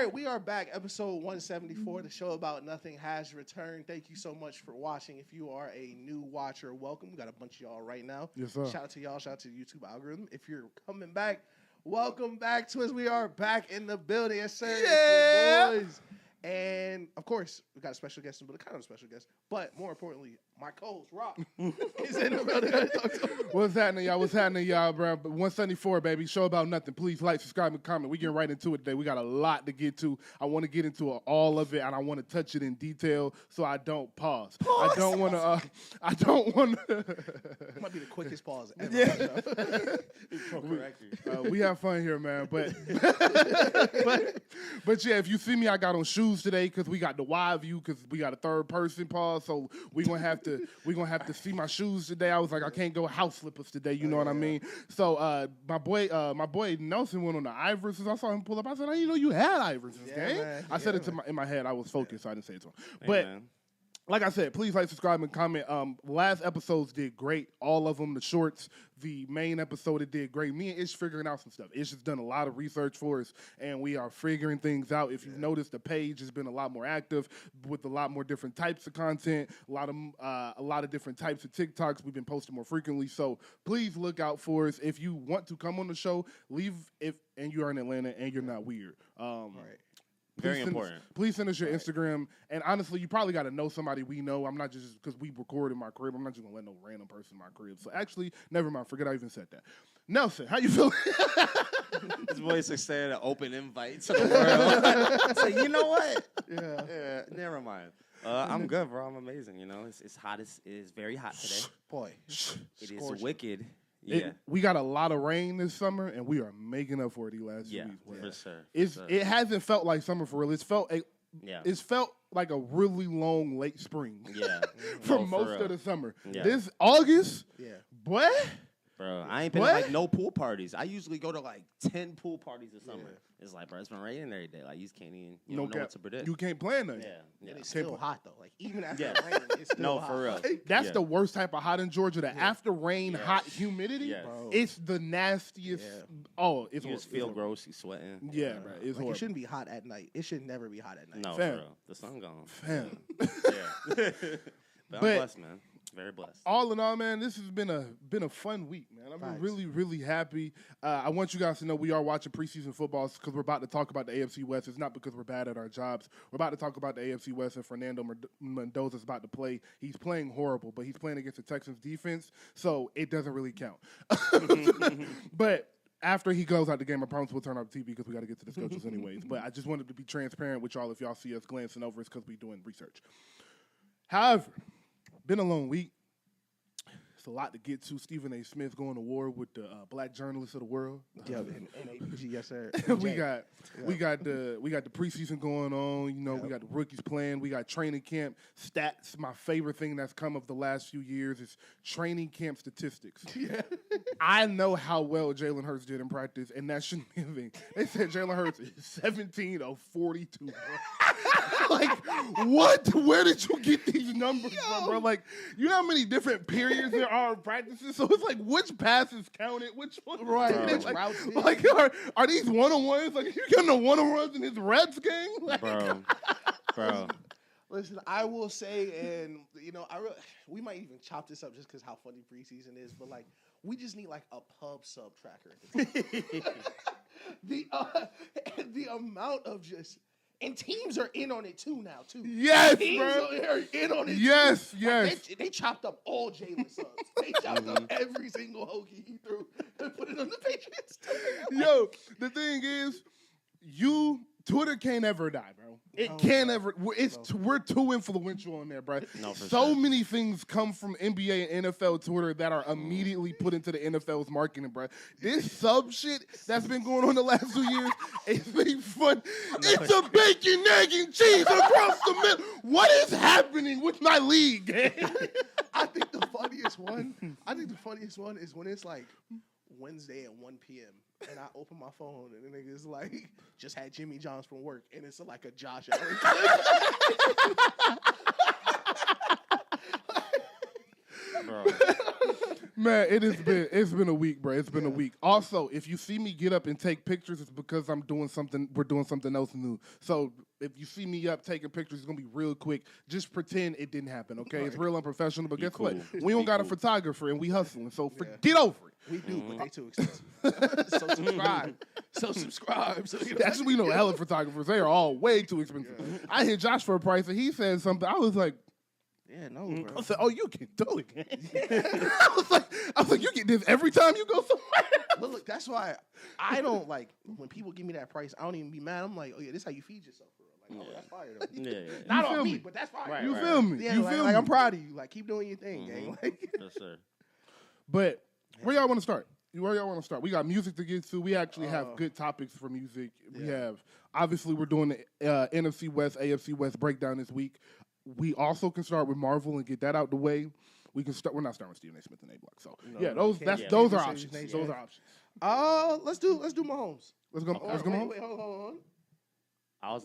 All right, we are back. Episode 174. The show about nothing has returned. Thank you so much for watching. If you are a new watcher, welcome. We got a bunch of y'all right now. Yes, sir. Shout out to y'all. Shout out to the YouTube algorithm. If you're coming back, welcome back to us. We are back in the building. Yes, sir. Yeah. It's your boys. And, of course, we got a special guest, but a kind of special guest. But, more importantly, my co-host, Roc, is in the building. What's happening, y'all? What's happening, y'all, bro? 174, baby. Show about nothing. Please like, subscribe, and comment. We getting right into it today. We got a lot to get to. I want to get into all of it, and I want to touch it in detail so I don't pause. I don't want to. Might be the quickest pause ever. Yeah. We have fun here, man. But yeah, if you see me, I got on shoes today because we got the wide view because we got a third person pause. So we're gonna have to see my shoes today. I was like, I can't go house slippers today. You know what I mean? So my boy Nelson went on the Iversons. I saw him pull up. I said, I didn't know you had Iversons, gang. I said it in my head. I was focused, so I didn't say it to him. But like I said, please like, subscribe, and comment. Last episodes did great. All of them, the shorts, the main episode, it did great. Me and Ish figuring out some stuff. Ish has done a lot of research for us, and we are figuring things out. If you've noticed, the page has been a lot more active with a lot more different types of content, a lot of different types of TikToks. We've been posting more frequently, so please look out for us. If you want to come on the show, and you are in Atlanta and you're not weird. Right. Very important. Please send us your Instagram. And honestly, you probably got to know somebody we know. I'm not just, because we record in my crib, I'm not just going to let no random person in my crib. So actually, never mind. Forget I even said that. Nelson, how you feeling? His voice is saying an open invite to the world. So you know what? Yeah. Never mind. I'm good, bro. I'm amazing. You know, it's hot. It is very hot today. Boy. It is wicked. We got a lot of rain this summer, and we are making up for it these last few weeks. For sure. It hasn't felt like summer for real. It's felt like a really long late spring. Yeah. For most of the summer. Yeah. This August, boy. Bro, I ain't been to, like, no pool parties. I usually go to, like, 10 pool parties this summer. Yeah. It's like, bro, it's been raining every day. Like, you just can't even, don't know what to predict. You can't plan nothing. Yeah. It's still hot, though. Like, even after rain, it's still hot. For real. That's the worst type of hot in Georgia. The after rain, hot humidity. Yes. It's the nastiest. Oh, it's you just feel gross. You sweating. Yeah, bro. It's like, it shouldn't be hot at night. It should never be hot at night. No, for real. The sun gone. Fam. But I'm blessed, man. Very blessed. All in all, man, this has been a fun week, man. I've been really, really happy. I want you guys to know we are watching preseason football because we're about to talk about the AFC West. It's not because we're bad at our jobs. We're about to talk about the AFC West, and Fernando Mendoza's about to play. He's playing horrible, but he's playing against the Texans defense, so it doesn't really count. But after he goes out the game, I promise we'll turn off the TV because we got to get to the schedules anyways. But I just wanted to be transparent with y'all. If y'all see us glancing over, it's because we're doing research. However, been a long week. It's a lot to get to. Stephen A. Smith going to war with the black journalists of the world. Yeah, NABJ, yes sir. we got the preseason going on. You know, we got the rookies playing. We got training camp stats. My favorite thing that's come of the last few years is training camp statistics. Yeah. I know how well Jalen Hurts did in practice, and that shouldn't be a thing. They said Jalen Hurts is 17 of 42. Like, what? Where did you get these numbers from, bro? Like, you know how many different periods there are in practices? So it's like, which passes counted? Which one? Right. Which routes? Like, are these one-on-ones? Like, you getting the one-on-ones in his reps game? Like, bro. Listen, I will say, and, you know, we might even chop this up just because how funny preseason is, but, like, we just need, like, a pub sub tracker. The amount of just... And teams are in on it, too, now, too. Yes, teams bro. are in on it, yes, too. Yes. Like, they chopped up all Jalen subs. They chopped up every single hoagie he threw and put it on the Patriots. Yo, the thing is, Twitter can't ever die, bro. It can't ever. We're too influential on there, bro. No, for so sure. many things come from NBA and NFL Twitter that are immediately put into the NFL's marketing, bro. This sub shit that's been going on the last 2 years, it's been fun. It's a bacon, egg, and cheese across the middle. What is happening with my league? I think the funniest one is when it's like Wednesday at 1 p.m. and I open my phone and the nigga's like, just had Jimmy John's from work, and it's like a Josh Allen Bro. Man, it's been a week, bro. It's been a week. Also, if you see me get up and take pictures, it's because we're doing something else new. So if you see me up taking pictures, it's gonna be real quick. Just pretend it didn't happen, okay? It's real unprofessional, but guess what? We don't got a photographer and we hustling, so get over it. We do, but they too expensive. So subscribe. So That's we know hella photographers. They are all way too expensive. Yeah. I hit Josh for a price and he said something. I was like, yeah, no, bro. I said, oh, you can do it. I was like, you get this every time you go somewhere. But look, that's why I don't like when people give me that price. I don't even be mad. I'm like, oh yeah, this is how you feed yourself, bro. Like, oh, that's fire though. Yeah. Not on me, but that's fire. Right, you feel me? Yeah, you like, feel like me? I'm proud of you. Like, keep doing your thing, gang. Like, yes, sir. But where y'all want to start? Where y'all want to start? We got music to get to. We actually have good topics for music. We have, obviously, we're doing the NFC West, AFC West breakdown this week. We also can start with Marvel and get that out the way. We can start. We're not starting with Stephen A. Smith and A. Block. So those are options. Those are options. Let's do Mahomes. Let's go. Let's go. Wait, hold on. I was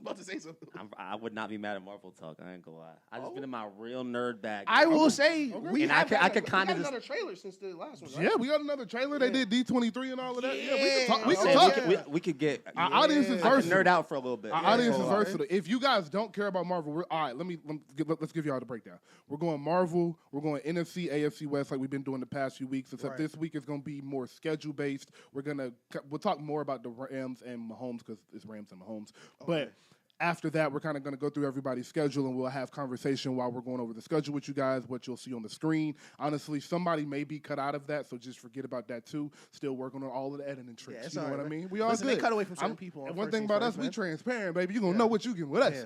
about to say something. I would not be mad at Marvel talk. I ain't gonna lie. I just been in my real nerd bag. I will say I could kind of another trailer since the last one. Right? Yeah, we got another trailer. They did D23 and all of that. Yeah, we can talk. We could get our audience is versatile. Nerd out for a little bit. Our audience is versatile. If you guys don't care about Marvel, all right. Let's give y'all the breakdown. We're going Marvel. We're going NFC, AFC West, like we've been doing the past few weeks. Except this week is going to be more schedule based. We'll talk more about the Rams and Mahomes because it's Rams and Mahomes. But after that, we're kind of going to go through everybody's schedule, and we'll have conversation while we're going over the schedule with you guys, what you'll see on the screen. Honestly, somebody may be cut out of that, so just forget about that, too. Still working on all of the editing tricks. You know what I mean? We all good. They cut away from certain people. And one thing about us, we transparent, baby. You're going to know what you get with us.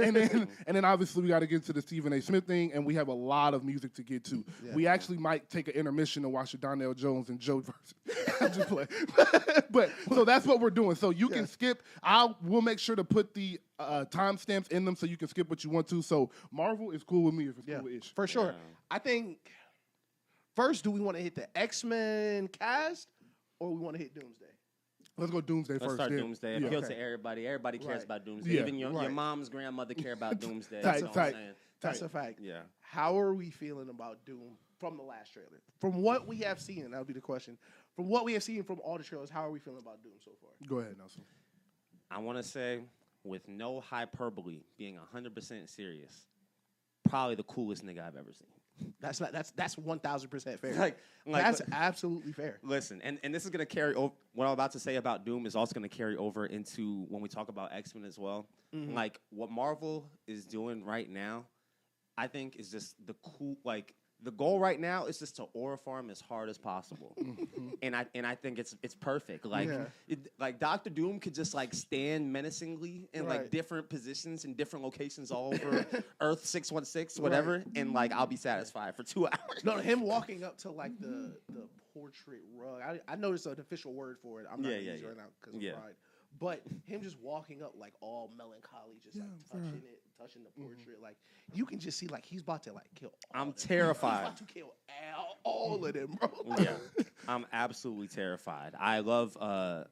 And then obviously, we got to get to the Stephen A. Smith thing, and we have a lot of music to get to. Yeah. We actually might take an intermission to watch the Donnell Jones and Joe version. I'm just playing. But so that's what we're doing. So you can skip. We'll make sure to put the timestamps in them so you can skip what you want to. So Marvel is cool with me if it's cool with Ish. For sure. Yeah. I think first, do we want to hit the X-Men cast or we want to hit Doomsday? Let's go Doomsday first. Let's start Doomsday. Appeal to everybody. Everybody cares about Doomsday. Even your mom's grandmother care about Doomsday. That's a fact. Yeah. How are we feeling about Doom from the last trailer? From what we have seen, that would be the question. From what we have seen from all the trailers, how are we feeling about Doom so far? Go ahead, Nelson. I want to say, with no hyperbole, being 100% serious, probably the coolest nigga I've ever seen. That's 1,000% fair. That's absolutely fair. Listen, and this is gonna carry over. What I'm about to say about Doom is also gonna carry over into when we talk about X-Men as well. Mm-hmm. Like what Marvel is doing right now, I think is just the cool. Like the goal right now is just to aura farm as hard as possible, and I think it's perfect. Like like Dr. Doom could just like stand menacingly in like different positions in different locations all over Earth 616 whatever, and like I'll be satisfied for 2 hours. No, him walking up to like the portrait rug. I noticed an official word for it. I'm not using it right now because of pride. But him just walking up like all melancholy, just like touching the portrait, like you can just see like he's about to like kill. I'm terrified. He's about to kill all of them, bro. Yeah, I'm absolutely terrified. I love how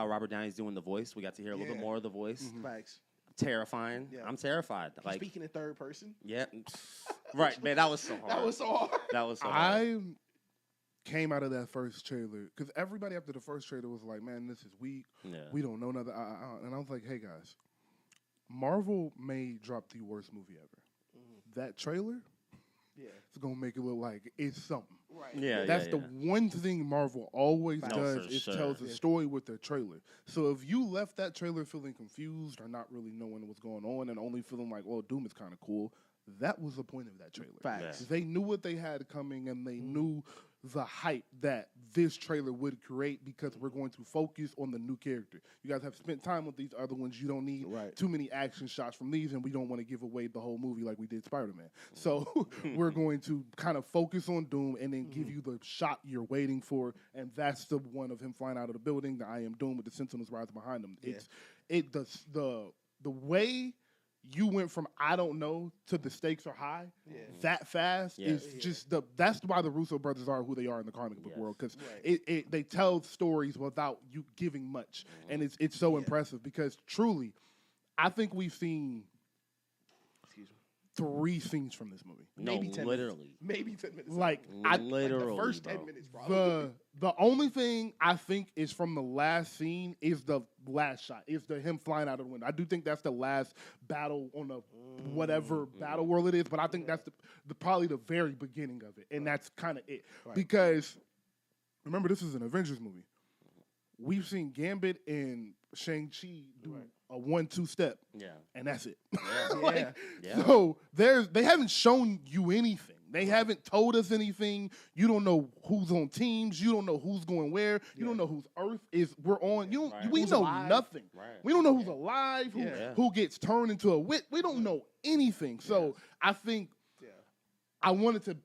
Robert Downey's doing the voice. We got to hear a little bit more of the voice. Facts. Terrifying. Yeah. I'm terrified. He's speaking in third person. Yeah. Right, man. That was so hard. That was so hard. I came out of that first trailer because everybody after the first trailer was like, man, this is weak. Yeah. We don't know nothing. And I was like, hey, guys, Marvel may drop the worst movie ever. Mm-hmm. That trailer it's going to make it look like it's something. Right. Yeah, That's the one thing Marvel always does is tells a story with their trailer. So if you left that trailer feeling confused or not really knowing what's going on and only feeling like, well, Doom is kind of cool, that was the point of that trailer. Facts. They knew what they had coming and they knew the hype that this trailer would create because we're going to focus on the new character. You guys have spent time with these other ones. You don't need too many action shots from these, and we don't want to give away the whole movie like we did Spider-Man. So we're going to kind of focus on Doom and then give you the shot you're waiting for, and that's the one of him flying out of the building, the I Am Doom with the Sentinels rise behind him. The way you went from I don't know to the stakes are high that fast is just that's why the Russo brothers are who they are in the comic book world, because they tell stories without you giving much, and it's so impressive because truly I think we've seen 3 scenes from this movie. Maybe no, 10 literally. minutes. Maybe 10 minutes. Like, Literally, the first bro. 10 minutes, probably. The only thing I think is from the last scene is the last shot. Is him flying out of the window. I do think that's the last battle on the whatever battle world it is, but I think that's the probably the very beginning of it, and that's kind of it. Right. Because remember, this is an Avengers movie. We've seen Gambit and Shang-Chi do a 1-2 step, and that's it. Yeah. So they haven't shown you anything. They haven't told us anything. You don't know who's on teams. You don't know who's going where. You don't know whose Earth we're on. We Who's know alive. nothing. Right. We don't know who's alive, who gets turned into a wit. We don't know anything. So I think I wanted to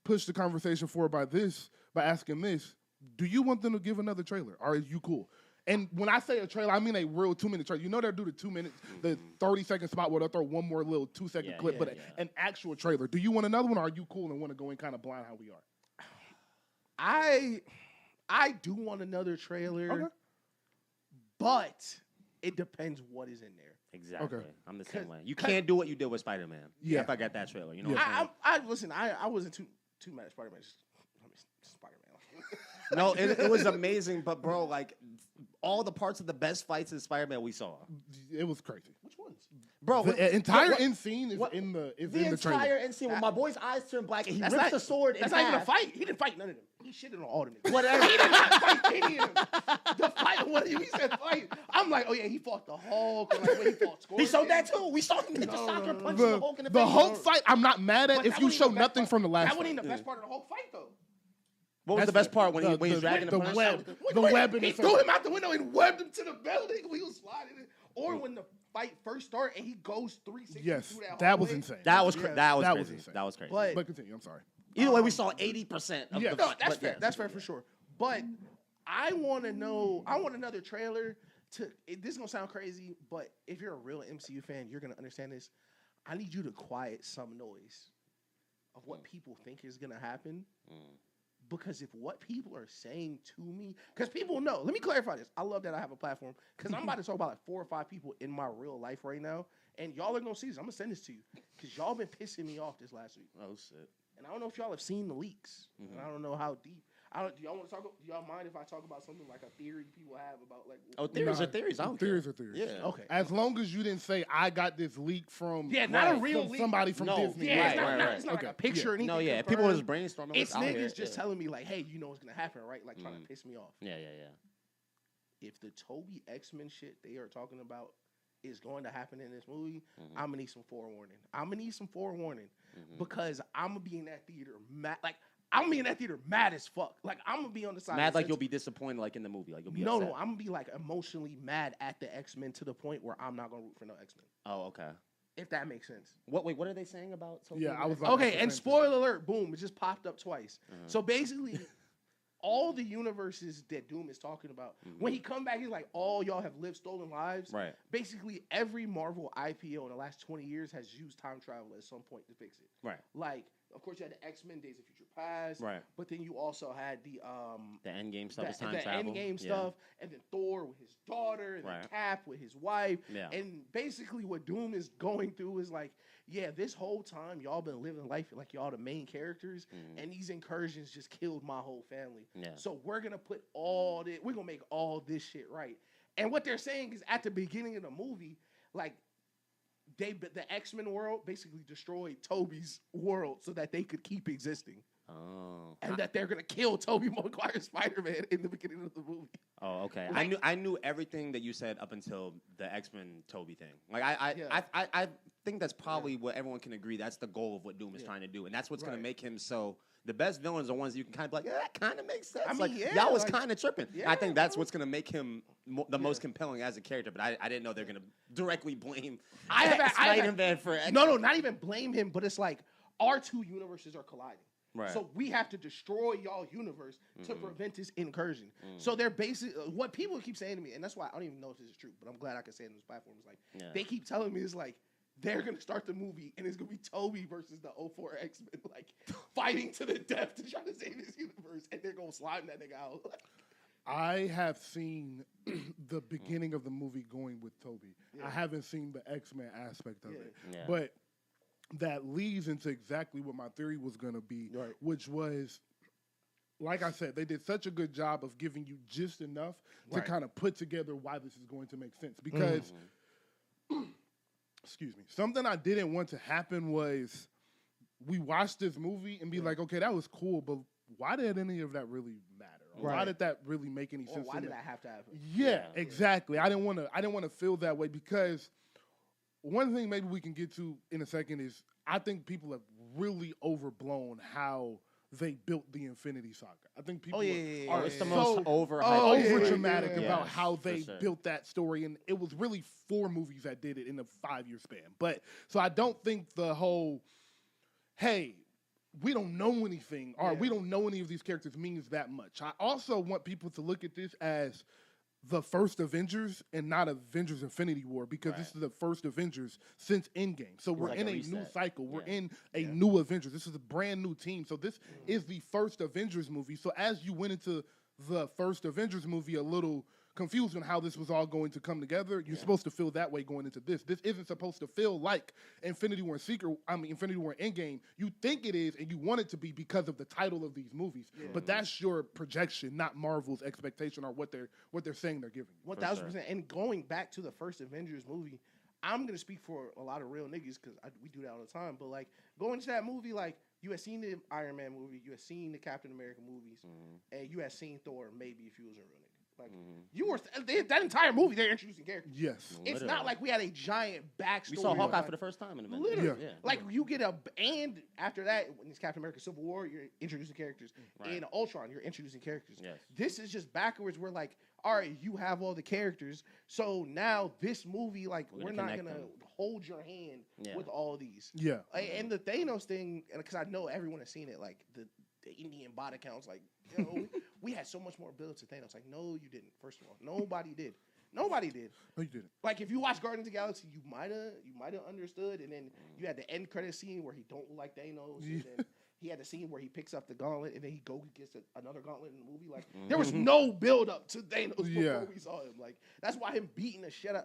push the conversation forward by asking this. Do you want them to give another trailer? Or are you cool? And when I say a trailer, I mean a real 2-minute trailer. You know they'll do the 2 minutes, the 30-second spot where they'll throw one more little 2-second clip, but an actual trailer. Do you want another one, or are you cool and want to go in kind of blind how we are? I do want another trailer, but it depends what is in there. Exactly. Okay. I'm the same way. You can't do what you did with Spider-Man. Yeah. If I got that trailer, you know what I'm saying? Listen. I wasn't too mad at Spider-Man. Spider-Man. No, it was amazing, but bro, like all the parts of the best fights in Spider-Man we saw. It was crazy. Which ones? Bro, The entire end scene is in the trailer. entire end scene when my boy's eyes turn black and he rips the sword in That's half. not even a fight. He didn't fight none of them. He shitted on all of them. Whatever. He did not fight any of them. The fight, what he said fight. I'm like, oh yeah, he fought the Hulk. Or like when he fought Scorpion. He showed that too. We saw him get the shocker punch the Hulk in the face. The Hulk fight, I'm not mad at But if that you wasn't show even the best nothing part. from the last That wasn't fight. even the best part of the Hulk fight though. What was the best part when he's dragging the punch? The web in He the threw him out the window and webbed him to the building. We was sliding in. Or when the fight first started and he goes 360 Yes, through that was hallway. insane. That was Yeah. that was That was crazy. insane. That was crazy. But But continue, I'm sorry. Either way, we saw 80% of the no, fight. that's but fair. yeah. That's fair for sure. But I want to know. I want another trailer. This is gonna sound crazy, but if you're a real MCU fan, you're gonna understand this. I need you to quiet some noise of what people think is gonna happen. Because if what people are saying to me, because people know. Let me clarify this. I love that I have a platform because I'm about to talk about like 4 or 5 people in my real life right now, and y'all are gonna see this. I'm gonna send this to you because y'all been pissing me off this last week. Oh shit. And I don't know if y'all have seen the leaks. And I don't know how deep. Do y'all want to talk? Do y'all mind if I talk about something like a theory people have about like? Oh, theories are theories. I don't Theories care. are theories. Yeah. Okay. As long as you didn't say I got this leak from not a real from leak. somebody from No. Disney. Yeah, it's Right, not, right, it's not right. like a picture or anything. No, yeah. confirmed. People just brainstorming. It's out here, niggas just yeah. telling me like, hey, you know what's gonna happen, right? Like trying to piss me off. Yeah. If the Toby X-Men shit they are talking about is going to happen in this movie, I'm gonna need some forewarning. Because I'm gonna be in that theater mad. Like I'm gonna be in that theater mad as fuck. Like I'm gonna be on the side. Mad like you'll be disappointed like in the movie. Like you'll be No, upset. I'm gonna be like emotionally mad at the X-Men to the point where I'm not gonna root for no X-Men. Oh, okay. If that makes sense. What are they saying about Toby? Yeah, I was like, Okay, that's the and same spoiler alert, boom, it just popped up twice. So basically, all the universes that Doom is talking about, when he come back, he's like, all y'all have lived stolen lives. Right. Basically, every Marvel IPO in the last 20 years has used time travel at some point to fix it. Right. Like, of course, you had the X-Men Days of Future Past. Right. But then you also had the Endgame stuff is time the travel. Endgame stuff, and then Thor with his daughter, and then Cap with his wife. Yeah. And basically what Doom is going through is like, yeah, this whole time y'all been living life like y'all the main characters, and these incursions just killed my whole family. Yeah. So we're gonna make all this shit right. And what they're saying is at the beginning of the movie, like the X-Men world basically destroyed Toby's world so that they could keep existing. Oh. And that they're gonna kill Tobey Maguire's Spider-Man in the beginning of the movie. Oh, okay. Like, I knew everything that you said up until the X-Men Toby thing. Like I think that's probably what everyone can agree. That's the goal of what Doom is trying to do, and that's what's gonna make him so. The best villains are ones that you can kind of be like, that kind of makes sense. I mean, like yeah, y'all was like, kind of tripping. yeah, I think that's what's gonna make him the most compelling as a character. But I didn't know they're gonna directly blame Spider-Man for X-Men. No, not even blame him, but it's like our two universes are colliding. Right. So we have to destroy y'all universe to prevent this incursion. So they're basically what people keep saying to me, and that's why I don't even know if this is true, but I'm glad I can say it on this platform. Is like they keep telling me it's like they're gonna start the movie and it's gonna be Toby versus the 04 X-Men, like fighting to the death to try to save this universe, and they're gonna slide that nigga out. I have seen the beginning of the movie going with Toby. I haven't seen the X-Men aspect of it. Yeah. But that leads into exactly what my theory was going to be, Right. which was, like I said, they did such a good job of giving you just enough to Right. kind of put together why this is going to make sense. Because, excuse me, something I didn't want to happen was we watched this movie and be like, okay, that was cool, but why did any of that really matter? Or why Right. did that really make any Or sense? why in did it? that have to happen? Yeah, exactly. I didn't want to feel that way because one thing maybe we can get to in a second is I think people have really overblown how they built the Infinity Saga. I think people are It's the so most over dramatic yeah. about Yes, how for they sure. built that story, and it was really 4 movies that did it in a 5-year span. But so I don't think the whole, hey, we don't know anything, or we don't know any of these characters means that much. I also want people to look at this as the first Avengers and not Avengers Infinity War, because this is the first Avengers since Endgame. So we're like in a a new reset. cycle. We're Yeah. in a new Avengers. This is a brand new team. So this is the first Avengers movie. So as you went into the first Avengers movie a little confused on how this was all going to come together, you're supposed to feel that way going into this. This isn't supposed to feel like Infinity War and Endgame. You think it is, and you want it to be because of the title of these movies. But that's your projection, not Marvel's expectation or what they're saying they're giving you. 1,000%. And going back to the first Avengers movie, I'm gonna speak for a lot of real niggas because we do that all the time. But like going to that movie, like you had seen the Iron Man movie, you had seen the Captain America movies, and you had seen Thor. Maybe if you was a real nigga. Like you were that entire movie, they're introducing characters. Yes. It's not like we had a giant backstory. We saw Hawkeye behind- for the first time in a minute. Literally, Yeah. like you get and after that, when it's Captain America: Civil War, you're introducing characters. Right. In Ultron, you're introducing characters. Yes. This is just backwards. We're like, all right, you have all the characters, so now this movie, like, we're not connect gonna them. hold your hand with all these. Yeah. And the Thanos thing, because I know everyone has seen it, like the Indian bot accounts, like, you know, we had so much more build to Thanos. Like, no, you didn't. First of all, nobody did. Nobody did. No, you didn't. Like if you watch Guardians of the Galaxy, you might have understood, and then you had the end credit scene where he don't look like Thanos, and then he had the scene where he picks up the gauntlet, and then he gets another gauntlet in the movie. Like there was no build up to Thanos before we saw him. Like that's why him beating the shit out.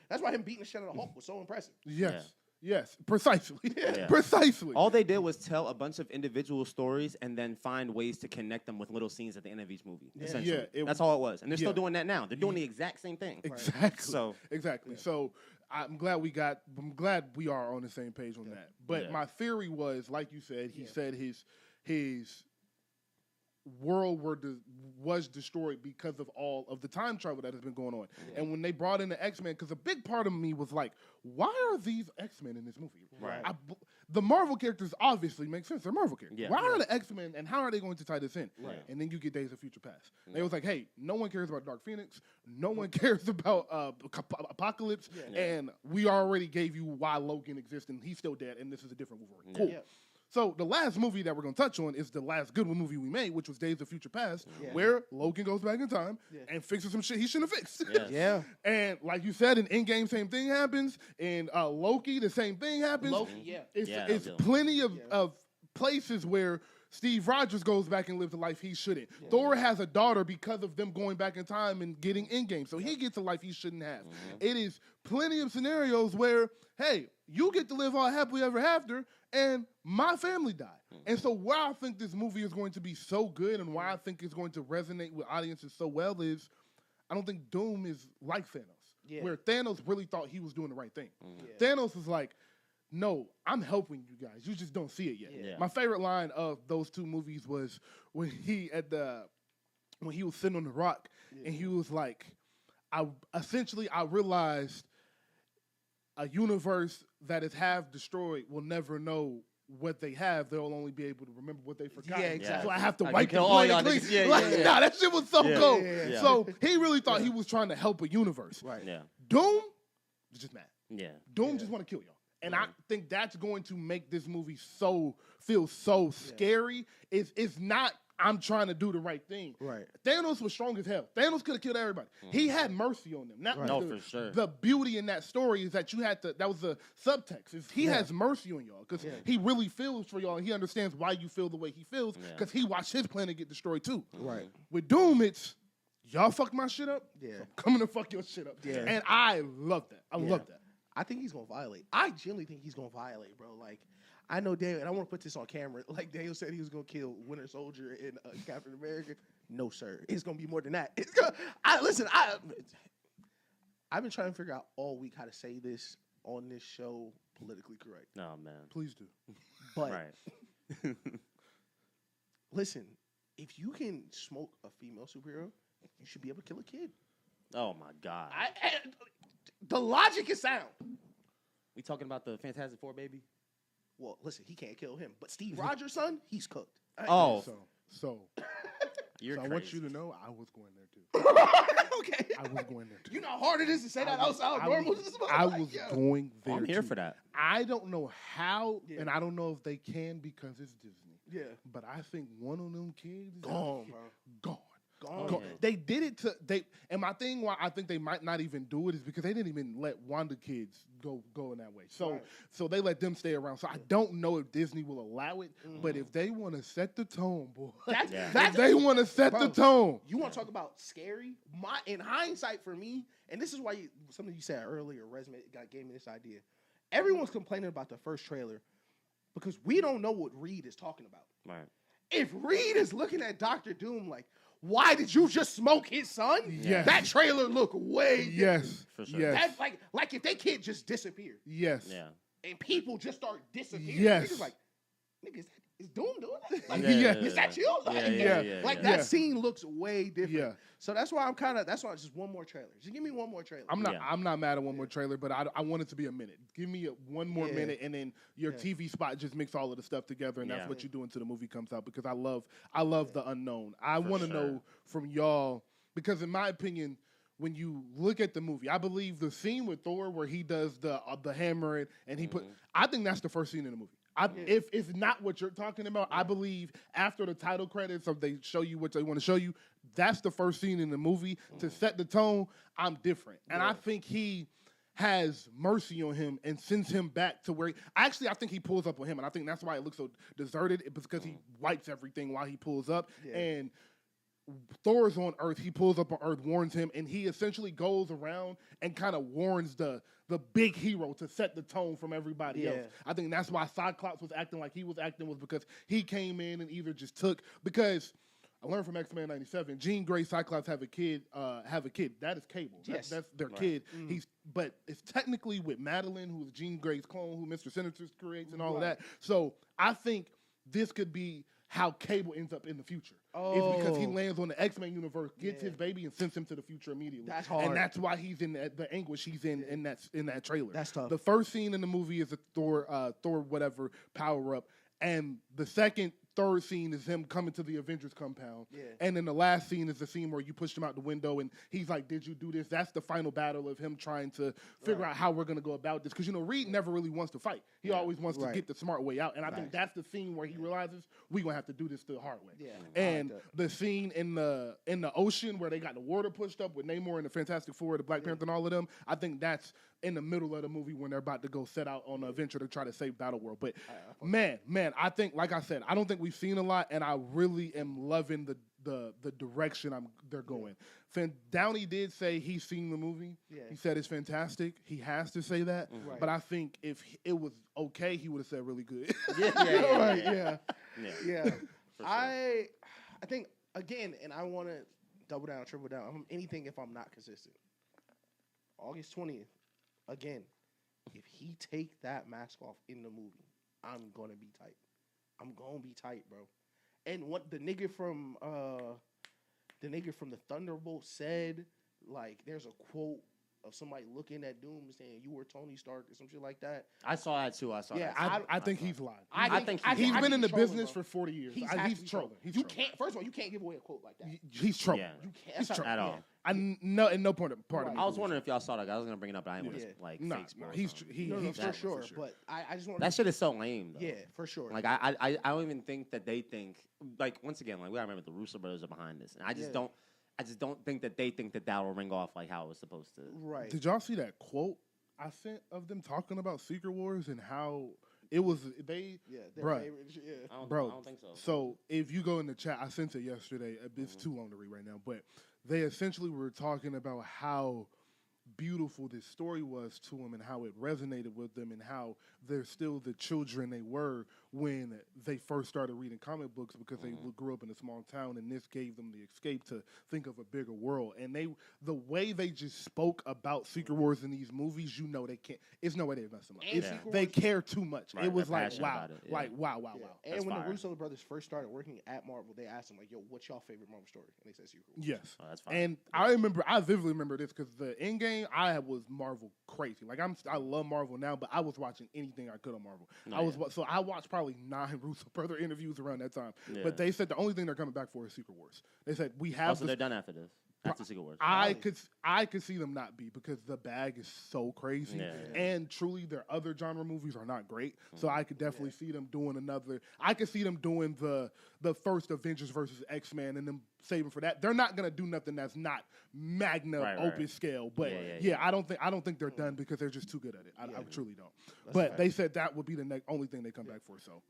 That's why him beating the shit out of Hulk was so impressive. Yes. Yes, precisely. Yeah. Precisely. All they did was tell a bunch of individual stories and then find ways to connect them with little scenes at the end of each movie. Essentially, that's all it was, and they're still doing that now. They're doing the exact same thing. Exactly. So exactly. So I'm glad we are on the same page on that. But my theory was, like you said, he said his world was destroyed because of all of the time travel that has been going on. And when they brought in the X-Men, because a big part of me was like, why are these X-Men in this movie? Right. The Marvel characters obviously make sense. They're Marvel characters. Yeah. Why are the X-Men, and how are they going to tie this in? Right. And then you get Days of Future Past. They was like, hey, no one cares about Dark Phoenix. No one cares about Apocalypse. And we already gave you why Logan exists, and he's still dead, and this is a different Wolverine. Cool. Yeah. So the last movie that we're going to touch on is the last good movie we made, which was Days of Future Past, where Logan goes back in time and fixes some shit he shouldn't have fixed. Yeah. And like you said, in Endgame, same thing happens. In Loki, the same thing happens. Loki, It's plenty of places where Steve Rogers goes back and lives a life he shouldn't. Thor has a daughter because of them going back in time and getting Endgame. So he gets a life he shouldn't have. It is plenty of scenarios where, hey, you get to live all happily ever after, and my family died. And so why I think this movie is going to be so good and why I think it's going to resonate with audiences so well is I don't think Doom is like Thanos, where Thanos really thought he was doing the right thing. Thanos was like, no, I'm helping you guys. You just don't see it yet. My favorite line of those two movies was when he was sitting on the rock and he was like, I realized a universe that is half destroyed will never know what they have. They'll only be able to remember what they forgot. Yeah, exactly. So I have to Like, wipe you the kill all slate y'all clean. niggas. Nah, that shit was so cool. Yeah. So he really thought he was trying to help a universe. Right. Yeah. Doom is just mad. Yeah. Doom just want to kill y'all. And I think that's going to make this movie feel so scary. It's not, I'm trying to do the right thing. Right. Thanos was strong as hell. Thanos could have killed everybody. He had mercy on them. For sure. The beauty in that story is that that was the subtext. Is he has mercy on y'all because he really feels for y'all and he understands why you feel the way he feels because he watched his planet get destroyed too. Right. With Doom, it's y'all fucked my shit up. Yeah. So I'm coming to fuck your shit up. Yeah. And I love that. I love that. I think he's gonna violate. I genuinely think he's gonna violate, bro. Like, I know Daniel, and I want to put this on camera. Like Daniel said, he was gonna kill Winter Soldier and Captain America. No, sir. It's gonna be more than that. It's gonna. I've been trying to figure out all week how to say this on this show politically correct. No, man. Please do. But Right. listen, if you can smoke a female superhero, you should be able to kill a kid. Oh my God. The logic is sound. We talking about the Fantastic Four, baby? Well, listen, he can't kill him, but Steve Rogers' son, he's cooked. Oh, So you're I crazy. want you to know I was going there too. Okay. I was going there too. You know how hard it is to say that outside normal. I was going there. I'm here too. for that. I don't know how, Yeah. and I don't know if they can because it's Disney. Yeah. But I think one of them kids is Gone, bro. Gone. Gone. Gone. They did it to and my thing why I think they might not even do it is because they didn't even let Wanda kids go in that way. So Right. so they let them stay around. So I don't know if Disney will allow it, but if they want to set the tone, boy. That's If they want to set the tone. You want to talk about scary? In hindsight, for me, and this is why something you said earlier, gave me this idea. Everyone's complaining about the first trailer because we don't know what Reed is talking about. Right. If Reed is looking at Doctor Doom like, why did you just smoke his son? Yes. That trailer looked way different. Yes. For sure. Yes. That's like if they kid just disappeared Yes. Yeah. and people just start disappearing. Yes. Niggas like, nigga, is Doom doing that? Like, Yeah. is that you? Like, Yeah. that scene looks way different. Yeah. So that's why just one more trailer. Just give me one more trailer. I'm not mad at one more trailer, but I want it to be a minute. Give me one more Yeah. minute, and then your Yeah. TV spot just mix all of the stuff together, and that's Yeah. what you do until the movie comes out. Because I love the unknown. I want to sure. know from y'all because, in my opinion, when you look at the movie, I believe the scene with Thor where he does the hammer and he I think that's the first scene in the movie. If it's not what you're talking about, I believe after the title credits, if they show you what they want to show you, that's the first scene in the movie to set the tone. I'm different, and I think he has mercy on him and sends him back to where. I think he pulls up on him, and I think that's why it looks so deserted. It's because he wipes everything while he pulls up, and Thor's on Earth. He pulls up on Earth, warns him, and he essentially goes around and kind of warns the big hero to set the tone from everybody else. I think that's why Cyclops was acting like he was acting was because he came in and either just took because I learned from X-Men 97, Jean Grey, Cyclops have a kid. That is Cable. Yes. That's their kid. But it's technically with Madeline, who's Jean Grey's clone, who Mr. Sinister creates and all of that. So I think this could be how Cable ends up in the future. It's because he lands on the X-Men universe, gets his baby, and sends him to the future immediately. That's hard. And that's why he's in the anguish he's in that trailer. That's tough. The first scene in the movie is a Thor whatever power up, and the third scene is him coming to the Avengers compound. Yeah. And then the last scene is the scene where you pushed him out the window and he's like, did you do this? That's the final battle of him trying to figure out how we're going to go about this. Because, Reed never really wants to fight. He always wants to get the smart way out. And I think that's the scene where he realizes we're going to have to do this the hard way. Yeah. And the scene in the ocean where they got the water pushed up with Namor and the Fantastic Four, the Black Panther and all of them, I think that's in the middle of the movie when they're about to go set out on an adventure to try to save Battleworld. But man, I think, like I said, I don't think we've seen a lot, and I really am loving the direction they're going. Downey did say he's seen the movie. Yeah. He said it's fantastic. He has to say that. Right. But I think if it was okay, he would have said really good. Yeah. Sure. I think, again, and I want to double down, triple down. I'm anything if I'm not consistent. August 20th, again, if he take that mask off in the movie, I'm going to be tight. I'm going to be tight, bro. And what the nigga from the Thunderbolt said, like, there's a quote of somebody looking at Doom saying, "You were Tony Stark" or some shit like that. I saw that too. I think he's lying. I think he's been in the trolling, business bro. for 40 years. He's trolling. Can't. First of all, you can't give away a quote like that. He's trolling. Yeah. You can't. He's trolling At all. In no part of Right. me. I was wondering if y'all saw that. I was gonna bring it up, but I didn't want to like Nah, fake spoil he's something. he's for trolling, sure. But I just want That shit is so lame, though. Yeah, for sure. Like I don't even think that they think like once again like we gotta remember the Russo brothers are behind this, and I just don't think that they think that will ring off like how it was supposed to. Right. Did y'all see that quote I sent of them talking about Secret Wars and how it was they? Yeah, bruh. I Bro, don't think so. So if you go in the chat, I sent it yesterday. It's too long to read right now, but they essentially were talking about how beautiful this story was to them and how it resonated with them and how they're still the children they were when they first started reading comic books because they grew up in a small town, and this gave them the escape to think of a bigger world. And the way they just spoke about Secret Wars in these movies, you know they can't. It's no way they mess them up. They care too much. Right, it was like wow, it, yeah. like wow. And That's when fire. the Russo brothers first started working at Marvel, they asked them like, "Yo, what's y'all favorite Marvel story?" And they said Secret Wars. Yes, Oh, that's fine. and I vividly remember this because the Endgame, I was Marvel crazy. Like I love Marvel now, but I was watching anything I could on Marvel. So I watched probably 9 Russo brother interviews around that time. Yeah. But they said the only thing they're coming back for is Secret Wars. They said we have. So they're done after this. After Secret Wars. I could see them not be because the bag is so crazy, and truly their other genre movies are not great. So I could definitely see them doing another. I could see them doing the first Avengers versus X-Men and them saving for that. They're not gonna do nothing that's not magna opus scale. But I don't think they're done because they're just too good at it. I truly don't. But they said that would be the only thing they come back for. So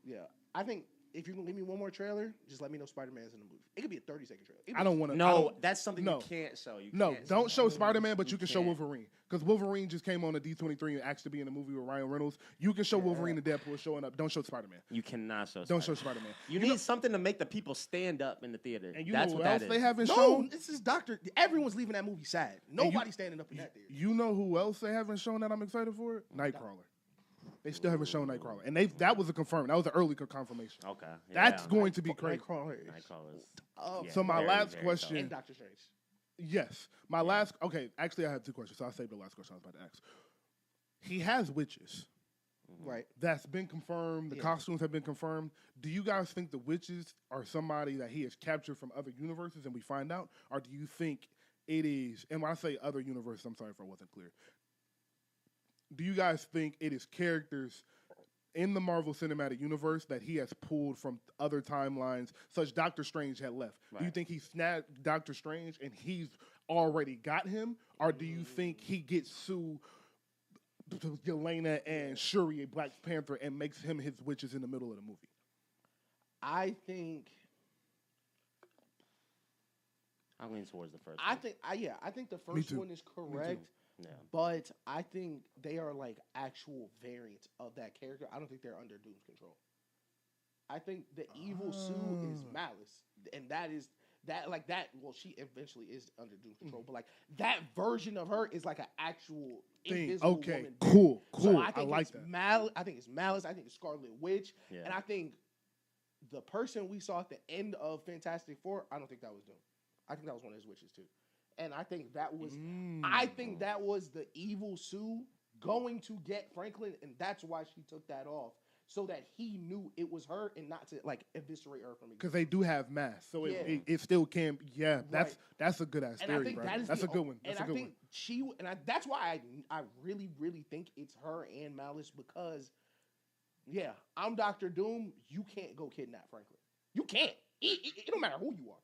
I think. If you can give me one more trailer, just let me know Spider-Man's in the movie. It could be a 30-second trailer. I don't want to. No, that's something you can't show. Don't show Spider-Man, but you can show Wolverine. Because Wolverine just came on a D23 and asked to be in a movie with Ryan Reynolds. You can show Wolverine and Deadpool showing up. Don't show Spider-Man. You cannot show. Don't show Spider-Man. You need something to make the people stand up in the theater. And that's know what else that they is. haven't shown? This is Everyone's leaving that movie sad. Nobody's standing up in that theater. You know who else they haven't shown that I'm excited for? Nightcrawler. They still haven't shown Nightcrawler, and that was a confirmed. That was an early confirmation. Okay, that's going to be crazy. Nightcrawler's. So my last question. And Doctor Strange. Yes, my last. Okay, actually, I have 2 questions. So I'll save the last question I was about to ask. He has witches, right? That's been confirmed. The costumes have been confirmed. Do you guys think the witches are somebody that he has captured from other universes, and we find out, or do you think it is? And when I say other universes, I'm sorry if I wasn't clear. Do you guys think it is characters in the Marvel Cinematic Universe that he has pulled from other timelines, such Doctor Strange had left? Right. Do you think he snagged Doctor Strange and he's already got him? Or do you think he gets Sue, Yelena, and Shuri, a Black Panther, and makes him his witches in the middle of the movie? I think... I'm leaning towards the first one. I think the first one is correct. Yeah. But I think they are like actual variants of that character. I don't think they're under Doom's control. I think the evil Sue is Malice, and well, she eventually is under Doom's control, but like that version of her is like an actual invisible woman. Cool. So I like that. I think it's Malice. I think it's Scarlet Witch, and I think the person we saw at the end of Fantastic Four, I don't think that was Doom. I think that was one of his witches too. And I think that was the evil Sue going to get Franklin, and that's why she took that off, so that he knew it was her and not to like eviscerate her from it. Because they do have masks, so it still can. Yeah, that's a good ass theory, bro. That's a good one. That's a good one. That's why I really think it's her and Malice because, I'm Dr. Doom. You can't go kidnap Franklin. You can't. It don't matter who you are.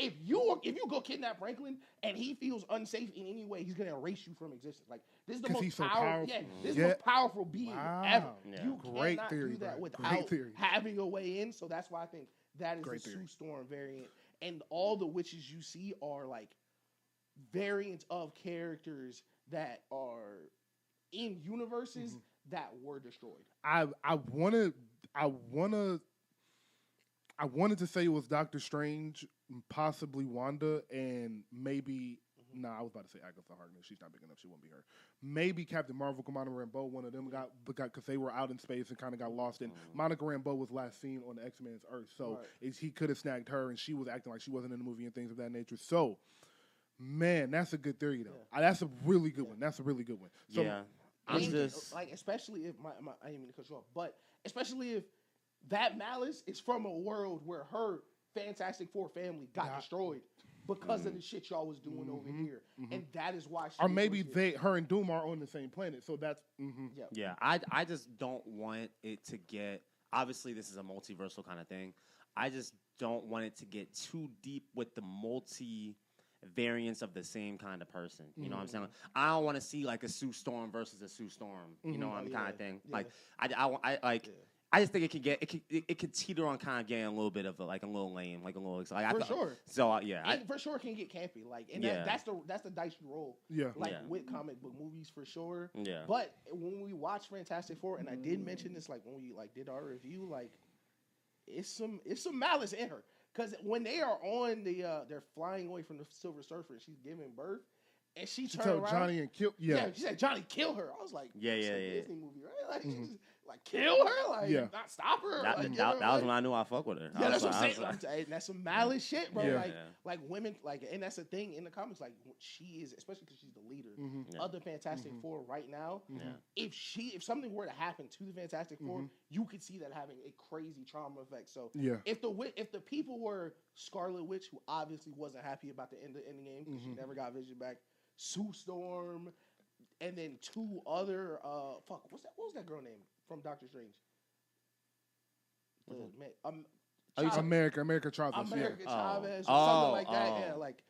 If you go kidnap Franklin and he feels unsafe in any way, he's gonna erase you from existence. Like this is the most powerful. This is the most powerful being ever. Yeah. You cannot do that without having a way in. So that's why I think that is the Sue Storm variant. And all the witches you see are like variants of characters that are in universes that were destroyed. I wanted to say it was Doctor Strange, possibly Wanda, and maybe I was about to say Agatha Harkness. She's not big enough. She won't be her. Maybe Captain Marvel, Monica Rambeau. One of them got because they were out in space and kind of got lost. And Monica Rambeau was last seen on the X-Men's Earth, so he could have snagged her, and she was acting like she wasn't in the movie and things of that nature. So, man, that's a good theory though. That's a really good one. That's a really good one. So, especially if I didn't mean to cut you off, but especially if that Malice is from a world where her Fantastic Four family got destroyed because of the shit y'all was doing over here, and that is why. Or maybe her and Doom are on the same planet, so that's. Yeah, I just don't want it to get. Obviously, this is a multiversal kind of thing. I just don't want it to get too deep with the variants of the same kind of person. You know what I'm saying? I don't want to see like a Sue Storm versus a Sue Storm. You know what I'm kind of thing. Like I I just think it could teeter on kind of getting a little bit of a little lame, like a little For sure. So yeah, it for sure can get campy. Like, and that's the dice you roll. Yeah. Like with comic book movies for sure. Yeah. But when we watch Fantastic Four, and I did mention this, like when we did our review, like it's some malice in her, because when they are on they're flying away from the Silver Surfer, and she's giving birth. And she turned around. Johnny and kill. Yeah, she said Johnny kill her. I was like, yeah. Disney movie, right? Like, she just, like kill her, like not stop her. That was when I knew I fuck with her. Yeah, that's what I'm saying. That's some malice shit, bro. Yeah. Like women, and that's the thing in the comics. Like she is, especially because she's the leader of the Fantastic Four right now. Yeah. If something were to happen to the Fantastic Four, you could see that having a crazy trauma effect. So if the people were Scarlet Witch, who obviously wasn't happy about the end of the game because she never got Vision back. Sue Storm, and then two other what was that girl name from Doctor Strange? America Chavez. America Chavez, or something like that. Yeah, like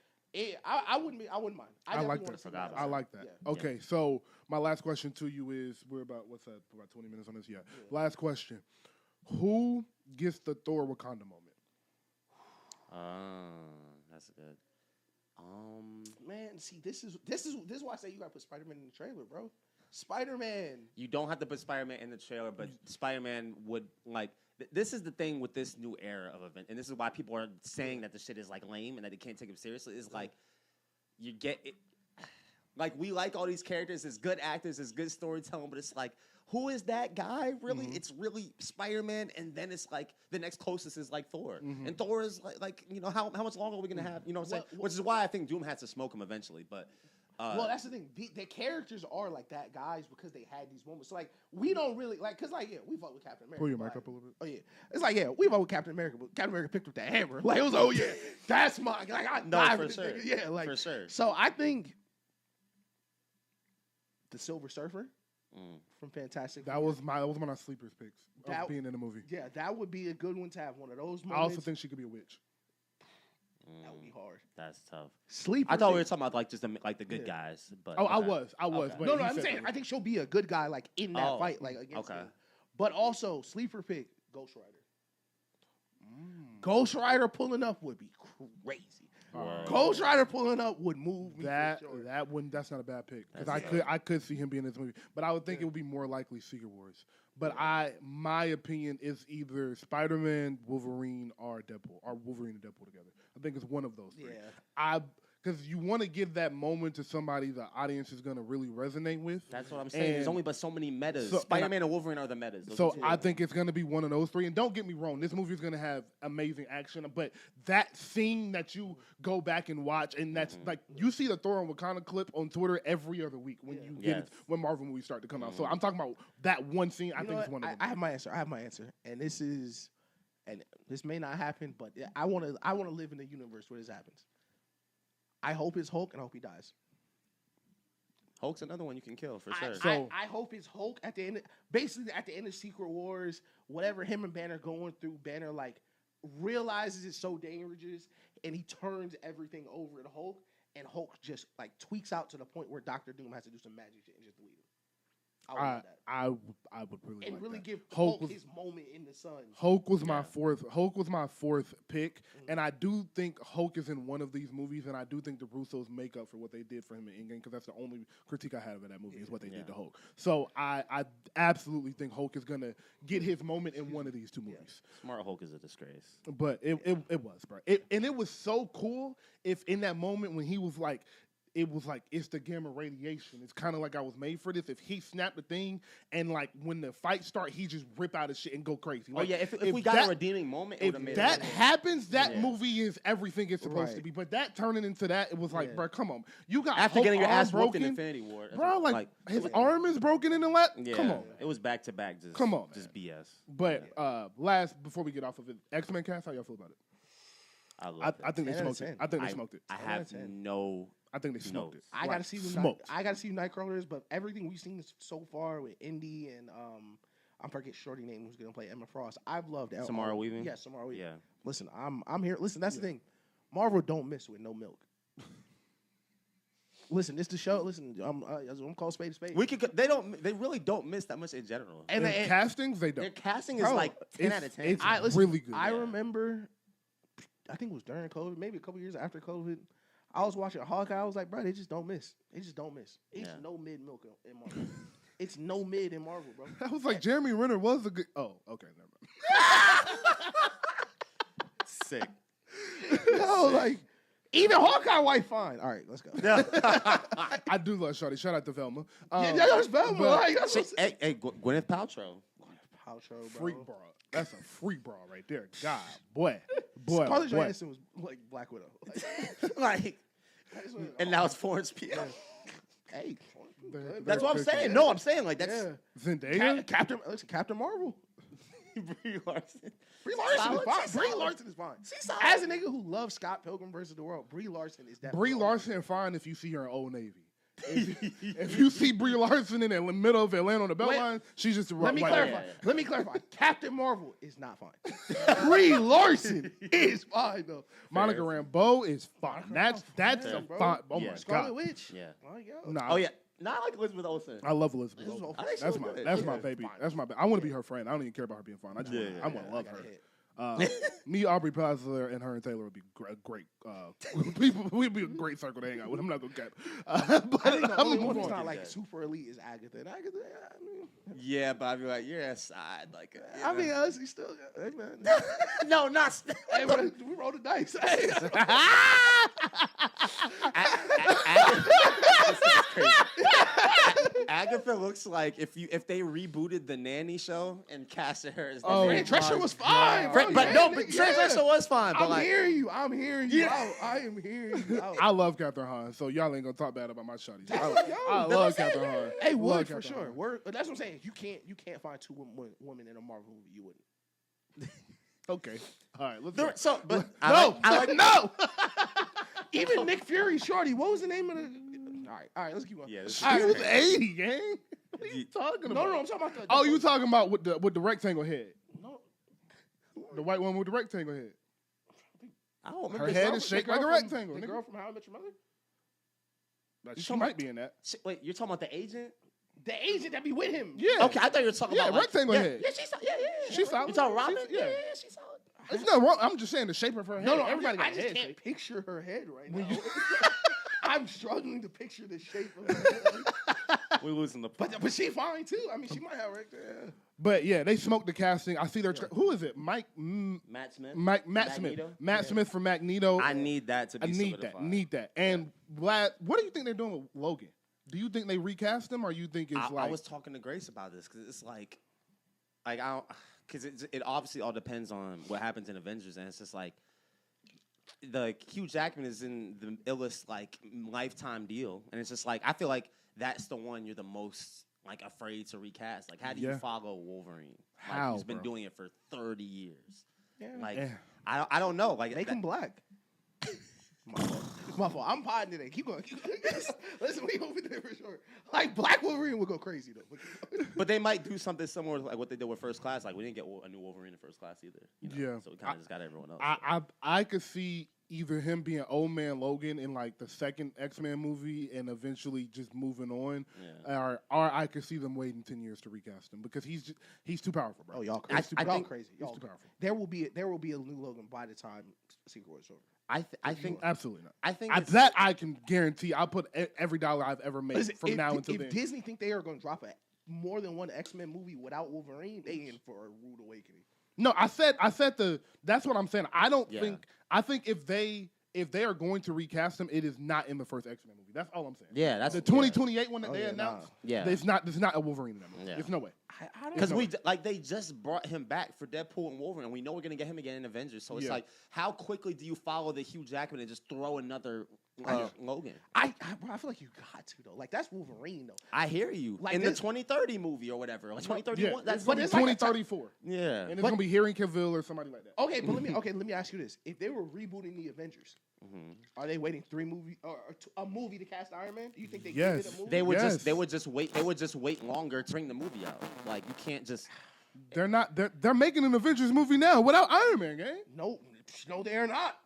I wouldn't mind. I like that. I like that. Yeah. Okay, so my last question to you is: we're about about 20 minutes on this. Yeah. Last question: who gets the Thor Wakanda moment? That's good. Man, see, this is why I say you gotta put Spider-Man in the trailer, bro. Spider-Man. You don't have to put Spider-Man in the trailer, but Spider-Man would like. This is the thing with this new era of event, and this is why people are saying that the shit is like lame and that they can't take him seriously. Is like you get it. Like we like all these characters, it's good actors, it's good storytelling, but it's like, who is that guy? Really, it's really Spider-Man, and then it's like the next closest is like Thor, and Thor is like how much longer are we gonna have? You know what I'm saying? Which is why I think Doom has to smoke him eventually, but. Well, that's the thing. The characters are like that, guys, because they had these moments. So, like, we don't really, like, because, like, we fought with Captain America. Pull your mic up a little bit. Oh, yeah. It's like, we fought with Captain America, but Captain America picked up that hammer. Like, it was, oh, yeah, that's my, like, I died for sure. Yeah, like, for sure. So, I think the Silver Surfer from Fantastic That was one of my sleepers picks of being in the movie. Yeah, that would be a good one to have one of those moments. I also think she could be a witch. That would be hard. That's tough. Sleeper. I thought we were talking about like just the good guys, but I was. Okay. But no, I'm saying I think she'll be a good guy like in that fight, like against him. But also sleeper pick Ghost Rider. Ghost Rider pulling up would be crazy. Ghost Rider pulling up would move me. That's not a bad pick because I could see him being in this movie, but I would think it would be more likely Secret Wars. But my opinion is either Spider-Man, Wolverine, or Deadpool, or Wolverine and Deadpool together. I think it's one of those three. Yeah. Because you want to give that moment to somebody the audience is going to really resonate with. That's what I'm saying. There's only but so many metas. So, Spider-Man and Wolverine are the metas. I think it's going to be one of those three. And don't get me wrong, this movie is going to have amazing action. But that scene that you go back and watch, and that's like you see the Thor and Wakanda clip on Twitter every other week when you get it, when Marvel movies start to come out. So I'm talking about that one scene. I think it's one of them. I have my answer. And this may not happen, but I want to live in a universe where this happens. I hope it's Hulk, and I hope he dies. Hulk's another one you can kill for sure. I hope it's Hulk at the end. Basically, at the end of Secret Wars, whatever him and Banner going through, Banner like realizes it's so dangerous, and he turns everything over to Hulk, and Hulk just like tweaks out to the point where Doctor Doom has to do some magic shit and just leave him. I would really and like really that. give Hulk his moment in the sun. Hulk was my fourth. Hulk was my fourth pick, and I do think Hulk is in one of these movies, and I do think the Russos make up for what they did for him in Endgame, because that's the only critique I have of that movie is what they did to Hulk. So I absolutely think Hulk is gonna get his moment in one of these two movies. Smart Hulk is a disgrace. But it was, bro. And it was so cool if in that moment when he was like. It was like, it's the gamma radiation. It's kind of like I was made for this. If he snapped the thing and, like, when the fight start, he just rip out his shit and go crazy. Like, if we got a redeeming moment, if that happens, that movie is everything it's supposed to be. But that turning into that, it was like, bro, come on. You got after Hulk getting your ass broken in broken, Infinity War. Bro, like his arm is broken in the left. Yeah, come on. It was back to back. Just come on, just BS. But last, before we get off of it, X-Men cast, how y'all feel about it? I think they smoked it. I think they smoked it. I have no. I think they smoked it. I gotta see Nightcrawlers, but everything we've seen so far with Indy and I forget shorty name who's gonna play Emma Frost. I've loved Samara Weaving. Yeah, Samara Weaving. Yeah. Listen, I'm here. Listen, that's the thing. Marvel don't miss with no milk. Listen, this the show. Listen, I'm called spade a spade. We could. They really don't miss that much in general. And castings, they don't. Their casting Bro, is like 10 out of 10. It's really good. I remember, I think it was during COVID, maybe a couple years after COVID. I was watching Hawkeye. I was like, bro, they just don't miss. They just don't miss. It's no mid milk in Marvel. It's no mid in Marvel, bro. I was like, Jeremy Renner was a good. Oh, okay, never mind. Sick. No, like even Hawkeye white fine. All right, let's go. I do love Shawty. Shout out to Velma. Yeah, that's Velma. Like, that's Hey, Gwyneth Paltrow. Paltrow, bro. Freak bra. That's a freak bra right there. God, boy. Scarlett Johansson was like Black Widow. Like, and now it's Florence Pugh. Hey, That's what I'm saying. No, I'm saying like that's Zendaya. Captain Marvel. Brie Larson. Brie Larson is fine. She's Brie solid. Larson is fine. She's solid. As a nigga who loves Scott Pilgrim versus the World, Brie Larson is that. Brie Larson fine if you see her in Old Navy. If you see Brie Larson in the middle of Atlanta on the Beltline, she's just a Let me white clarify. lady. Let me clarify. Captain Marvel is not fine. Brie Larson is fine though. Monica Rambeau is fine. That's a bro. fine. Oh Yeah. my Scarlet god. Witch. Yeah. My God. Nah, Oh yeah. Not like Elizabeth Olsen. I love Elizabeth. Elizabeth Olsen. Olsen. I think That's she's my good. baby. Yeah. That's my baby. I want to be her friend. I don't even care about her being fine. I just Yeah. want to love I got her. a hit. Me, Aubrey Plaza, and her and Taylor would be great. People, we'd be a great circle to hang out with. I'm not gonna cap. But I think the I'm only gonna one move that's on. not like super elite is Agatha. And Agatha, I mean, Yeah, but I'd be like, you're aside. Like, I mean, honestly, still, hey man. no, not. Hey, man, we roll the dice. Hey. Agatha looks like if they rebooted the Nanny show and casted her as the Oh, Nanny. Fran Drescher was fine, bro. But Yeah, no, nigga, but Fran yeah. Drescher was fine. But I'm like, hearing you. I'm hearing you. Yeah. I am hearing you. out. I love Catherine Hahn, so y'all ain't gonna talk bad about my shawties. I Yo, love Catherine Hahn. Hey, Love would for Catherine sure. Hahn. Word, that's what I'm saying. You can't find two women in a Marvel movie. You wouldn't. Okay, all right. Let's go. so, but No, I like no. Even Nick Fury, shorty. What was the name of the? All right. Let's keep going. Yeah, this is All right, He was 80, gang. What are you talking No, about? I'm talking about the. Oh, you talking about with the rectangle head? No. The white one with the rectangle head. I don't remember. Her the head song. is shaped like a girl rectangle. The nigga. girl from How I Met Your Mother. Like, You she talking might about- be in that. Wait, you're talking about the agent? The agent that be with him. Yeah. Okay, I thought you were talking Yeah, about rectangle like, head. Yeah, she's solid. Yeah. She's solid. You talking Robin? She's- Yeah, yeah. she's solid. It's not wrong. I'm just saying the shape of her head. No, everybody I got just head can't shape. picture her head right now. I'm struggling to picture the shape of her head. We're losing the plot. But she fine too. I mean, she might have right there. But yeah, they smoked the casting. I see their. Who is it? Matt Smith. Matt Smith. Magneto? Matt Smith from Magneto. I need that to be I need that. solidified. Need that. And Vlad, what do you think they're doing with Logan? Do you think they recast him, or you think it's I was talking to Grace about this because it's like I don't, because it obviously all depends on what happens in Avengers, and it's just like Hugh Jackman is in the illest like lifetime deal, and it's just like I feel like that's the one you're the most like afraid to recast. Like, how do you follow Wolverine? Like, How, he's been bro? doing it for 30 years. Yeah. Like Yeah. I don't know. Like Make him black. My fault. I'm potting today. Keep going. Listen, we over there for sure. Like Black Wolverine would go crazy though. But they might do something similar to like what they did with First Class. Like we didn't get a new Wolverine in First Class either. You know? Yeah. So we kind of just got everyone else. I could see either him being Old Man Logan in like the second X-Men movie and eventually just moving on, or I could see them waiting 10 years to recast him because he's too powerful, bro. Oh, y'all crazy. I Y'all think- crazy. He's Y'all too powerful. There will be a new Logan by the time Secret War is over. I think Absolutely not. I think it's- That I can guarantee. I'll put every dollar I've ever made Listen, from now until if then. Disney think they are going to drop more than one X-Men movie without Wolverine, they in for a rude awakening. No, I said that's what I'm saying. I don't Yeah. think. I think if they are going to recast him, it is not in the first X-Men movie. That's all I'm saying. Yeah, that's the 2028 one that Oh, they yeah, announced. nah. Yeah. There's not a Wolverine in that movie. Yeah. There's no way. I don't Because know. they just brought him back for Deadpool and Wolverine, and we know we're gonna get him again in Avengers. So it's Yeah. like, how quickly do you follow the Hugh Jackman and just throw another Logan? Bro, I feel like you got to though. Like that's Wolverine though. I hear you. Like in this- the 2030 movie or whatever, like 2031. Yeah, That's but it's it's like a 2034, yeah. and it's gonna be Henry Cavill or somebody like that. Okay, but let me ask you this: if they were rebooting the Avengers, are they waiting 3 movies or a movie to cast Iron Man? Do you think they give Yes. it a movie? They would Yes. they would just wait longer to bring the movie out. Like you can't just. They're not. They're making an Avengers movie now without Iron Man, gang. No, they are not.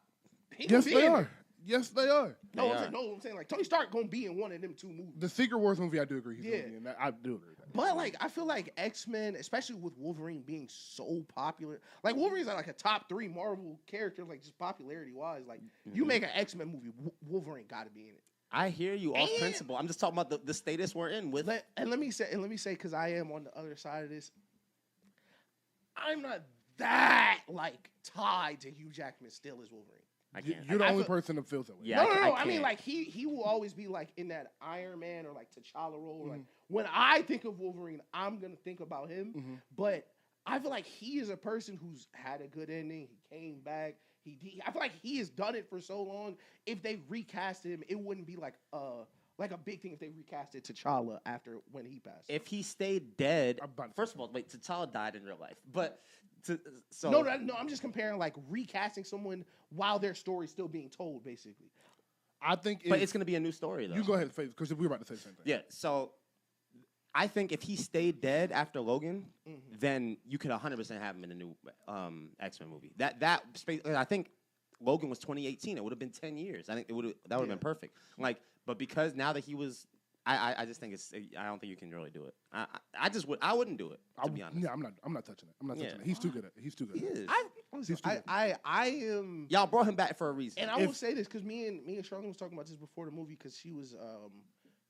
He Yes, could be they in are. it. Yes, they are. I'm saying like Tony Stark gonna be in one of them 2 movies. The Secret Wars movie, I do agree. He's gonna be in that. I do agree with that. But like, I feel like X-Men, especially with Wolverine being so popular, like Wolverine's like a top 3 Marvel character, like just popularity wise. Like, you make an X-Men movie, Wolverine got to be in it. I hear you off principle. I'm just talking about the status we're in with. Let me say, because I am on the other side of this. I'm not that like tied to Hugh Jackman still as Wolverine. I can't. You're the only person that feels that way. Yeah, No. I mean, like he will always be like in that Iron Man or like T'Challa role. Like when I think of Wolverine, I'm gonna think about him. But I feel like he is a person who's had a good ending. He came back. I feel like he has done it for so long. If they recast him, it wouldn't be like a big thing if they recasted T'Challa after when he passed. If he stayed dead, first of all, wait, T'Challa died in real life, but no, I'm just comparing like recasting someone while their story's still being told, basically. I think, but it's going to be a new story though. You go ahead, because we were about to say the same thing. Yeah, so I think if he stayed dead after Logan, then you could 100% have him in a new X-Men movie. That space, I think Logan was 2018. It would have been 10 years. I think that would have been perfect. Like, but because now that he was. I just think I don't think you can really do it. I wouldn't do it, to be honest. Yeah, I'm not touching it. I'm not touching it. He's too good at it. He's too good at it. I am. Y'all brought him back for a reason. And I will say this because me and Charlene was talking about this before the movie because she was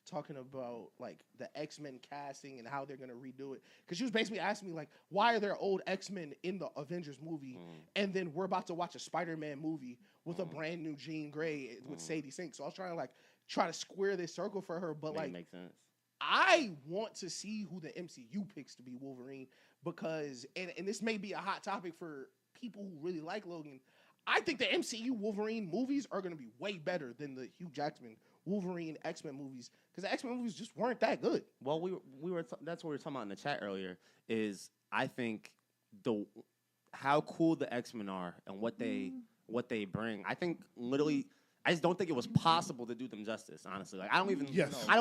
talking about like the X-Men casting and how they're gonna redo it. Because she was basically asking me like, why are there old X-Men in the Avengers movie, and then we're about to watch a Spider-Man movie with a brand new Jean Grey with Sadie Sink. So I was trying to try to square this circle for her, but makes sense. I want to see who the MCU picks to be Wolverine because, and this may be a hot topic for people who really like Logan. I think the MCU Wolverine movies are going to be way better than the Hugh Jackman Wolverine X-Men movies because the X-Men movies just weren't that good. Well, that's what we were talking about in the chat earlier. Is I think how cool the X-Men are and what they bring. I think literally. I just don't think it was possible to do them justice, honestly. Like I don't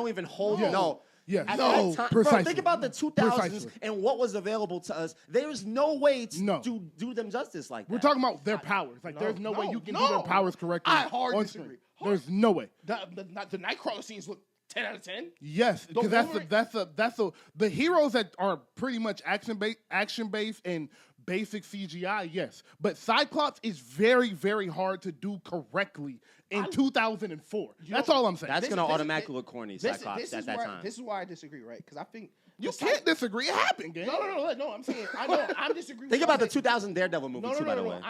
even hold no. Yeah, no, precisely. Bro, think about the 2000s and what was available to us. There's no way to do them justice like that. We're talking about their powers. Like there's no way you can do their powers correctly. I hard disagree. There's no way. The Nightcrawler scenes look 10 out of 10. Yes, because that's the heroes that are pretty much action based and basic CGI. Yes, but Cyclops is very, very hard to do correctly in 2004. That's all I'm saying. That's gonna automatically look corny. Cyclops at that time. This is why I disagree, right? Because I think you can't disagree. It happened, gang. No. I'm saying I know. I'm disagreeing. Think about the 2000 Daredevil movie too. By the way,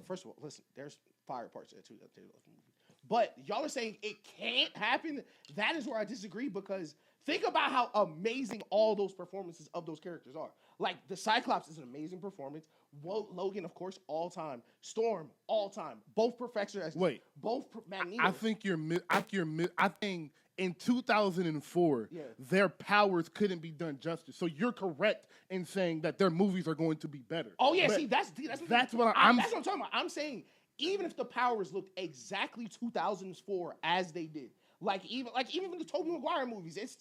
first of all, listen. There's fire parts of the 2000 Daredevil movie. But y'all are saying it can't happen. That is where I disagree because think about how amazing all those performances of those characters are. Like the Cyclops is an amazing performance. Logan, of course, all time. Storm, all time. Both Professor X. Wait, both Magneto. I think I think in 2004, their powers couldn't be done justice. So you're correct in saying that their movies are going to be better. Oh yeah, but see that's what I'm talking about. I'm saying. Even if the powers looked exactly 2004 as they did, even the Tobey Maguire movies, it's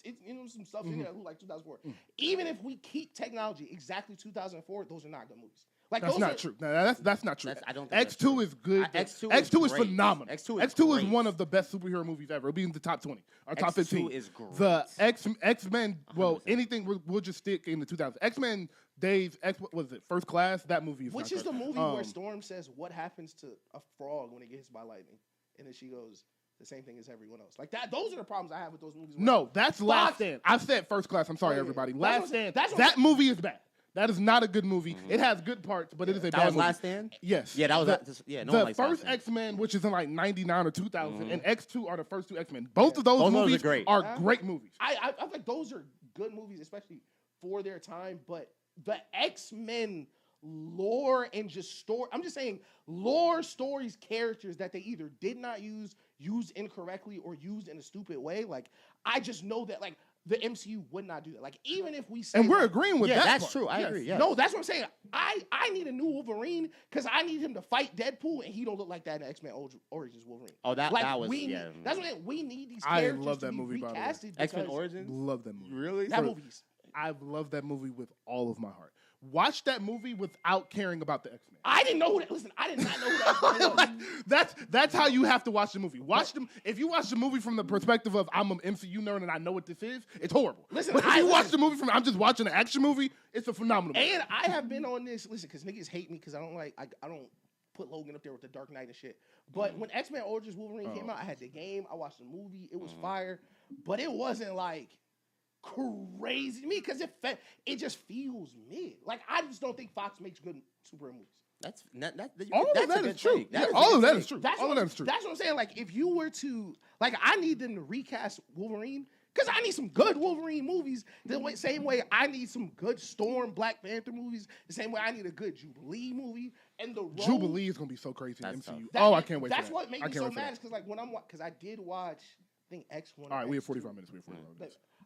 some stuff in there like 2004. Even if we keep technology exactly 2004, those are not good movies. Like that's not true. No, that's not true. I don't think X2 is good. X2 is phenomenal. X2 is one of the best superhero movies ever. It'll be in the top 20 or top 15. X2 is great. The X-Men, well, 100%. Anything we'll just stick in the 2000s. X-Men Days, what was it? First Class? That movie is Which is the movie where Storm says, what happens to a frog when it gets hit by lightning? And then she goes, the same thing as everyone else. Like that. Those are the problems I have with those movies. No, that's Last Stand. I said First Class. I'm sorry, everybody. Last Stand. That movie is bad. That is not a good movie. It has good parts, but it is a bad movie. Last Stand? Yes. Yeah, that was the first X-Men, which is in like 99 or 2000, and X2 are the first 2 X-Men. Both of those movies are great movies. I think those are good movies, especially for their time, but the X-Men lore and just story. I'm just saying lore, stories, characters that they either did not used incorrectly, or used in a stupid way. Like I just know that like the MCU would not do that. Like even if we say, and we're agreeing with that. That's true. I agree. Yes. No, that's what I'm saying. I need a new Wolverine because I need him to fight Deadpool, and he don't look like that in X-Men Origins Wolverine. Oh, that was That's what we need these characters love that to be movie, recasted. X-Men Origins. Love that movie. Really? That movie's. I've loved that movie with all of my heart. watch that movie without caring about the X-Men. I didn't know who that. Listen, I did not know who that was. That's how you have to watch the movie. Watch them. If you watch the movie from the perspective of I'm an MCU nerd and I know what this is, it's horrible. Listen, but if you watch the movie from I'm just watching an action movie, it's a phenomenal movie. And I have been on this. Listen, because niggas hate me because I don't put Logan up there with the Dark Knight and shit. But when X-Men Origins Wolverine came out, I had the game. I watched the movie. It was fire, but it wasn't like crazy to me because it just feels mid. Like I just don't think Fox makes good superhero movies. All of that is true. All of that is true. All of that is true. That's what I'm saying. Like if you were to I need them to recast Wolverine. Because I need some good Wolverine movies the same way I need some good Storm Black Panther movies, the same way I need a good Jubilee movie. And the role, Jubilee is going to be so crazy in MCU. I can't wait for that. That's what made me so mad because because I did watch, I think X1. All right, we have 45 minutes.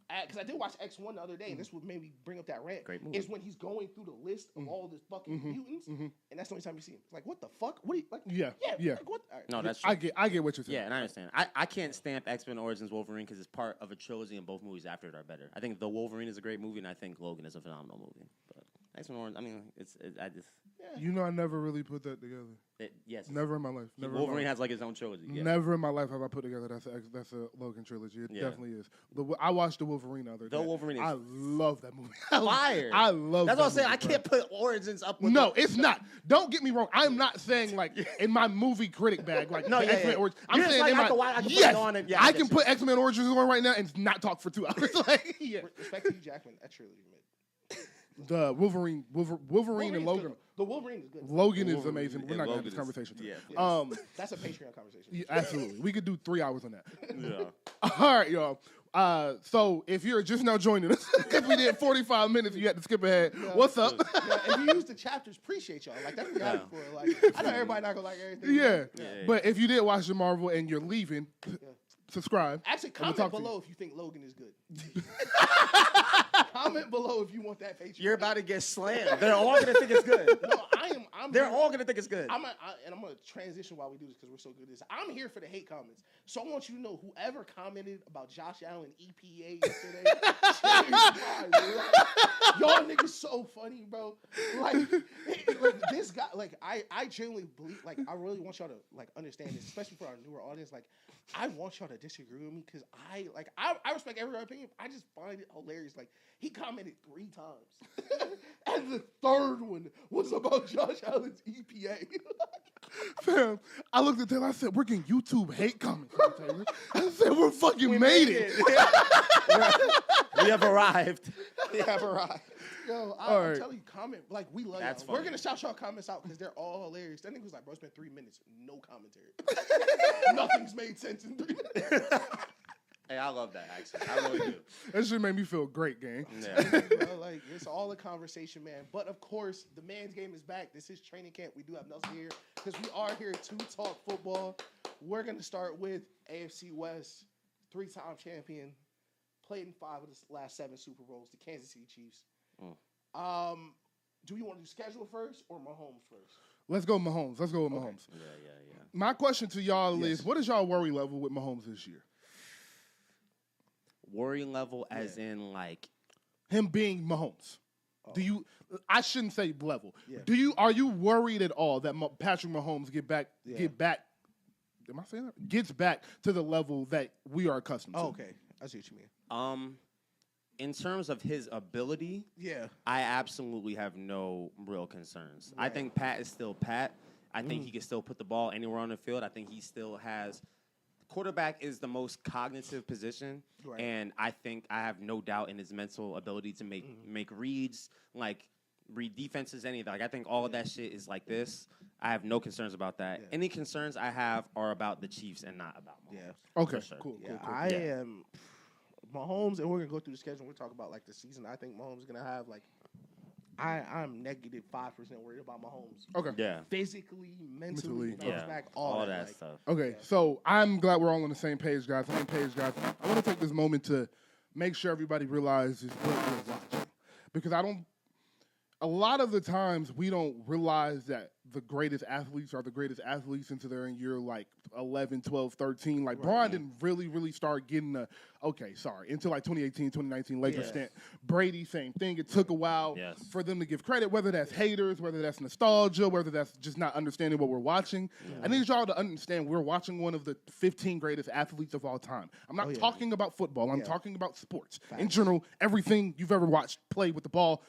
Because I did watch X1 the other day, and this would maybe bring up that rant. Great movie. Is when he's going through the list of all this fucking mutants, and that's the only time you see him. It's like, what the fuck? What do you like? Yeah. Like, what? Right. No, that's true. I get what you're saying. Yeah, and I understand. I can't stamp X-Men Origins Wolverine because it's part of a trilogy, and both movies after it are better. I think The Wolverine is a great movie, and I think Logan is a phenomenal movie. But X-Men Origins, I mean, I just. Yeah. You know, I never really put that together. Yes. Never in my life. Wolverine has like his own trilogy. Yeah. Never in my life have I put together that's a Logan trilogy. It definitely is. I watched the Wolverine the other day. Wolverine is I love that movie. fire. I love That's that what I'm saying. movie, I can't put Origins up with No, it's not. Don't get me wrong. I'm not saying like in my movie critic bag, like No, the yeah, X-Men yeah. Origins. I'm You're saying just in like, my I can put yes, it on and- yeah, I I can get put X-Men Origins on right now and not talk for 2 hours. Like, yeah. Respect to you, Jackman. That trilogy, man. The Wolverine and Logan. Good. The Wolverine is good. Logan is amazing. But we're not gonna have this conversation today. Yeah. That's a Patreon conversation. Yeah, absolutely. We could do 3 hours on that. Yeah. All right, y'all. So if you're just now joining us, because we did 45 minutes, you had to skip ahead. Yeah. What's up? Yeah, if you use the chapters, appreciate y'all. Like that's what I'm for. Like I know everybody not gonna like everything. Yeah. But if you did watch the Marvel and you're leaving, subscribe. Actually, comment below if you think Logan is good. Comment below if you want that Patreon. You're about to get slammed. They're all gonna think it's good. No, They're all gonna think it's good. I'm gonna transition while we do this because we're so good at this. I'm here for the hate comments. So I want you to know whoever commented about Josh Allen EPA yesterday, y'all niggas so funny, bro. Like this guy, like I genuinely believe, like I really want y'all to like understand this, especially for our newer audience. Like I want y'all to disagree with me because I respect everyone's opinion. I just find it hilarious. Like he commented 3 times, and the third one was about Josh Allen's EPA. Fam, I looked at them. I said, "We're getting YouTube hate comments." I said, "We're fucking made it. We have arrived. We have arrived." Yo, I'm telling you, comment like we love That's y'all. funny. We're gonna shout y'all comments out because they're all hilarious. That nigga was like, "Bro, spent 3 minutes, no commentary. Nothing's made sense in 3 minutes." Hey, I love that, actually. I really do. That shit made me feel great, gang. Yeah. Bro, like it's all a conversation, man. But of course, the man's game is back. This is training camp. We do have Nelson here because we are here to talk football. We're gonna start with AFC West, 3-time champion, played in 5 of the last 7 Super Bowls, the Kansas City Chiefs. Do you want to do schedule first or Mahomes first? Let's go Mahomes. Let's go with Mahomes. Yeah. My question to y'all is, what is y'all worry level with Mahomes this year? Worry level as in like him being Mahomes. Do you? I shouldn't say level. Yeah. Are you worried at all that Patrick Mahomes get back? Am I saying that? Gets back to the level that we are accustomed to. Oh, okay, I see what you mean. In terms of his ability, I absolutely have no real concerns. Right. I think Pat is still Pat. I think he can still put the ball anywhere on the field. I think he still has. Quarterback is the most cognitive position, and I think I have no doubt in his mental ability to make reads, like read defenses, anything. Like I think all of that shit is like this. I have no concerns about that. Yeah. Any concerns I have are about the Chiefs and not about Mahomes. Yeah. Okay. Sure. Cool. I am Mahomes, and we're gonna go through the schedule. We'll talk about like the season. I think Mahomes is gonna have like. I'm negative 5% worried about Mahomes. Okay. Yeah. Physically, mentally, back, all that stuff. Okay, so I'm glad we're all on the same page, guys. I want to take this moment to make sure everybody realizes what we're watching, because a lot of the times we don't realize that the greatest athletes are the greatest athletes until they're in year like 11, 12, 13. Like, Braun didn't really start getting until like 2018, 2019 Lakers stint. Brady, same thing. It took a while for them to give credit, whether that's haters, whether that's nostalgia, whether that's just not understanding what we're watching. I need y'all to understand we're watching one of the 15 greatest athletes of all time. I'm not talking about football. I'm talking about sports. In general, everything you've ever watched play with the ball,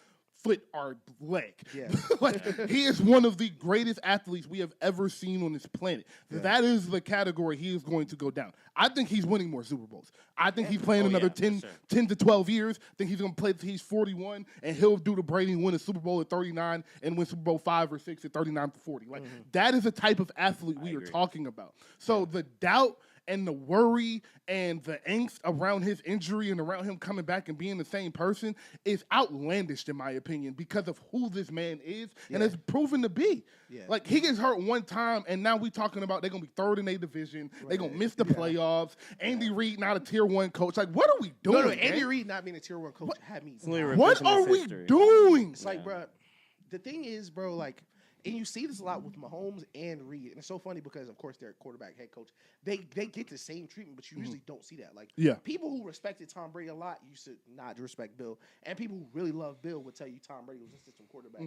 foot or leg. Yeah. Like, he is one of the greatest athletes we have ever seen on this planet. Yeah. That is the category he is going to go down. I think he's winning more Super Bowls. I think he's playing another 10 to 12 years. I think he's going to play till he's 41, and he'll do the Brady and win a Super Bowl at 39 and win Super Bowl 5 or 6 at 39 to 40. Like, that is the type of athlete we are talking about. So the doubt and the worry and the angst around his injury and around him coming back and being the same person is outlandish, in my opinion, because of who this man is and has proven to be. Yeah. Like, he gets hurt one time, and now we talking about they're going to be third in their division. Right. They're going to miss the playoffs. Andy Reid not a Tier 1 coach. Like, what are we doing? No, Andy Reid not being a Tier 1 coach had me. What are we doing? It's like, bro, the thing is, bro, like, and you see this a lot with Mahomes and Reid. And it's so funny because, of course, they're quarterback, head coach. They get the same treatment, but you usually don't see that. Like, people who respected Tom Brady a lot used to not respect Bill. And people who really love Bill would tell you Tom Brady was a system quarterback.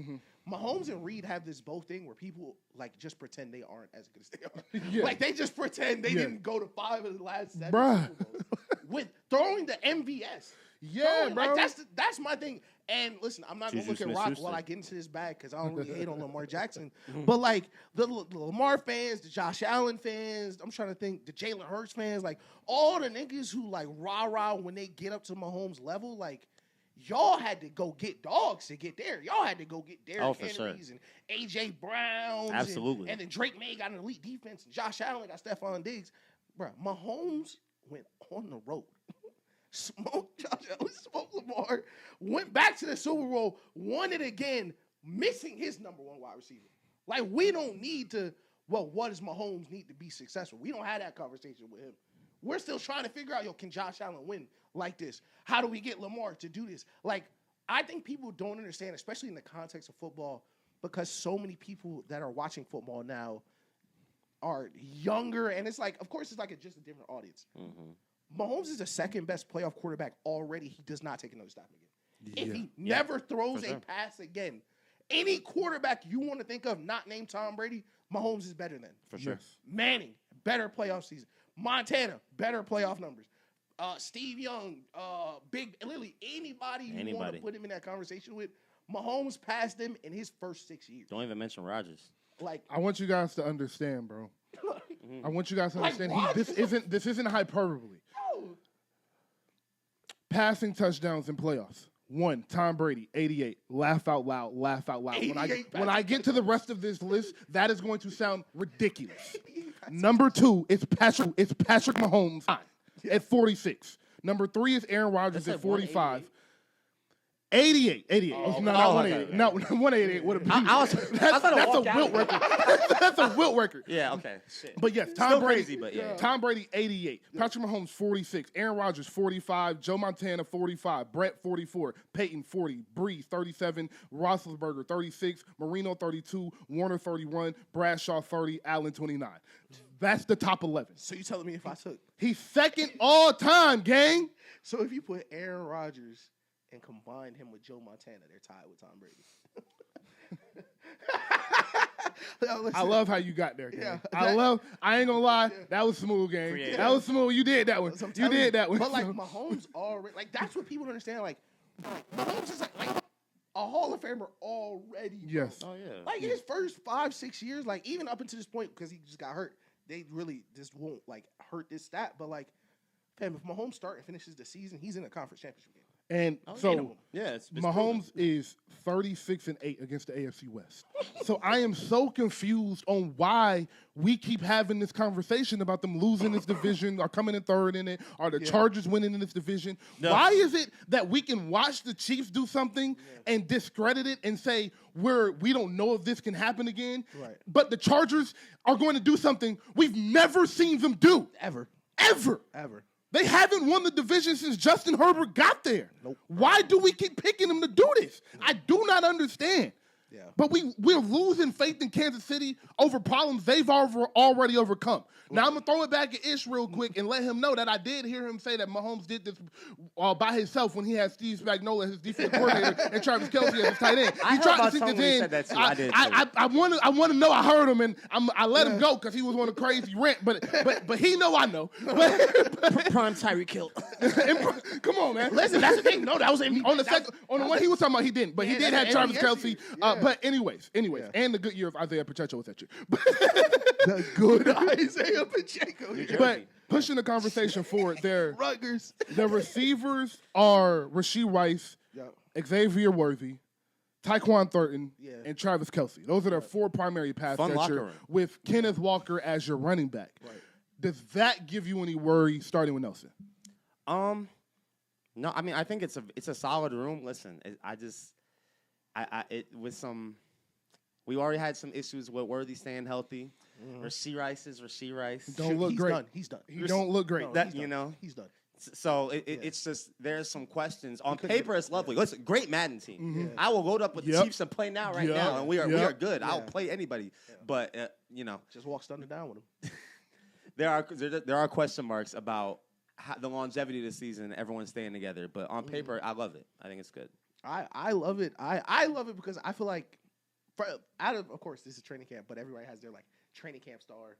Mahomes and Reid have this both thing where people, like, just pretend they aren't as good as they are. Like, they just pretend they didn't go to 5 of the last 7 Super Bowls with throwing the MVS. Yeah, bro. Like, that's my thing. And listen, I'm not going to look at Rock while I get into this bag because I don't really hate on Lamar Jackson. But, like, the Lamar fans, the Josh Allen fans, I'm trying to think, the Jalen Hurts fans, like, all the niggas who, like, rah-rah when they get up to Mahomes' level, like, y'all had to go get dogs to get there. Y'all had to go get Derrick Henrys and A.J. Browns. Absolutely. And then Drake May got an elite defense, and Josh Allen got Stephon Diggs. Bro, Mahomes went on the road. Smoked Josh Allen, smoked Lamar, went back to the Super Bowl, won it again, missing his number 1 wide receiver. Like, we don't need to, what does Mahomes need to be successful? We don't have that conversation with him. We're still trying to figure out, can Josh Allen win like this? How do we get Lamar to do this? Like, I think people don't understand, especially in the context of football, because so many people that are watching football now are younger, and it's like, of course, it's like just a different audience. Mahomes is the second best playoff quarterback already. He does not take another snap again. If he never throws a pass again, any quarterback you want to think of not named Tom Brady, Mahomes is better than. For sure. Manning, better playoff season. Montana, better playoff numbers. Steve Young, literally anybody you want to put him in that conversation with, Mahomes passed him in his first 6 years. Don't even mention Rodgers. Like, I want you guys to understand, bro. I want you guys to understand this isn't hyperbole. Passing touchdowns in playoffs. 1, Tom Brady, 88. Laugh out loud. When I get to the rest of this list, that is going to sound ridiculous. Number 2, it's Patrick Mahomes at 46. Number 3 is Aaron Rodgers at 45. 88. Oh, no, not 188. No, 188 would have been. That's a wilt record. That's a wilt record. Yeah, okay. Shit. But yes, Tom Brady. Crazy, but yeah. Tom Brady, 88. Patrick Mahomes, 46. Aaron Rodgers, 45. Joe Montana, 45. Brett, 44. Peyton, 40. Breeze, 37. Roethlisberger, 36. Marino, 32. Warner, 31. Bradshaw, 30. Allen, 29. That's the top 11. So you telling me if I took... He's second all time, gang. So if you put Aaron Rodgers and combine him with Joe Montana, they're tied with Tom Brady. I love how you got there, gang. I ain't gonna lie, that was smooth, gang. Yeah. That was smooth. You did that one. You did that one. But like Mahomes already, like that's what people don't understand. Like Mahomes is like a Hall of Famer already. Yes. Oh yeah. Like his first 5-6 years, like even up until this point, because he just got hurt, they really just won't like hurt this stat. But like, fam, if Mahomes starts and finishes the season, he's in a conference championship game. And it's Mahomes is 36-8 against the AFC West. So I am so confused on why we keep having this conversation about them losing this division or coming in third in it or the Chargers winning in this division. No. Why is it that we can watch the Chiefs do something and discredit it and say we don't know if this can happen again, but the Chargers are going to do something we've never seen them do. Ever. They haven't won the division since Justin Herbert got there. Nope. Why do we keep picking them to do this? I do not understand. Yeah. But we're losing faith in Kansas City over problems they've already overcome. Now, I'm going to throw it back at Ish real quick and let him know that I did hear him say that Mahomes did this by himself when he had Steve Spagnuolo, his defensive coordinator, and Travis Kelce as his tight end. I He heard tried about to someone sneak who this in. said that too. I did too. I want to know I heard him, and I let him go because he was on a crazy rant. But he know I know. Prime Tyreek Hill. Come on, man. Listen, that's the thing. No, that was on the one he was talking about, he didn't. But he did have Travis Kelce. But anyways, and the good year of Isaiah Pacheco was that year. The good Isaiah Pacheco. But pushing the conversation forward, Rutgers. the receivers are Rashee Rice, Xavier Worthy, Tyquan Thornton, and Travis Kelce. Those are their four primary pass catchers with Kenneth Walker as your running back. Right. Does that give you any worry starting with Nelson? No, I mean I think it's a solid room. Listen, we already had some issues with Worthy staying healthy. Rashee Rice. Don't look great. He's done. He don't look great. He's done. So it's just there's some questions. On paper, it's lovely. Listen, great Madden team. Mm-hmm. I will load up with the Chiefs and play now now, and we are good. I'll play anybody. But just walk thunder down with them. there are question marks about the longevity of the season. Everyone's staying together, but on paper, I love it. I think it's good. I love it. I love it because I feel like, of course, this is training camp, but everybody has their training camp star.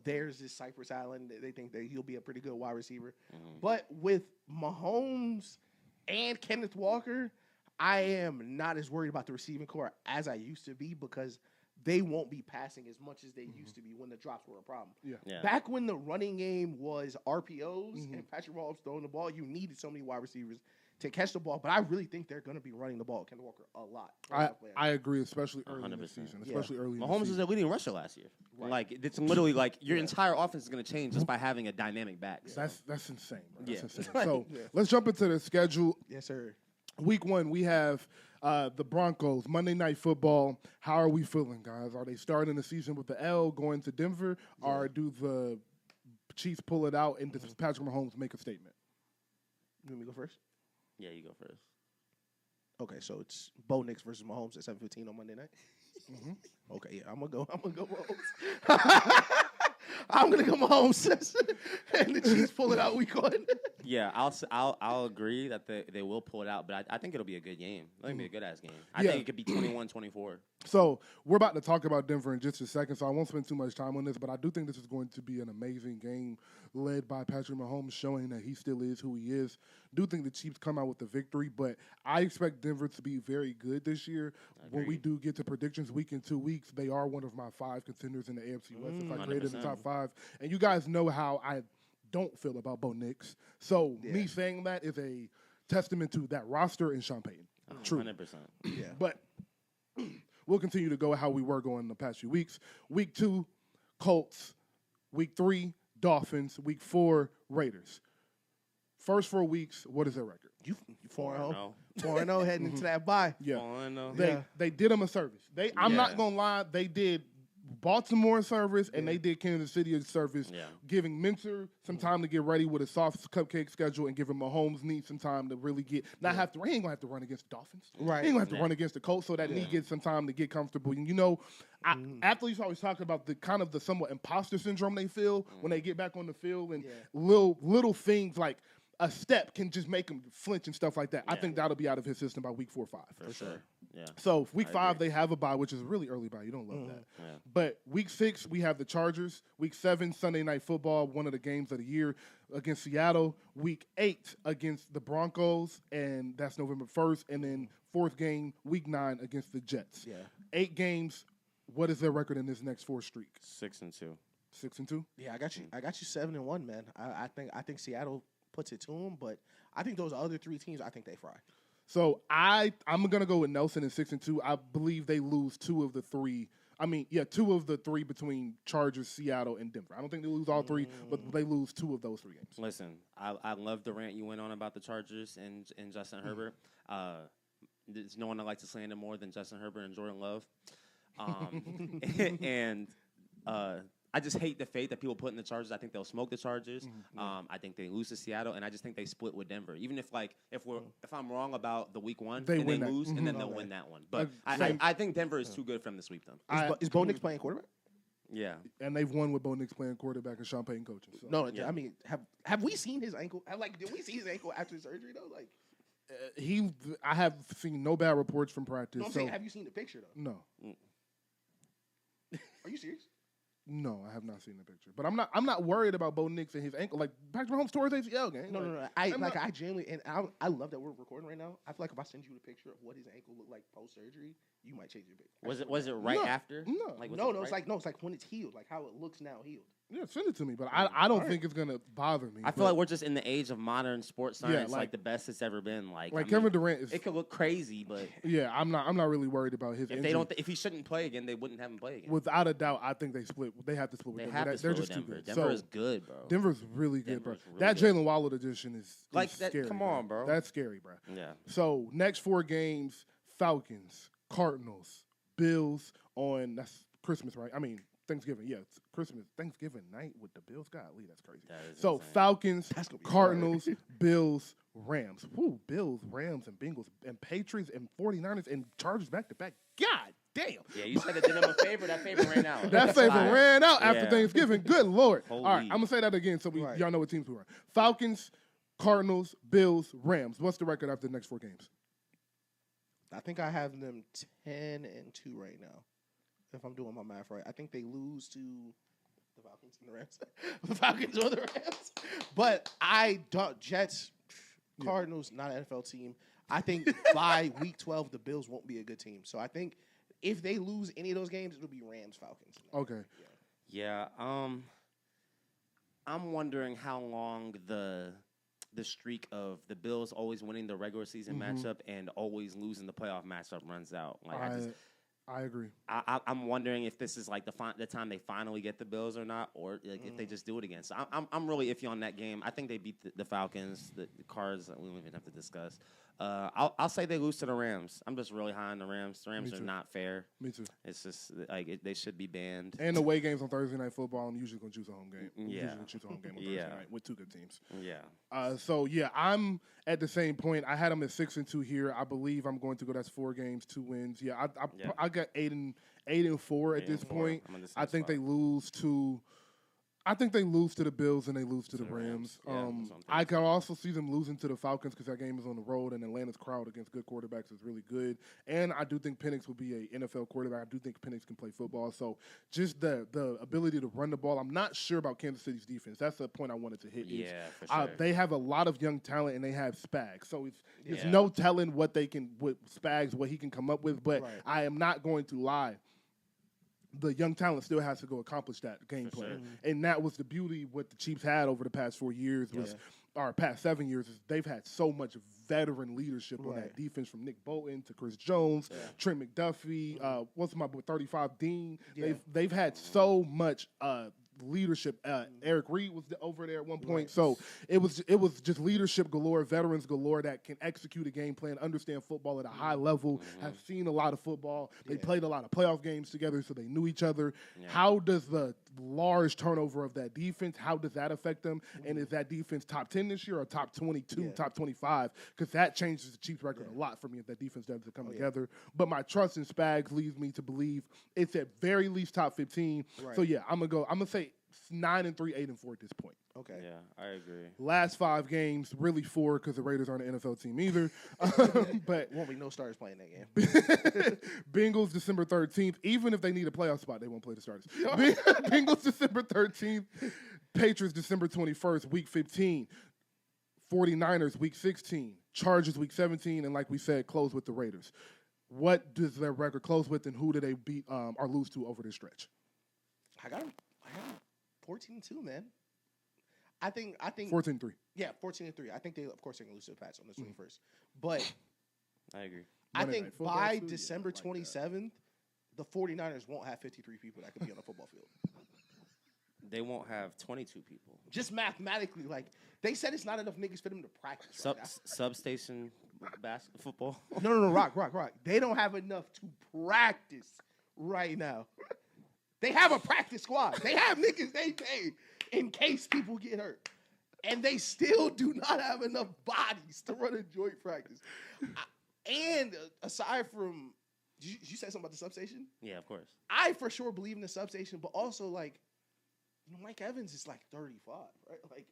There's this Cypress Island. They think that he'll be a pretty good wide receiver. But with Mahomes and Kenneth Walker, I am not as worried about the receiving core as I used to be because they won't be passing as much as they used to be when the drops were a problem. Yeah. Back when the running game was RPOs and Patrick Mahomes throwing the ball, you needed so many wide receivers to catch the ball, but I really think they're going to be running the ball, Kenneth Walker, a lot. I agree, especially early in the season. Especially early in the season. Mahomes was a leading rusher last year. Right. It's literally your entire offense is going to change just by having a dynamic back. So. That's insane, bro. That's insane. So let's jump into the schedule. Yes, sir. Week 1, we have the Broncos, Monday Night Football. How are we feeling, guys? Are they starting the season with the L going to Denver, or do the Chiefs pull it out and does Patrick Mahomes make a statement? You want me to go first? Yeah, you go first. Okay, so it's Bo Nix versus Mahomes at 7:15 on Monday night. Okay, yeah, I'm gonna go Mahomes. I'm gonna go Mahomes, and the Chiefs pull it out week 1. Yeah, I'll agree that they will pull it out, but I think it'll be a good game. It'll be a good ass game. I think it could be 21-24. So we're about to talk about Denver in just a second, so I won't spend too much time on this, but I do think this is going to be an amazing game led by Patrick Mahomes, showing that he still is who he is. Do think the Chiefs come out with the victory, but I expect Denver to be very good this year. When we do get to predictions week in 2 weeks, they are one of my 5 contenders in the AFC West if I grade in the top 5. And you guys know how I don't feel about Bo Nix. So me saying that is a testament to that roster and Sean Payton. True. 100%. Yeah. But we'll continue to go how we were going the past few weeks. Week 2, Colts. Week 3, Dolphins. Week 4, Raiders. First 4 weeks, what is their record? You 4-0. 4-0 heading into that bye. Yeah. 4-0. They did them a service. I'm not going to lie. They did Baltimore service and they did Kansas City a service, giving Minter some time to get ready with a soft cupcake schedule and giving Mahomes need some time to really get he ain't gonna have to run against the Dolphins. Right. He ain't gonna have to run against the Colts, so that he gets some time to get comfortable. And athletes always talk about the kind of the somewhat imposter syndrome they feel when they get back on the field, and little things like a step can just make him flinch and stuff like that. I think that'll be out of his system by week 4 or 5. For sure. Yeah. So week 5 they have a bye, which is a really early bye. You don't love that. Yeah. But week 6 we have the Chargers. Week 7 Sunday Night Football, one of the games of the year against Seattle. Week 8 against the Broncos, and that's November 1st. And then 4th game, week 9 against the Jets. Yeah. 8 games. What is their record in this next 4 streak? 6-2. 6-2. Yeah, I got you 7-1, man. I think Seattle puts it to them, but I think those other 3 teams, I think they fry. So I'm gonna go with Nelson in 6-2. I believe they lose 2 of the 3. 2 of the 3 between Chargers, Seattle, and Denver. I don't think they lose all 3, but they lose 2 of those 3 games. Listen, I love the rant you went on about the Chargers and Justin Herbert. There's no one that likes to slander more than Justin Herbert and Jordan Love. And I just hate the faith that people put in the Chargers. I think they'll smoke the Chargers. I think they lose to Seattle, and I just think they split with Denver. Even if if I'm wrong about the week one, They and they win that. lose, and then they'll win that one. But Same. I think Denver is too good for them to sweep them. Is Bo Nix playing quarterback? Yeah. And they've won with Bo Nix playing quarterback and Sean Payton coaching. So. No, I mean, have we seen his ankle? Did we see his ankle after surgery though? Like, I have seen no bad reports from practice. no, I'm saying, have you seen the picture though? No. Are you serious? No, I have not seen the picture. But I'm not worried about Bo Nix and his ankle. Like Patrick Mahomes tore his ACL game. No. I genuinely, and I love that we're recording right now. I feel like if I send you the picture of what his ankle looked like post surgery, you might change your pick. Was it right after? No. Like, It's like when it's healed, like how it looks now healed. Yeah, send it to me. But I don't think it's gonna bother me. I feel like we're just in the age of modern sports science, Yeah, like the best it's ever been. Like Kevin Durant is. It could look crazy, but Yeah, I'm not really worried about his. Injury. if he shouldn't play again, they wouldn't have him play again. Without a doubt, I think they split. They have to split with They Denver. have to They're split just with too Denver. good. Denver is good, bro. Denver's really good, bro. Denver's really That good. Jalen Waddle addition is Like that. scary. Come on, bro. That's scary, bro. Yeah. So next 4 games: Falcons, Cardinals, Bills on that's Christmas, right? I mean Thanksgiving. Yeah, it's Christmas, Thanksgiving night with the Bills. Golly, that's crazy. That is So insane. Falcons, That's gonna be Cardinals, Bills, Rams. Woo, Bills, Rams, and Bengals, and Patriots, and 49ers, and Chargers back to back. God damn. Yeah, you said it did him a favor. That favor ran out. That favor fire. ran out after Yeah. Thanksgiving. Good Lord. Holy. All right, I'm going to say that again so Right. y'all know what teams we are. Falcons, Cardinals, Bills, Rams. What's the record after the next 4 games? I think I have them 10-2 right now, if I'm doing my math right. I think they lose to the Falcons and the Rams. The Falcons or the Rams. But I don't. Jets, Cardinals, not an NFL team. I think by week 12, the Bills won't be a good team. So I think if they lose any of those games, it'll be Rams, Falcons. Okay. Yeah. I'm wondering how long the streak of the Bills always winning the regular season matchup and always losing the playoff matchup runs out. Like I agree. I'm wondering if this is like the time they finally get the Bills or not, or like if they just do it again. So I'm really iffy on that game. I think they beat the Falcons, the Cards. We don't even have to discuss. I'll say they lose to the Rams. I'm just really high on the Rams. The Rams are not fair. Me too. It's just like they should be banned. And away games on Thursday Night Football, I'm usually going to choose a home game. I'm Yeah. usually going to choose a home game on Thursday night with 2 good teams. Yeah. So I'm at the same point. I had them at 6-2 here. I believe I'm going to go. That's 4 games, 2 wins. Yeah, I got 8-4 at this point. I think they lose to. I think they lose to the Bills and they lose to the Rams. I can also see them losing to the Falcons because that game is on the road and Atlanta's crowd against good quarterbacks is really good. And I do think Penix will be an NFL quarterback. I do think Penix can play football. So just the ability to run the ball. I'm not sure about Kansas City's defense. That's the point I wanted to hit. Yeah, for sure. They have a lot of young talent and they have Spags. So it's no telling what he can come up with. But I am not going to lie. The young talent still has to go accomplish that game plan. Sure. And that was the beauty what the Chiefs had over the past 4 years or past 7 years is they've had so much veteran leadership on that defense from Nick Bolton to Chris Jones, Trent McDuffie, what's my boy 35 Dean. Yeah. They've had so much leadership. Eric Reed was over there at one point. So it was just leadership galore, veterans galore that can execute a game plan, understand football at a high level, have seen a lot of football. They played a lot of playoff games together, so they knew each other. Yeah. How does the large turnover of that defense, how does that affect them? And is that defense top 10 this year or top 22, top 25? Because that changes the Chiefs' record a lot for me if that defense doesn't come together. But my trust in Spags leads me to believe it's at very least top 15. Right. So, yeah, I'm going to say 9-3, 8-4 at this point. Okay. Yeah, I agree. Last 5 games, really 4 because the Raiders aren't an NFL team either. But won't be no starters playing that game. Bengals December 13th. Even if they need a playoff spot, they won't play the starters. Bengals December 13th. Patriots December 21st, week 15. 49ers week 16. Chargers week 17. And like we said, close with the Raiders. What does their record close with and who do they beat or lose to over this stretch? I got them 14-2, man. I think 14-3. Yeah, 14-3. I think they're going to lose to the Pats on the 21st. But I agree. I think by December 27th, the 49ers won't have 53 people that could be on a football field. They won't have 22 people. Just mathematically, like they said, it's not enough niggas for them to practice. Substation football. No, Rock. They don't have enough to practice right now. They have a practice squad. They have niggas they pay in case people get hurt. And they still do not have enough bodies to run a joint practice. And aside from, you said something about the substation? Yeah, of course. I for sure believe in the substation, but also like, Mike Evans is like 35, right? Like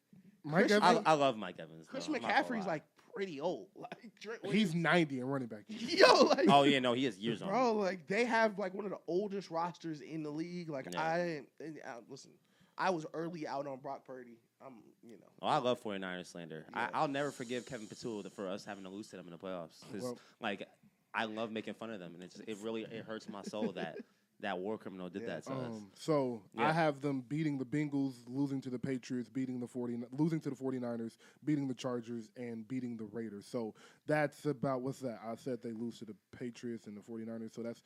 Mike Evans, I love Mike Evans. Chris McCaffrey's like pretty old. Like he's 90 and running back. Yo, like oh yeah, no, he has years on. Bro, like they have like one of the oldest rosters in the league. Like listen, I was early out on Brock Purdy. Oh, I love 49ers slander. Yeah. I'll never forgive Kevin Petula for us having to lose to them in the playoffs because I love making fun of them, and it really hurts my soul that war criminal did that to us. So I have them beating the Bengals, losing to the Patriots, losing to the 49ers, beating the Chargers, and beating the Raiders. So that's about, what's that? I said they lose to the Patriots and the 49ers. So that's,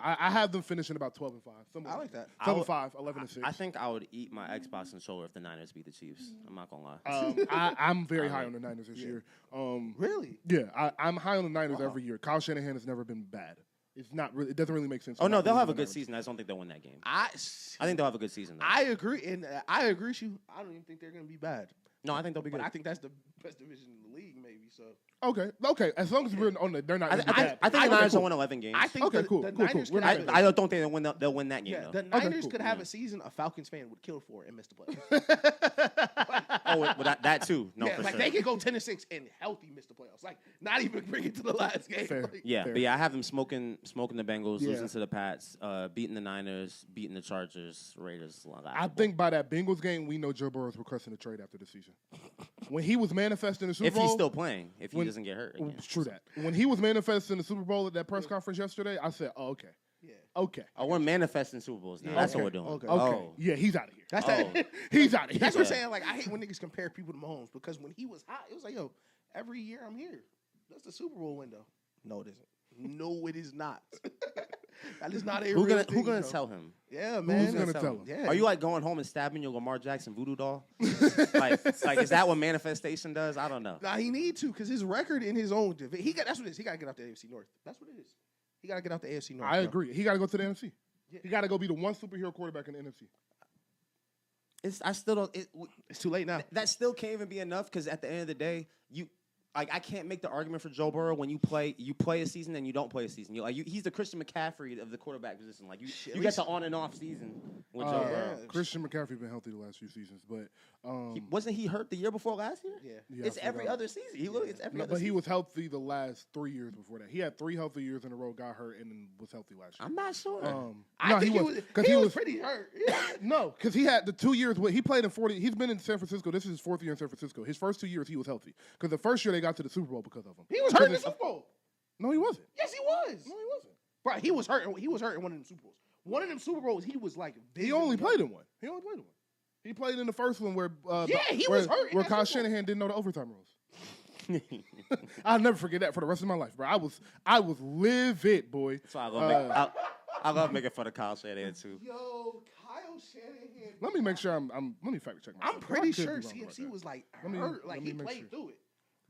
I have them finishing about 12-5. I like that. 12-5, 11-6. I think I would eat my Xbox controller if the Niners beat the Chiefs. I'm not going to lie. I'm very high on the Niners this year. Really? Yeah, I'm high on the Niners every year. Kyle Shanahan has never been bad. It's not really. It doesn't really make sense. Oh no, they'll have a good season. I just don't think they'll win that game. I think they'll have a good season. Though. I agree, and I agree with you. I don't even think they're going to be bad. No, I think they'll be good. But I think that's the best division in the league, maybe. So okay. As long as we're on the, they're not. I think the Niners will win 11 games. I think the Niners. I don't think they'll win that game. Yeah, though. the Niners could have a season a Falcons fan would kill for and miss the playoffs. Well, that too. No, for like sure. they could go 10-6 and healthy miss the playoffs. Like not even bring it to the last game. Fair. Like, yeah, but I have them smoking the Bengals, losing to the Pats, beating the Niners, beating the Chargers, Raiders. I think by that Bengals game, we know Joe Burrow's requesting a trade after the season. When he was manifesting the Super Bowl, if he's still playing, if he doesn't get hurt again. True that. When he was manifesting the Super Bowl at that press conference yesterday, I said, "Oh, okay." Yeah. Okay. Oh, we're manifesting Super Bowls now. That's what we're doing. Okay. Oh. Yeah, he's out of here. That's that. He's out of here. That's what I'm saying. Like I hate when niggas compare people to Mahomes because when he was hot, it was like, yo, every year I'm here. That's the Super Bowl window. No, it isn't. No, it is not. That is not a Who real gonna thing, tell him? Yeah, man. Who's gonna tell him? Yeah. Are you like going home and stabbing your Lamar Jackson voodoo doll? like is that what manifestation does? I don't know. Nah, he need to because his record in his own division. That's what it is. He got to get out the AFC North. That's what it is. He got to get out the AFC North. I agree. He got to go to the NFC. Yeah. He got to go be the one superhero quarterback in the NFC. I still don't. It's too late now. That still can't even be enough because at the end of the day, I can't make the argument for Joe Burrow when you play a season and you don't play a season. He's the Christian McCaffrey of the quarterback position. Like you get the on and off season with Joe Burrow. Christian McCaffrey's been healthy the last few seasons, but wasn't he hurt the year before last year? Yeah. It's every other season. It's every other but season. he was healthy the last 3 years before that. He had 3 healthy years in a row, got hurt, and then was healthy last year. I'm not sure. I think he was pretty hurt. No, because he had the 2 years he played in 40. He's been in San Francisco. This is his 4th year in San Francisco. His first 2 years he was healthy because the first year they got to the Super Bowl because of him. He was hurt in the Super Bowl. No, he wasn't. Yes, he was. No, he wasn't. Bro, he was hurt. He was hurt in one of them Super Bowls. One of them Super Bowls, he was like. He only played in one. He played in the first one where he was hurt. Where Kyle Shanahan didn't know the overtime rules. I'll never forget that for the rest of my life, bro. I was livid, boy. So I love making fun of Kyle Shanahan too. Yo, Kyle Shanahan. Let me make sure let me fact check myself. I'm pretty sure CMC was like hurt, like he played through it.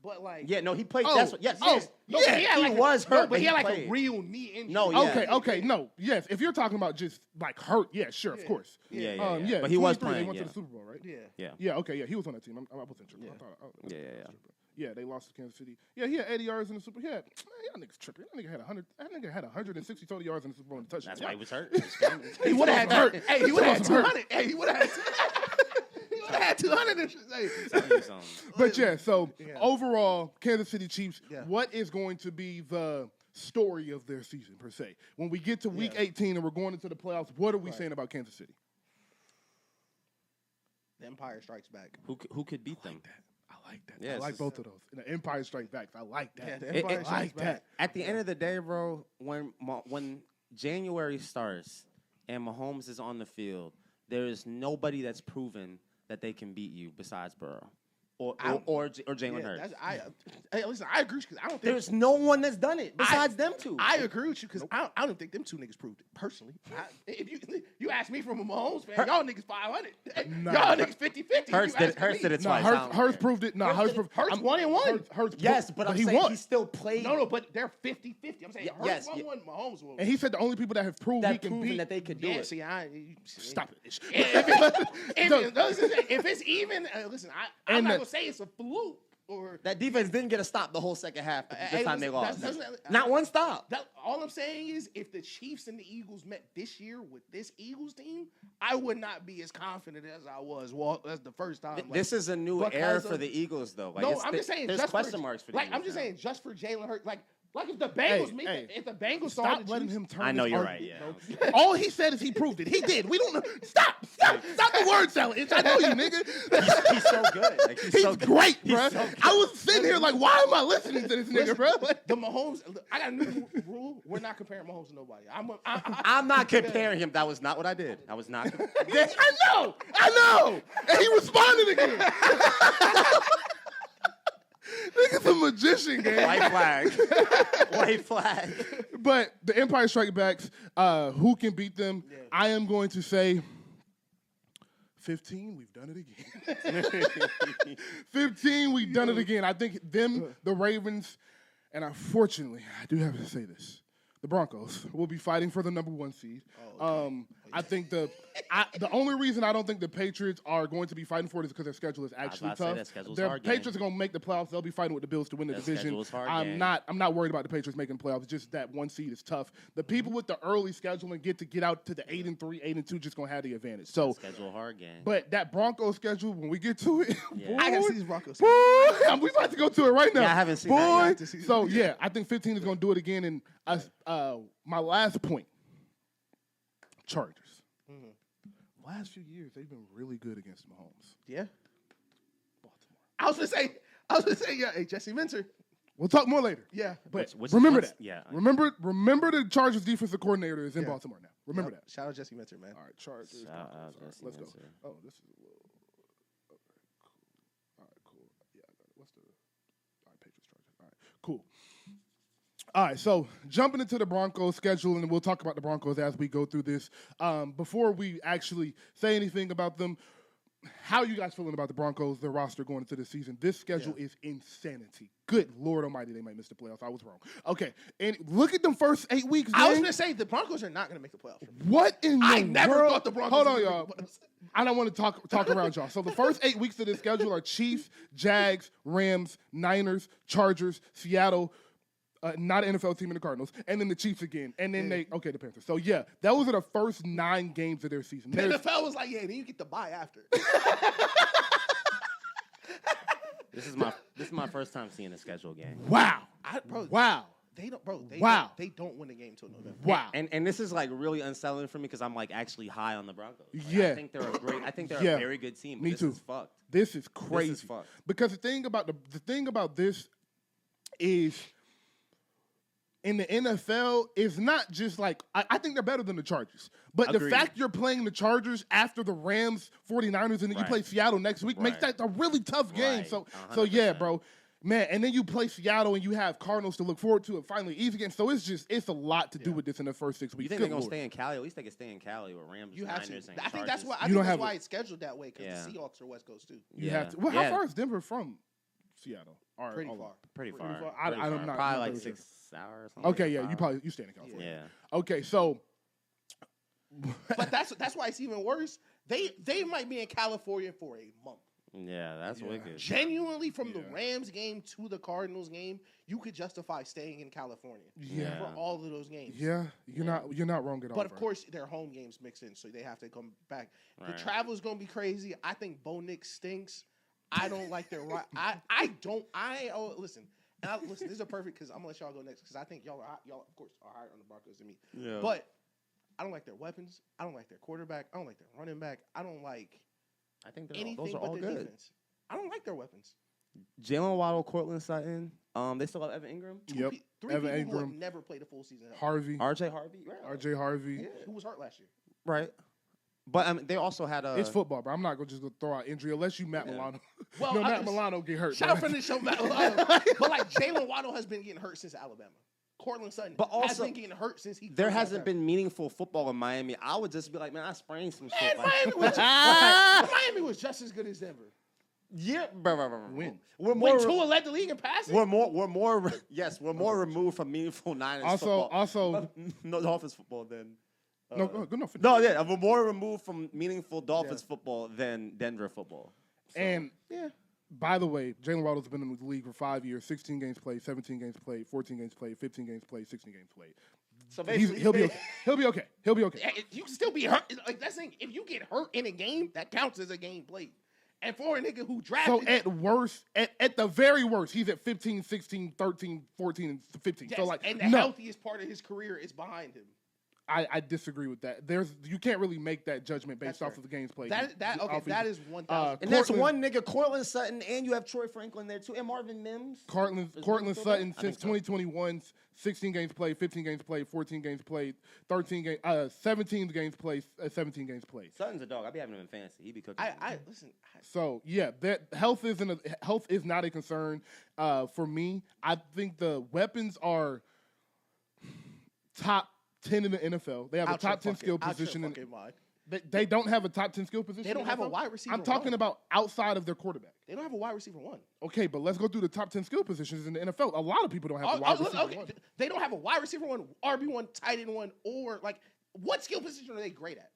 But like, yeah, no, he played. Oh, that's what, yes, oh, yes. no, Yeah, he was hurt, but he had like played. a real knee injury. No, yeah. Okay, no, yes. If you're talking about just like hurt, yeah, sure, of course. Yeah. But he was playing. They went to the Super Bowl, right? Yeah. Okay, yeah, he was on that team. I wasn't tripping. Yeah. Yeah, they lost to Kansas City. Yeah, he had 80 yards in the Super Bowl. Yeah, y'all niggas tripping. That nigga had 100. That nigga had 160 total yards in the Super Bowl and a touchdown. That's why he was hurt. He would have had. Hey, he would have had 200. Hey, he would have had. He would have had 200. But yeah, so overall, Kansas City Chiefs. Yeah. What is going to be the story of their season per se? When we get to Week 18 and we're going into the playoffs, what are we saying about Kansas City? The Empire Strikes Back. Who could beat them? I like that. Yeah, I like both of those. And the Empire Strikes Back. I like that. Yeah, the Empire Strikes Back. At the end of the day, bro, when January starts and Mahomes is on the field, there is nobody that's proven that they can beat you besides Burrow. or Jalen Hurts. Hey, listen, I agree because I don't think There's no one that's done it besides them two. I agree with you because I don't think them two niggas proved it personally. If you ask me from a Mahomes fan, y'all niggas 500, y'all niggas 50-50. Hurts did it twice. Hurts proved it. No, Hurts 1-1. Hurts, but I'm he saying won. he still played. No, but they're 50-50. I'm saying Hurts won, Mahomes won. And he said the only people that have proved he can beat that they could do it. See, Stop it. If it's even, listen, I'm not gonna say it's a fluke. Or that defense didn't get a stop the whole second half this time they lost. Not Not one stop. All I'm saying is if the Chiefs and the Eagles met this year with this Eagles team, I would not be as confident as I was as the first time. This is a new era for the Eagles, though. I'm just saying there's just question marks for the Eagles. I'm just saying just for Jalen Hurts, like if the Bengals if the Bengals stop letting him turn. I know his you're argument, right. Yeah. All he said is he proved it. He did. We don't know. Stop the word salad. I know you, nigga. He's so good. Like, he's so good. Great, bro. So I was sitting here like, why am I listening to this nigga, bro? The Mahomes. I got a new rule. We're not comparing Mahomes to nobody. I'm not comparing him. That was not what I did. I was not. I know. And he responded again. Nigga's a magician, gang. White flag. But the Empire Strikes Back, who can beat them? Yeah. I am going to say 15, we've done it again. 15, we've done it again. I think them, the Ravens, and unfortunately, I do have to say this, the Broncos will be fighting for the number 1 seed. I think the only reason I don't think the Patriots are going to be fighting for it is because their schedule is actually tough. The Patriots are going to make the playoffs. They'll be fighting with the Bills to win the division. I'm not worried about the Patriots making the playoffs. It's just that 1 seed is tough. The people with the early scheduling get out to the 8-3, 8-2, just going to have the advantage. So schedule hard game. But that Broncos schedule, when we get to it, boy, I got to see these Broncos. We about to go to it right now. Yeah, I haven't seen that yet. So yeah, I think 15 is going to do it again. And my last point. Chargers. Last few years, they've been really good against Mahomes. Yeah. Baltimore. I was gonna say, yeah. Hey, Jesse Minter. We'll talk more later. Yeah, but remember that. Yeah. Remember the Chargers defensive coordinator is in Baltimore now. Remember that. Shout out Jesse Minter, man. All right, Chargers. Let's go. Oh, this is a little. Okay, cool. All right, cool. Yeah, I got it. What's the? All right, Patriots, Chargers. All right, cool. All right, so jumping into the Broncos schedule, and we'll talk about the Broncos as we go through this. Before we actually say anything about them, how are you guys feeling about the Broncos, their roster going into this season? This schedule is insanity. Good Lord Almighty, they might miss the playoffs. I was wrong. Okay, and look at them first 8 weeks. I was going to say the Broncos are not going to make the playoffs. What in the world? I never thought the Broncos. Hold on, y'all. I don't want to talk around y'all. So the first 8 weeks of this schedule are Chiefs, Jags, Rams, Niners, Chargers, Seattle. Not an NFL team in the Cardinals, and then the Chiefs again, and then the Panthers. So yeah, those are the first 9 games of their season. The NFL was like, then you get the bye after. This is my first time seeing a schedule game. Wow, wow. They don't, They don't win a game till November. Wow. And this is like really unsettling for me because I'm like actually high on the Broncos. Like, yeah. I think they're a very good team. Me too. Is fucked. This is crazy. This is fucked. Because the thing about this is. In the NFL, it's not just like, I think they're better than the Chargers. But the fact you're playing the Chargers after the Rams, 49ers, and then you play Seattle next week makes that a really tough game. So yeah, bro. Man, and then you play Seattle and you have Cardinals to look forward to and finally easy again. So it's a lot to do with this in the first 6 weeks. You think they're going to stay in Cali? At least they can stay in Cali with Rams, Niners, and I think Chargers. that's why it's scheduled that way because the Seahawks are West Coast too. You have to. Well, how far is Denver from Seattle? Pretty far. I'm not probably like 6 hours. Or something. Okay, yeah, you stay in California. Yeah. Okay, so. But that's why it's even worse. They might be in California for a month. Yeah, that's wicked. Genuinely, from the Rams game to the Cardinals game, you could justify staying in California. For all of those games. Yeah, you're not wrong at all. But of course, their home games mix in, so they have to come back. Right. The travel is gonna be crazy. I think Bo Nix stinks. I don't like their listen. And listen, this is a perfect because I'm gonna let y'all go next because I think y'all of course are higher on the Broncos than me. Yeah. But I don't like their weapons. I don't like their quarterback. I don't like their running back. I don't like. I think anything those are but all the good. defense. I don't like their weapons. Jalen Waddle, Cortland Sutton. They still have Evan Ingram. Three people who have never played a full season. Harvey. RJ Harvey. Right. RJ Harvey. Who was hurt last year. Right. But they also had a. It's football, bro. I'm not gonna just go throw out injury unless you Matt Milano. Well, no, Matt Milano get hurt. Shout out for the show, Matt Milano. But like Jalen Waddle has been getting hurt since Alabama. Cortland Sutton has been getting hurt since he. There hasn't been meaningful football in Miami. I would just be like, man, I sprained some shit. Miami was just as good as Denver. Yeah, bro. Win. When Tua led the league in passing. We're more removed from meaningful Niners football. Also, no Dolphins football than. No, good enough. We're more removed from meaningful Dolphins football than Denver football. So, and by the way, Jalen Waddle's been in the league for 5 years, 16 games played, 17 games played, 14 games played, 15 games played, 16 games played. So basically, he'll be okay. He'll be okay. You can still be hurt. Like that's the thing. If you get hurt in a game, that counts as a game played. And for a nigga who drafted... So at worst, at the very worst, he's at 15, 16, 13, 14, and 15. Yes, so like, and the healthiest part of his career is behind him. I disagree with that. You can't really make that judgment based off of the games played. That is 1,000. And that's one nigga, Cortland Sutton, and you have Troy Franklin there too, and Marvin Mims. Cortland Sutton since 2021, 16 games played, 15 games played, 14 games played, 17 games played, 17 games played. Sutton's a dog. I be having him in fantasy. He be cooking. So yeah, that health is not a concern for me. I think the weapons are top 10 in the NFL. They have a top 10 skill position. They don't have a top 10 skill position. They don't have a wide receiver. I'm talking about outside of their quarterback. They don't have a wide receiver one. Okay, but let's go through the top 10 skill positions in the NFL. A lot of people don't have a wide receiver one. They don't have a wide receiver one, RB1, tight end one, or like what skill position are they great at?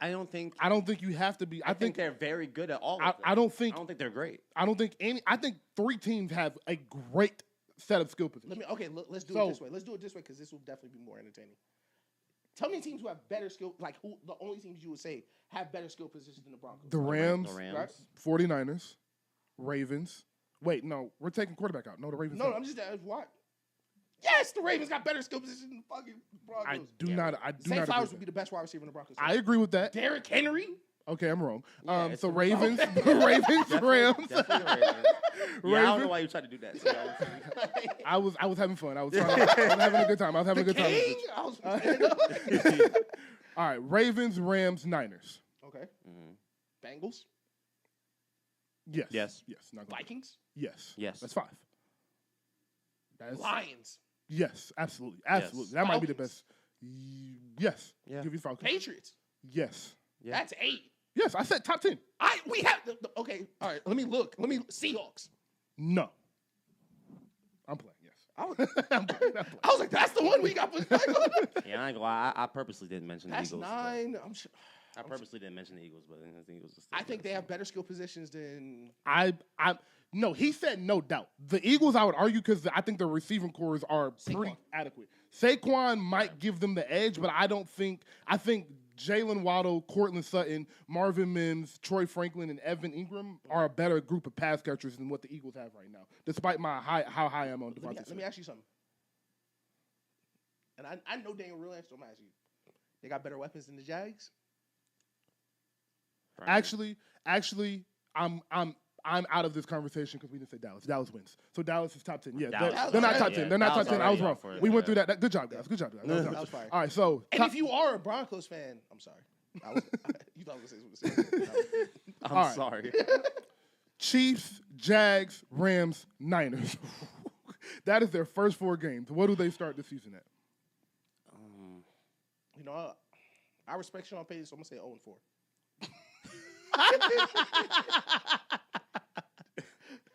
I don't think you have to be. I think they're very good at all of them. I don't think they're great. I think 3 teams have a great set of skill positions. Let's do it this way. Let's do it this way because this will definitely be more entertaining. Tell me teams who have better skill, like who the only teams you would say have better skill positions than the Broncos. The Rams. Right? 49ers, Ravens. Wait, no, we're taking quarterback out. No, the Ravens. No, I'm just what? Yes, the Ravens got better skill positions than the fucking Broncos. I do not. Zay Flowers would be the best wide receiver in the Broncos. I agree with that. Derrick Henry. Okay, I'm wrong. Yeah, so Ravens, Ravens, Rams. Definitely I don't know why you tried to do that. So I was having fun. I was having a good time. I was having a good time. All right, Ravens, Rams, Niners. Okay. Bengals. Yes. Vikings. Yes. That's 5. Lions. Yes, absolutely. Yes. That might be the best. Yes. Yeah. Give you Falcons. Patriots. Yes. Yeah. That's 8. Yes, I said top 10. We have okay. All right. Let me look. Seahawks. No. I'm playing. Yes. I was like, that's the one we got. Yeah, I ain't gonna lie. I purposely didn't mention the Eagles. That's 9. I purposely didn't mention the Eagles, but I think it was just. I think they have better skill positions than. No, he said no doubt. The Eagles, I would argue, because I think the receiving cores are pretty adequate. Saquon might give them the edge, but I think Jalen Waddle, Cortland Sutton, Marvin Mims, Troy Franklin, and Evan Ingram are a better group of pass catchers than what the Eagles have right now, despite how high I'm on Devontae Smith. Let me ask you something. And I know Daniel real answer. I'm asking you. They got better weapons than the Jags? Actually, I'm out of this conversation because we didn't say Dallas. Dallas wins. So Dallas is top 10. Yeah, they're not top 10. Yeah, they're not top 10. I was wrong. We went through that. Good job, guys. Good job. That was fire. All right, so. And if you are a Broncos fan, I'm sorry. You thought I was going to say something. I'm sorry. Chiefs, Jags, Rams, Niners. That is their first 4 games. What do they start the season at? I respect Sean Payton, so I'm going to say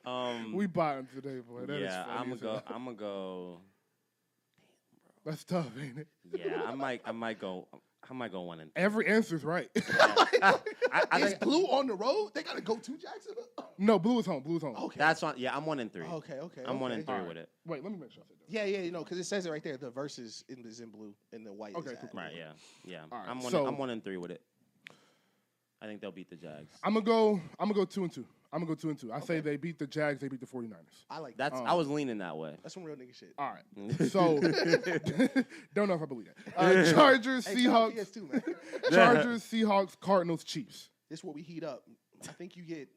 0-4. We bottom today, boy. That is I'm funny. gonna go. That's tough, ain't it? Yeah, I might go 1-3. Every answer's right. Is Blue on the road? They gotta go to Jacksonville. No, Blue is home. Okay, that's on. Yeah, I'm 1-3. Okay. I'm 1-3 with it. Wait, let me make sure I said that. Yeah, because it says it right there. The verses is in blue and the white. Okay, is cool. Right, yeah. Right, I'm 1-3 with it. I think they'll beat the Jags. I'm gonna go 2-2. I say they beat the Jags, they beat the 49ers. I like that. I was leaning that way. That's some real nigga shit. All right. So don't know if I believe that. Chargers, Seahawks. Too, man. Chargers, Seahawks, Cardinals, Chiefs. This is what we heat up. I think you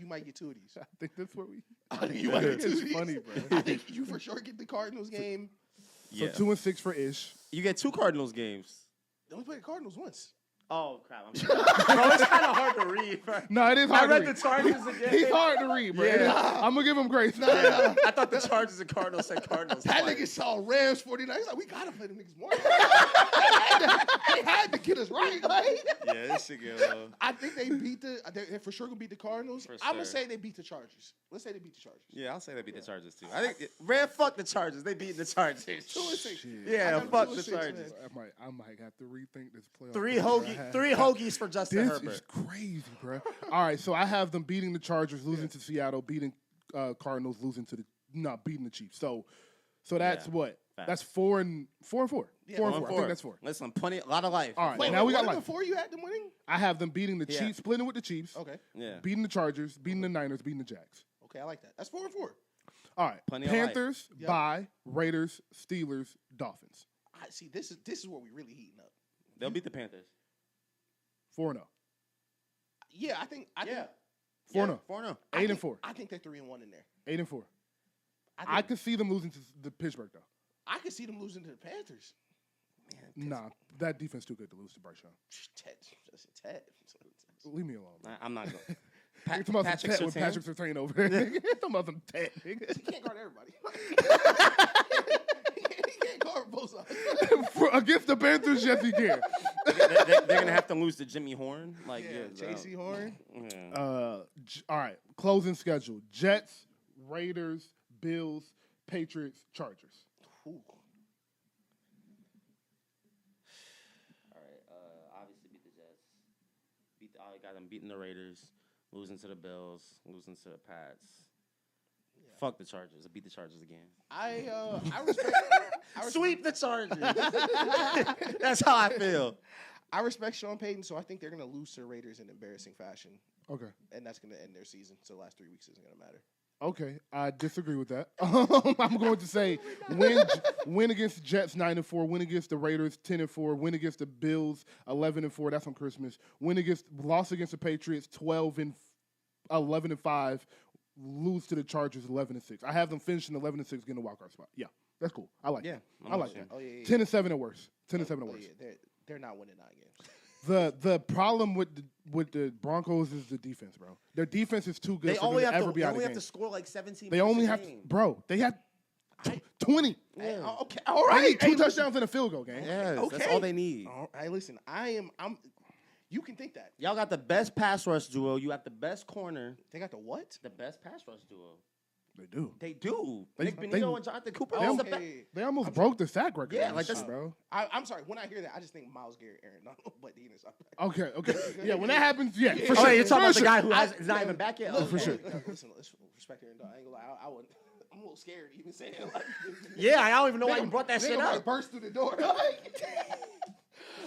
might get 2 of these. I think that's what we. I think you might get 2 of these. Funny, bro. I think you for sure get the Cardinals game. So 2-6 for Ish. You get 2 Cardinals games. They only played the Cardinals once. Oh crap! I'm sorry. Bro, it's kind of hard to read. Bro. No, it is hard to read. I read the Chargers again. He's hard to read, bro. Yeah. I'm gonna give him grace. Yeah. I thought the Chargers and Cardinals said Cardinals. That nigga saw Rams 49. He's like, we gotta play them niggas more. they had to get us right. Like, Yeah, this shit get low. I think they're for sure gonna beat the Cardinals. I'm gonna say they beat the Chargers. Let's say they beat the Chargers. Yeah, I'll say they beat the Chargers too. I think fuck the Chargers. They beat the Chargers. 2-6. Yeah, fuck the 2-6, Chargers. I might have to rethink this playoff. Three hoagies for Justin This Herbert. is crazy, bro. All right, so I have them beating the Chargers, losing to Seattle, beating Cardinals, losing to beating the Chiefs. So that's what? Facts. That's 4 and 4. Yeah, 4 and 4. I think that's 4. Listen, a lot of life. All right, Wait, now we got what life. before you had them winning? I have them beating the Chiefs, splitting with the Chiefs. Okay. Yeah. Beating the Chargers, beating the Niners, beating the Jags. Okay, I like that. That's 4 and 4. All right. Plenty of life. Panthers, bye. Raiders, Steelers, Dolphins. I see. This is where we really heating up. They'll beat the Panthers. 4-0. Yeah, I think 4-0. 4-0. 8 and 4. I think they're 3-1 in there. 8 and 4. I I could see them losing to the Pittsburgh though. I could see them losing to the Panthers. Nah, that defense too good to lose to Bryce Young. Ted. Leave me alone. I'm not going. You're talking about Patrick some Ted with Surtain? Patrick Surtain over there. Nigga. You're talking about some Ted, nigga. He can't guard everybody. he can't guard both sides. Against the Panthers, yes, he can. They're gonna have to lose to Jimmy Horn. Like J.C. Horn. Yeah. All right, closing schedule: Jets, Raiders, Bills, Patriots, Chargers. Ooh. All right. Obviously beat the Jets. I got them beating the Raiders, losing to the Bills, losing to the Pats. Yeah. Fuck the Chargers. I beat the Chargers again. I respect. Sweep the Chargers. That's how I feel. I respect Sean Payton, so I think they're gonna lose to the Raiders in embarrassing fashion. Okay. And that's gonna end their season. So the last 3 weeks isn't gonna matter. Okay, I disagree with that. I'm going to say win against the Jets 9 and 4, win against the Raiders 10 and 4, win against the Bills 11 and 4. That's on Christmas. Loss against the Patriots 11 and 5, lose to the Chargers 11 and 6. I have them finishing 11 and 6, getting a wild card spot. Yeah, that's cool. I like that. I like that. Oh, yeah. 10 and 7 at worst. 10 and 7 at worst. Yeah. They're not winning 9 games. The problem with the Broncos is the defense, bro. Their defense is too good. They for only them to have ever to. be They out only of have game. to score like 17. They only have to, bro. They had 20. Yeah. Okay. All right. They need 2 touchdowns and a field goal game. Yeah, Okay. that's all they need. All right. Listen, you can think that. Y'all got the best pass rush duo. You got the best corner. They got the what? The best pass rush duo. They do. They do. They- Nick Benito and Jonathan Cooper. they- That's the Okay. best. They almost broke the sack record. Yeah, on like this that's- shit, bro. I'm sorry. When I hear that, I just think Myles Garrett, Aaron Donald, but he is. Okay. Yeah, when that happens, yeah, for Oh, sure. wait, you're talking about the For guy sure. who is not even back yet? Look, for sure. Listen, let's respect Aaron Donald. I ain't gonna lie. I wouldn't. I'm a little scared even saying it like Yeah, I don't even know why you brought that shit Nigga up. burst through the door.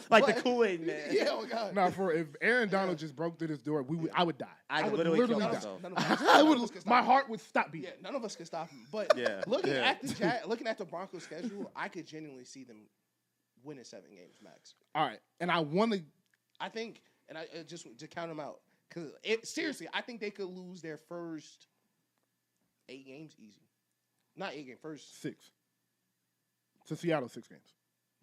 Like the but- Kool-Aid man. Yeah, oh God. Now, if Aaron Donald just broke through this door, I would die. I would literally killed die. myself. None of us, I none would. of us can stop My him. heart would stop beating. Yeah, none of us can stop him. But Yeah, looking yeah. at the Broncos schedule, I could genuinely see them winning 7 games max. All right, and I want to. I think, and I just to count them out because seriously, I think they could lose their first 8 games easy. Not 8 games, first 6. To Seattle, 6 games.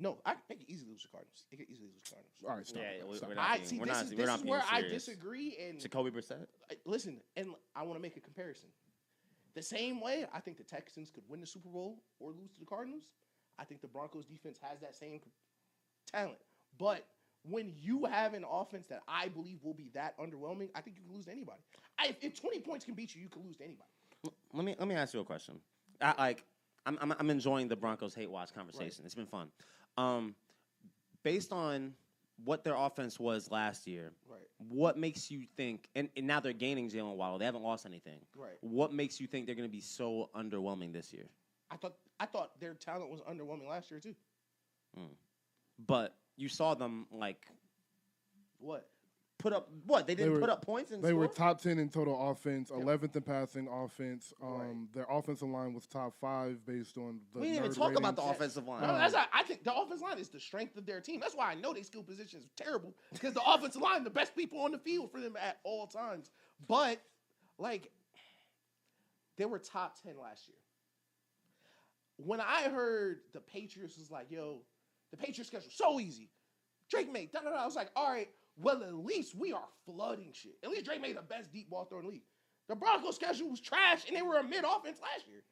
No, they could easily lose the Cardinals. They could easily lose the Cardinals. All right, stop. Yeah, Stop. we're not being, See, we're this not, is, we're this not is being where I serious. disagree. And Jacoby Brissett. listen, and I want to make a comparison. The same way I think the Texans could win the Super Bowl or lose to the Cardinals, I think the Broncos defense has that same talent. But when you have an offense that I believe will be that underwhelming, I think you can lose to anybody. If 20 points can beat you, you can lose to anybody. Let me ask you a question. I'm enjoying the Broncos hate watch conversation. Right. It's been fun. Based on what their offense was last year, right? What makes you think? And now they're gaining Jalen Waddle. They haven't lost anything. Right. What makes you think they're going to be so underwhelming this year? I thought their talent was underwhelming last year too. But you saw them like what? Put up what? They didn't put up points and they were top 10 in total offense, Yep. 11th in passing offense. Right. Their offensive line was top 5 based on the we didn't even nerd talk about the ratings. offensive line. No, I think the offensive line is the strength of their team. That's why I know their skill position is terrible because the offensive line, the best people on the field for them at all times. But like, they were top 10 last year. When I heard the Patriots was like, yo, the Patriots schedule so easy. Drake made. I was like, all right, well, at least we are flooding shit. At least Drake made the best deep ball throw in the league. The Broncos' schedule was trash, and they were a mid-offense last year.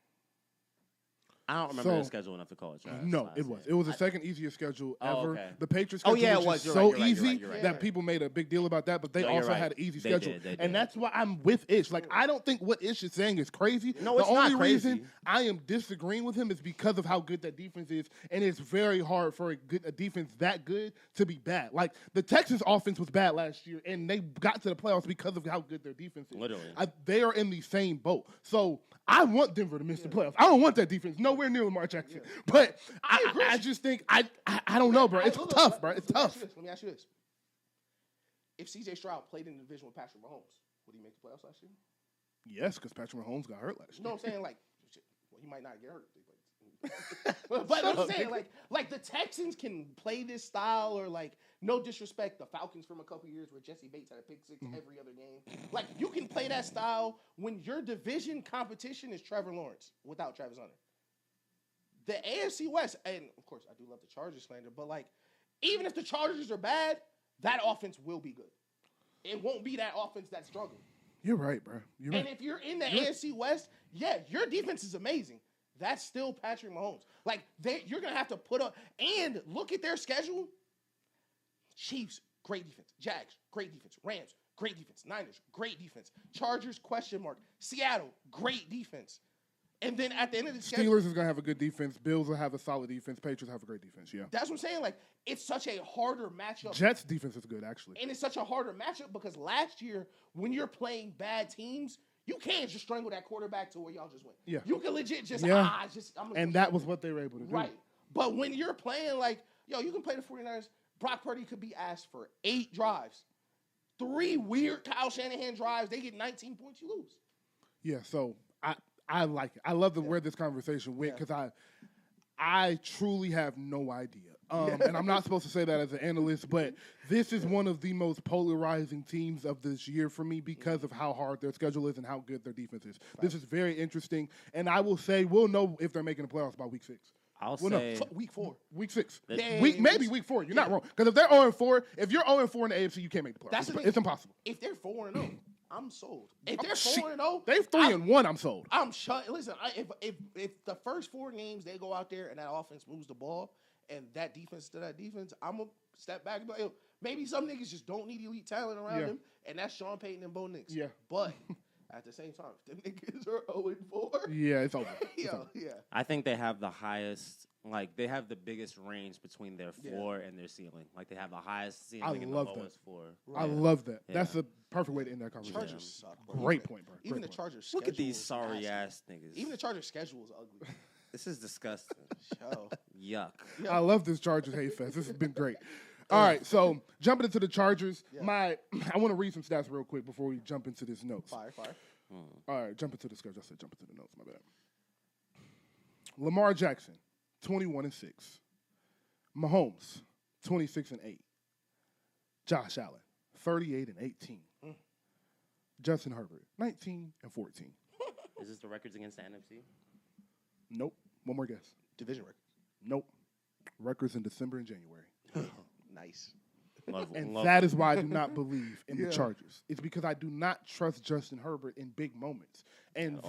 I don't remember their schedule enough to call it trash. No, it was. It was the second easiest schedule ever. Okay. The Patriots schedule it was was. just You're so right, easy you're right. that people made a big deal about that, but they also had an easy schedule. They did. And that's why I'm with Ish. Like, I don't think what Ish is saying is crazy. No, it's not The only crazy. reason I am disagreeing with him is because of how good that defense is, and it's very hard for a defense that good to be bad. Like, the Texans offense was bad last year, and they got to the playoffs because of how good their defense is. Literally. They are in the same boat. So I want Denver to miss the playoffs. I don't want that defense nowhere near Lamar Jackson. But I just think I don't know, bro. It's tough, bro. It's tough. Let me ask you this. If C.J. Stroud played in the division with Patrick Mahomes, would he make the playoffs last year? Yes, because Patrick Mahomes got hurt last year. You know what I'm saying? Like, well, he might not get hurt. But I'm saying, like the Texans can play this style, or like, no disrespect, the Falcons from a couple years where Jesse Bates had a pick six every other game. Like, you can play that style when your division competition is Trevor Lawrence without Travis Hunter. The AFC West, and of course, I do love the Chargers slander, but like, even if the Chargers are bad, that offense will be good. It won't be that offense that's struggling. You're right, bro. You're right. And if you're in the AFC West, yeah, your defense is amazing. That's still Patrick Mahomes. Like, you're going to have to put up, and look at their schedule. Chiefs, great defense. Jags, great defense. Rams, great defense. Niners, great defense. Chargers, question mark. Seattle, great defense. And then at the end of the schedule, Steelers is going to have a good defense. Bills will have a solid defense. Patriots have a great defense, yeah. that's what I'm saying. Like, it's such a harder matchup. Jets defense is good, actually. And it's such a harder matchup because last year, when you're playing bad teams, you can't just strangle that quarterback to where y'all just win. Yeah. You can legit just, And that was what they were able to do. Right. But when you're playing like, you can play the 49ers. Brock Purdy could be asked for 8 drives. 3 weird Kyle Shanahan drives. They get 19 points, you lose. Yeah, so I like it. I love where this conversation went because I truly have no idea. And I'm not supposed to say that as an analyst, but this is one of the most polarizing teams of this year for me because of how hard their schedule is and how good their defense is. Right. This is very interesting, and I will say we'll know if they're making the playoffs by week 6. I'll say week 4. Week 6. Maybe week 4. You're not wrong. Because if they're 0-4, if you're 0-4 in the AFC, you can't make the playoffs. It's impossible. If they're 4-0, I'm sold. If they're 4-0, they're 3-1. I'm sold. I'm shut. Listen, if the first 4 games they go out there and that offense moves the ball and that defense to that defense, I'm gonna step back and be like, maybe some niggas just don't need elite talent around them, and that's Sean Payton and Bo Nix. Yeah, but at the same time, if them niggas are 0-4, yeah, it's over. I think they have the highest. Like, they have the biggest range between their floor and their ceiling. Like, they have the highest ceiling and the lowest floor. Right. I love that. Yeah. That's a perfect way to end that conversation. Chargers suck, bro. Great point, bro. Even the Chargers. Look at these sorry-ass niggas. Even the Chargers' schedule is ugly. This is disgusting. Yuck. I love this Chargers hate fest. This has been great. All right, so jumping into the Chargers, I want to read some stats real quick before we jump into this notes. Fire. All right, jump into the schedule. I said jump into the notes. My bad. Lamar Jackson, 21-6. Mahomes, 26-8. Josh Allen, 38-18. Justin Herbert, 19-14. Is this the records against the NFC? Nope. One more guess. Division records. Nope. Records in December and January. Nice. That is why I do not believe in the Chargers. It's because I do not trust Justin Herbert in big moments. And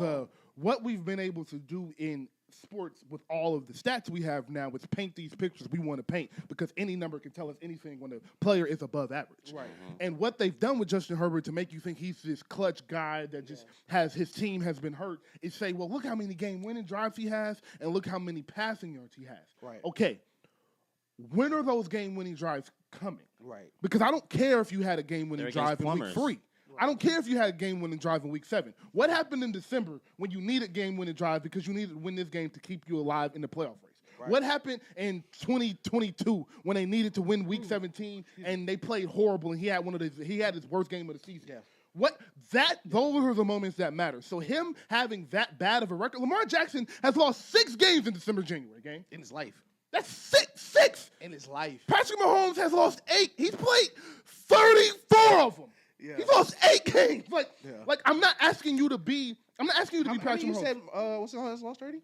what we've been able to do in sports with all of the stats we have now is paint these pictures we want to paint because any number can tell us anything when a player is above average. Right. And what they've done with Justin Herbert to make you think he's this clutch guy that just has his team has been hurt is say, well, look how many game-winning drives he has and look how many passing yards he has. Right. Okay. When are those game-winning drives coming? Right. Because I don't care if you had a game-winning drive in week 3. I don't care if you had a game-winning drive in week 7. What happened in December when you needed game-winning drive because you needed to win this game to keep you alive in the playoff race? Right. What happened in 2022 when they needed to win week 17 and they played horrible and he had his worst game of the season? Yeah. Those are the moments that matter. So him having that bad of a record, Lamar Jackson has lost 6 games in December, January, gang. In his life. That's six in his life. Patrick Mahomes has lost 8. He's played 34 of them. Yeah. He's lost 8 games. Like I'm not asking you to be. I'm not asking you to be Patrick Mahomes. You said what's the highest loss already?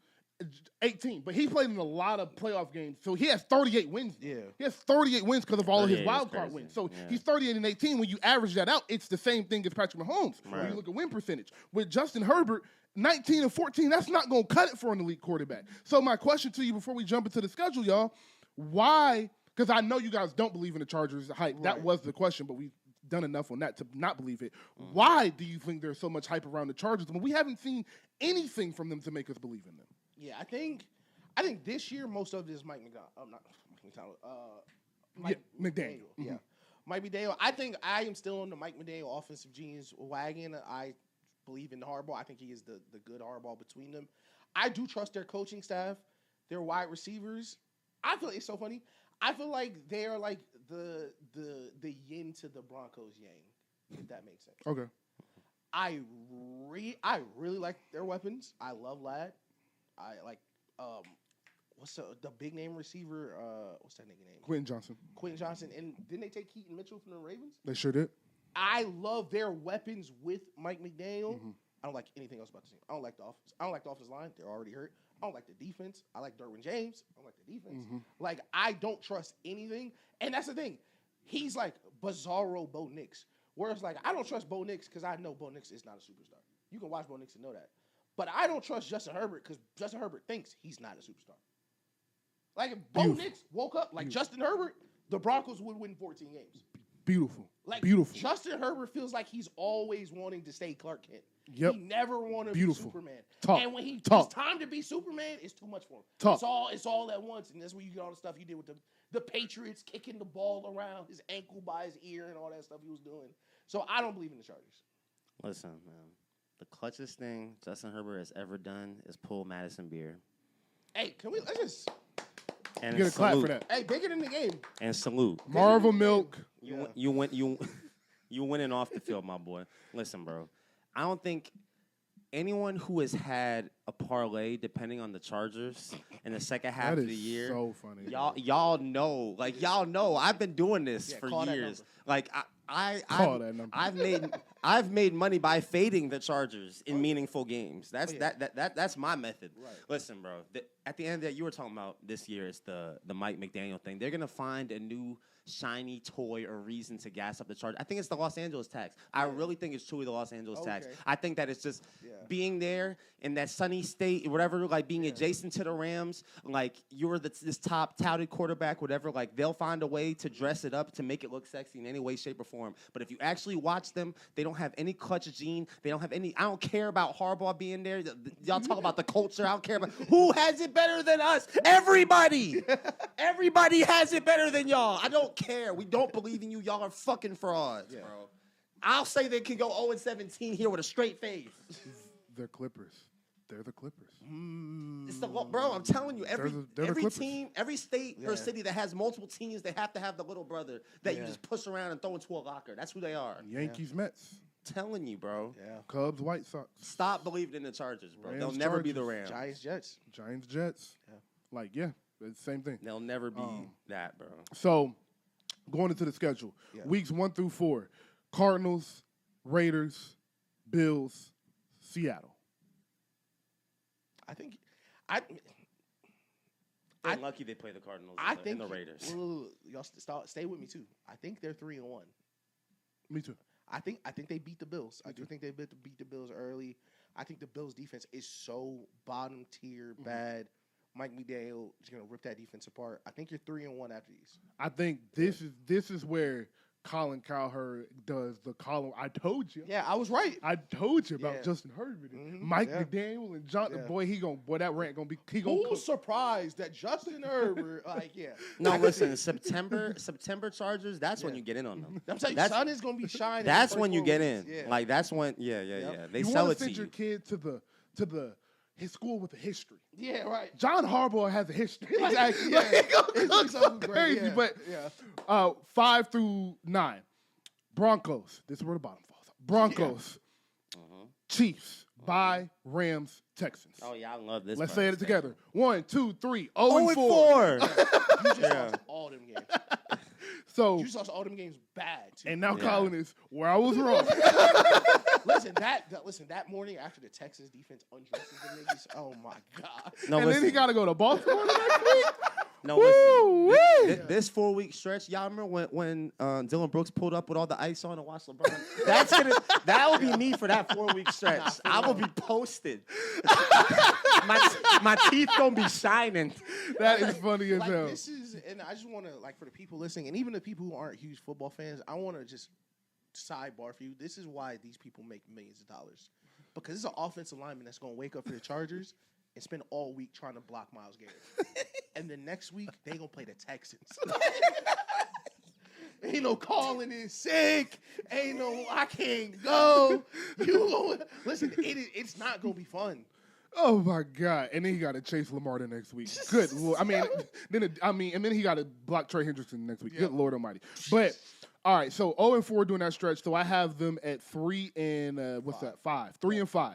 18, but he played in a lot of playoff games, so he has 38 wins. Yeah. He has 38 wins because of all of his 38 is wild card crazy. wins. So Yeah. he's 38 and 18. When you average that out, it's the same thing as Patrick Mahomes. When Right. you look at win percentage. With Justin Herbert, 19 and 14, that's not going to cut it for an elite quarterback. So my question to you before we jump into the schedule, y'all, why? Because I know you guys don't believe in the Chargers' hype. That was the question, but we've done enough on that to not believe it. Why do you think there's so much hype around the Chargers when we haven't seen anything from them to make us believe in them? Yeah, I think this year most of it is Mike McDonald. Not Mike McDonald. Mike McDaniel. Yeah, Mike McDaniel. I think I am still on the Mike McDaniel offensive genius wagon. I believe in Harbaugh. I think he is the good Harbaugh between them. I do trust their coaching staff, their wide receivers. I feel it's so funny. I feel like they are like the yin to the Broncos yang, if that makes sense. Okay. I really like their weapons. I love Ladd. I like what's the big name receiver? What's that nigga name? Quentin Johnson. Quentin Johnson. And didn't they take Keaton Mitchell from the Ravens? They sure did. I love their weapons with Mike McDaniel. I don't like anything else about the team. I don't like the offense. I don't like the offensive line. They're already hurt. I don't like the defense. I like Derwin James. I don't like the defense. Like, I don't trust anything. And that's the thing. He's like bizarro Bo Nix. Whereas, like, I don't trust Bo Nix because I know Bo Nix is not a superstar. You can watch Bo Nix and know that. But I don't trust Justin Herbert because Justin Herbert thinks he's not a superstar. Like, if Bo Nix woke up like Justin Herbert, the Broncos would win 14 games. Beautiful. Like, beautiful. Justin Herbert feels like he's always wanting to stay Clark Kent. Yep. He never wanted to be Superman. Talk. And when it's time to be Superman, it's too much for him. Talk. It's all at once, and that's where you get all the stuff he did with the Patriots kicking the ball around his ankle by his ear and all that stuff he was doing. So I don't believe in the Chargers. Listen, man. The clutchest thing Justin Herbert has ever done is pull Madison Beer. Hey, let's just And you get a clap for that. Hey, bigger than the game. And salute. Marvel Milk. You winning off the field, my boy. Listen, bro. I don't think anyone who has had a parlay depending on the Chargers in the second half of the year. So funny. Y'all know. Like, y'all know. I've been doing this for years. Like, I've made money by fading the Chargers in meaningful games. That's my method. Right. Listen, bro. At the end of that, you were talking about this year, it's the Mike McDaniel thing. They're gonna find a new shiny toy or reason to gas up the Chargers. I think it's the Los Angeles tax. I really think it's truly the Los Angeles tax. I think that it's just being there in that sunny state, whatever, like being adjacent to the Rams, like you're this top touted quarterback, whatever, like they'll find a way to dress it up to make it look sexy in any way, shape, or form. But if you actually watch them, they don't have any clutch gene. They don't have any, I don't care about Harbaugh being there. Y'all talk about the culture. I don't care about who has it better than us. Everybody. Everybody has it better than y'all. I don't care. We don't believe in you. Y'all are fucking frauds, bro. I'll say they can go 0-17 here with a straight face. They're Clippers. They're the Clippers. It's bro, I'm telling you, every Clippers. team, every state or city that has multiple teams, they have to have the little brother that you just push around and throw into a locker. That's who they are. Yankees, Mets. Telling you, bro. Yeah. Cubs, White Sox. Stop believing in the Chargers, bro. Rams, They'll never be the Chargers. Rams. Jets. Giants, Jets. Yeah. Like, yeah, it's the same thing. They'll never be that, bro. So, going into the schedule, weeks 1 through 4, Cardinals, Raiders, Bills, Seattle. They're lucky they play the Cardinals and the Raiders. Y'all stay with me too. I think they're 3-1. Me too. I think they beat the Bills. I do think they beat the Bills early. I think the Bills defense is so bottom tier bad. Mike McDaniel is gonna rip that defense apart. I think you're 3-1 after these. I think this is where Colin Cowherd does the column. I told you. Yeah, I was right. I told you about Justin Herbert, Mike McDaniel, and Jonathan. Boy, that rant gonna be. Who's surprised that Justin Herbert? No, listen. September Chargers. That's when you get in on them. I'm saying sun is gonna be shining. That's when you get in. Yeah. Like that's when. Yeah. They you sell it to send your kid to his school with a history. Yeah, right. John Harbaugh has a history. Exactly. It's crazy. But 5 through 9, Broncos. This is where the bottom falls. Broncos, Chiefs, bye, Rams, Texans. Oh yeah, I love this. Let's say it together. 1, 2, 3, 0-4. You just lost all them games. So You saw all them games bad too. and now Colin is where I was wrong. listen, that morning after the Texas defense undresses the niggas, oh my God. No, And then he got to go to Baltimore the next week. No, listen. Woo-wee. This 4-week stretch, y'all remember when Dylan Brooks pulled up with all the ice on and watched LeBron? That will be me for that 4-week stretch. I will be posted. my teeth gonna be shining. That is funny as Like hell. this is, and I just want to like for the people listening, and even the people who aren't huge football fans, I want to just sidebar for you. This is why these people make millions of dollars, because it's an offensive lineman that's gonna wake up for the Chargers and spend all week trying to block Myles Garrett, and the next week they gonna play the Texans. Ain't no calling in sick. Ain't no I can't go. Listen. It's not gonna be fun. Oh my God! And then he got to chase Lamar the next week. Good Lord! And then he got to block Trey Hendrickson next week. Good Lord Almighty! But all right, so 0-4 during that stretch. So I have them at 3 and what's that? 5. 3 and 5.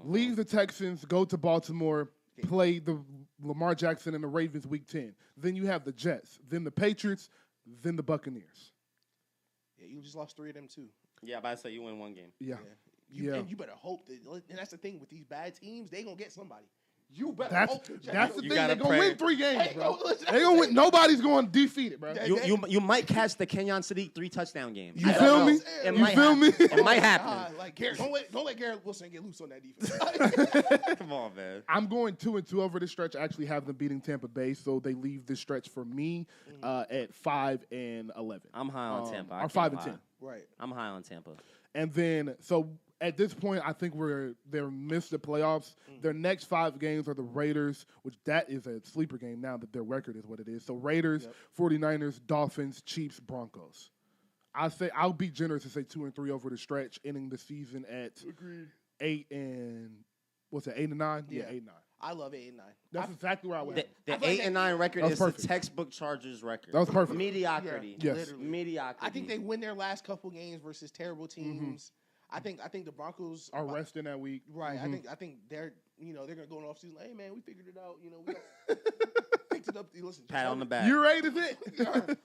Leave the Texans, go to Baltimore, play the Lamar Jackson and the Ravens week 10. Then you have the Jets, then the Patriots, then the Buccaneers. Yeah, you just lost 3 of them too. Yeah, but I say you win one game. Yeah. And you better hope that, and that's the thing with these bad teams, they gonna get somebody. You better That's hope. the thing. gotta They're going to pray. win 3 games, Hey, bro. listen, They're going to win. Nobody's going to defeat it, bro. You might catch the Kenyon Sadiq 3-touchdown game. You I feel don't me? know. It You might feel me? happen. It might God, happen. like Garrett, don't let Garrett Wilson get loose on that defense. Come on, man. I'm going 2-2 over this stretch. I actually have them beating Tampa Bay, so they leave this stretch for me at 5 and 11. I'm high on Tampa. I Or can't 5 and lie. 10. Right. I'm high on Tampa. And then, so at this point, I think they're missed the playoffs. Their next 5 games are the Raiders, which that is a sleeper game now that their record is what it is. So Raiders, 49ers, Dolphins, Chiefs, Broncos. I'll be generous and say 2 and 3 over the stretch, ending the season at 8 and 9? Yeah, 8 and 9. I love 8 and 9. That's exactly where I went. The 8 and 9 record That was is perfect. the textbook Chargers record. That was perfect. Mediocrity. Yes. Literally. Mediocrity. I think they win their last couple games versus terrible teams. I think the Broncos Are resting that week. right. I think they're they're gonna go in off season. Hey man, we figured it out. We picked it up. Listen, Pat on the back. You're right, is it?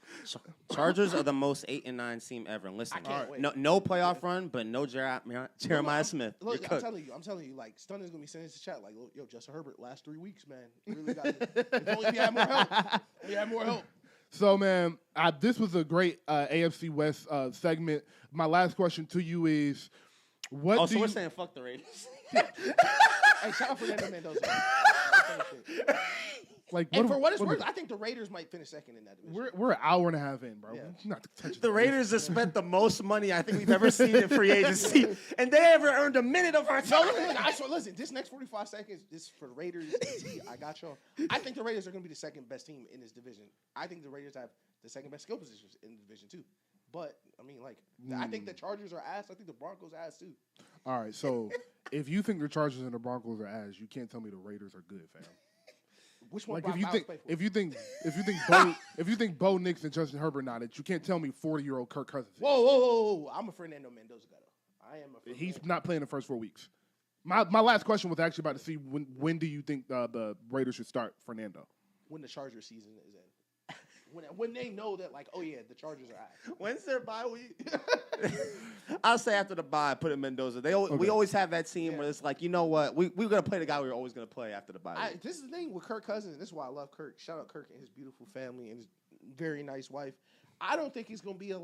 Chargers are the most 8 and 9 team ever. And listen, I can't wait. no playoff run, but no Jeremiah Smith. You're Look, cooked. I'm telling you, like Stunner's gonna be sending us a chat like, yo, Justin Herbert, last 3 weeks, man, really got it. If only we had more help. We had more help. So, man, this was a great AFC West segment. My last question to you is, what Oh, do so we're you... saying fuck the Raiders. Hey, shout out Fernando Mendoza. Like, And what- for what it's what- worth, I think the Raiders might finish second in that division. We're an hour and a half in, bro. Yeah. Not touching The Raiders have spent the most money I think we've ever seen in free agency, and they ever earned a minute of our time. I swear, listen, this next 45 seconds, this is for the Raiders. I got y'all. I think the Raiders are going to be the second best team in this division. I think the Raiders have the second best skill positions in the division, too. But, I mean, like, I think the Chargers are ass. I think the Broncos are ass, too. All right, so if you think the Chargers and the Broncos are ass, you can't tell me the Raiders are good, fam. Which one? Like Brock if you Bowers think play for? if you think Bo Nix and Justin Herbert not it, you can't tell me 40-year-old Kirk Cousins. Whoa. I'm a Fernando Mendoza guy, though. I am a Fernando. He's not playing the first 4 weeks. My last question was actually about to see when do you think the Raiders should start Fernando? When the Chargers season is in. When they know that, like, oh, yeah, the Chargers are ass. When's their bye week? I'll say after the bye, put in Mendoza. We always have that team where it's like, you know what? We're going to play the guy we're always going to play after the bye week. This is the thing with Kirk Cousins. This is why I love Kirk. Shout out Kirk and his beautiful family and his very nice wife. I don't think he's going to be a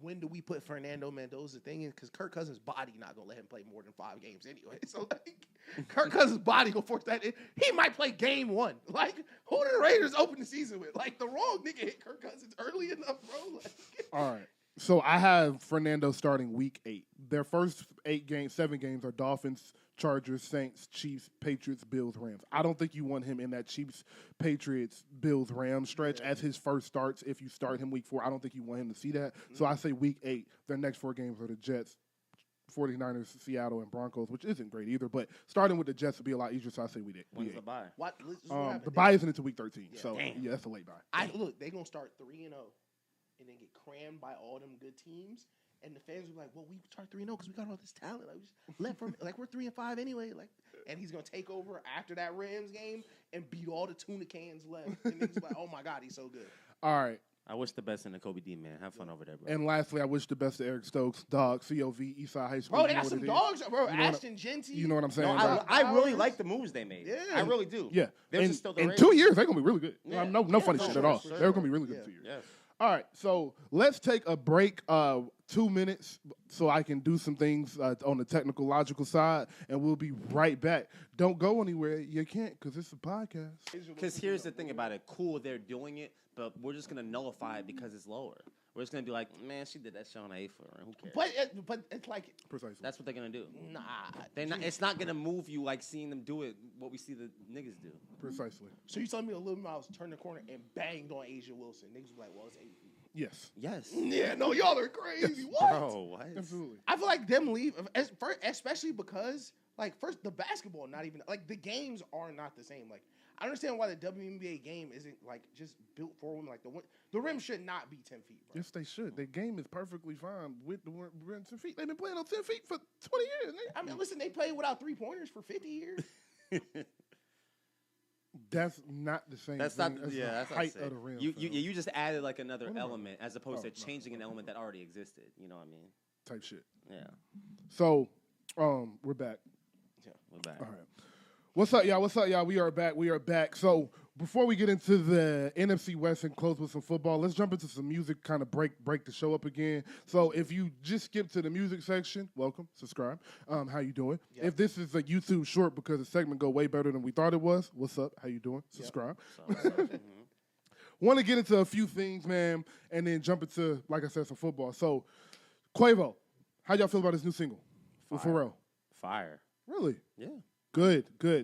when do we put Fernando Mendoza thing in? Because Kirk Cousins' body not going to let him play more than 5 games anyway. So, like, Kirk Cousins' body going to force that in. He might play game 1. Like, who did the Raiders open the season with? Like, the wrong nigga hit Kirk Cousins early enough, bro. Like, All right. So I have Fernando starting week 8. Their first 7 games are Dolphins, Chargers, Saints, Chiefs, Patriots, Bills, Rams. I don't think you want him in that Chiefs, Patriots, Bills, Rams stretch as his first starts. If you start him week 4, I don't think you want him to see that. So I say week 8. Their next 4 games are the Jets, 49ers, Seattle, and Broncos, which isn't great either. But starting with the Jets would be a lot easier, so I say week 8. When's the bye? The bye isn't until week 13, so Damn. yeah, that's a late bye. Look, they're going to start 3-0 and then get crammed by all them good teams. And the fans will be like, well, we start 3-0 because we got all this talent. Like, we just left from, like, we're 3-5 anyway. Like, and he's going to take over after that Rams game and beat all the tuna cans left. And niggas like, oh, my God, he's so good. All right. I wish the best in the Kobe D, man. Have fun over there, bro. And lastly, I wish the best to Eric Stokes, dog, COV, Eastside High School. Bro, they got some dogs, bro. You know Ashton Genty. You know what I'm saying? No, I really like the moves they made. Yeah. I really do. Yeah. Still in 2 years, they're going to be really good. Yeah. No funny shit at all. sure. They're going to be really good in 2 years. Yeah. All right, so let's take a break, 2 minutes, so I can do some things on the technical, logical side, and we'll be right back. Don't go anywhere. You can't, because it's a podcast. Because here's the thing about it. Cool, they're doing it, but we're just going to nullify it because it's lower. We're just going to be like, man, she did that shit on an A-footer. Who cares? But it's like... Precisely. That's what they're going to do. Nah. It's not going to move you like seeing them do it, what we see the niggas do. Precisely. So you telling me a Lil Miles turned the corner and banged on Asia Wilson? Niggas were like, well, it's 8 feet. Yes. Yes. Yeah, no, y'all are crazy. What? Bro, what? Absolutely. I feel like them leave, especially because, like, first, the basketball, not even, like, the games are not the same. Like, I understand why the WNBA game isn't, like, just built for women. Like, the rim should not be 10 feet, bro. Yes, they should. Their game is perfectly fine with the rim 10 feet. They've been playing on 10 feet for 20 years. I mean, listen, they played without 3-pointers for 50 years. That's not the same That's thing not, as yeah, the that's height not of the rim. you just added like another element as opposed to no, changing an element that already existed. You know what I mean? Type shit. Yeah. So, we're back. Yeah, we're back. All right. What's up, y'all? What's up, y'all? We are back. So, before we get into the NFC West and close with some football, let's jump into some music, kind of break the show up again. So, if you just skip to the music section, welcome, subscribe. How you doing? Yep. If this is a YouTube short because the segment go way better than we thought it was, what's up? How you doing? Subscribe. Want to get into a few things, man, and then jump into, like I said, some football. So, Quavo, how y'all feel about his new single with Pharrell? Fire. Really? Yeah. Good.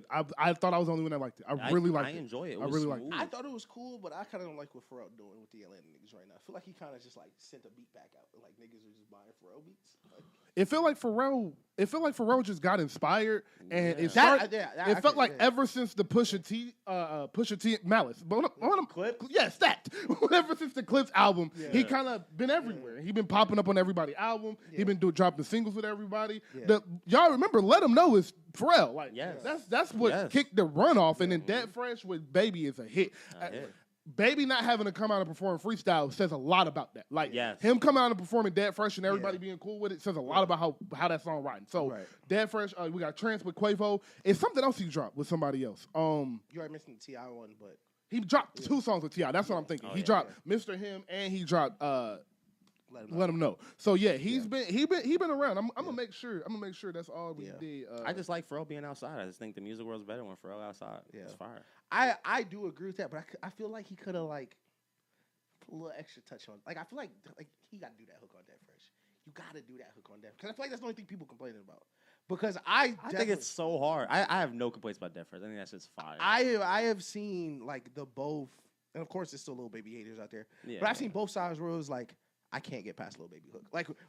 I thought I was the only one that liked it. I really liked it. I enjoy it. I really liked it. I thought it was cool, but I kind of don't like what Pharrell doing with the Atlanta niggas right now. I feel like he kind of just like sent a beat back out. Like niggas are just buying Pharrell beats. Like, It felt like Pharrell just got inspired, and it I felt could- like yeah. ever since the Pusha T Malice, but Clip? yes, that. Ever since the Clips album, he Yeah. kind of been everywhere. He been popping up on everybody's album. He been dropping singles with everybody. Yeah. Y'all remember? Let Him Know is Pharrell. Like Yes. that's what kicked the run off, and then Dead Fresh with Baby is a hit. hit. Baby not having to come out and perform freestyle says a lot about that. Like Yes. him coming out and performing Dead Fresh and everybody being cool with it says a lot about how that song riding. So Dead Fresh, we got Trance with Quavo. It's something else he dropped with somebody else. You already mentioned the T.I. one, but He dropped 2 songs with T.I. That's what I'm thinking. He dropped Mr. Him and he dropped Let Him Know. So yeah, he been around. I'm gonna make sure that's all we did. I just like Pharrell being outside. I just think the music world's better when Pharrell outside. Yeah. It's fire. I do agree with that. But I feel like he could have like put a little extra touch on. Like I feel like he got to do that hook on Dead Fresh. You got to do that hook on Dead because I feel like that's the only thing people complaining about. Because I think it's so hard. I have no complaints about Dead Fresh. I think that's just fire. I have seen like the both, and of course there's still little baby haters out there. Yeah. But I've seen both sides where it was like I can't get past Lil Baby hook.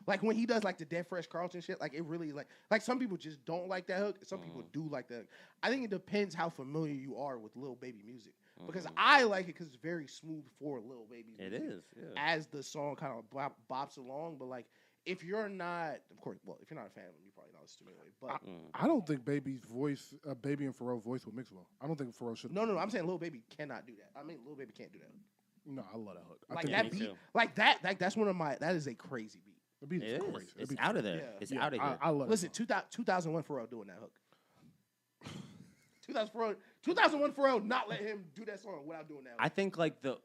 Like when he does like the Dead Fresh Carlton shit, like it really like some people just don't like that hook. Some people do like that hook. I think it depends how familiar you are with Lil Baby music. Because I like it because it's very smooth for Lil Baby music. It is, yeah. As the song kind of bops along. But like if you're not, of course, well, if you're not a fan of him, you probably not listen to him anyway. But I don't think Baby's voice, Baby and Pharrell's voice would mix well. I don't think Pharrell should. No, I'm saying Lil Baby cannot do that. I mean, Lil Baby can't do that. No, I love that hook. I Like think that me beat, too. like that. Like that's one of my. That is a crazy beat. the beat is It is. crazy. It's out of there. Yeah. It's out of here. I love Listen, 2001 Pharrell doing that hook. 2001 Pharrell not let him do that song without doing that hook. I think like the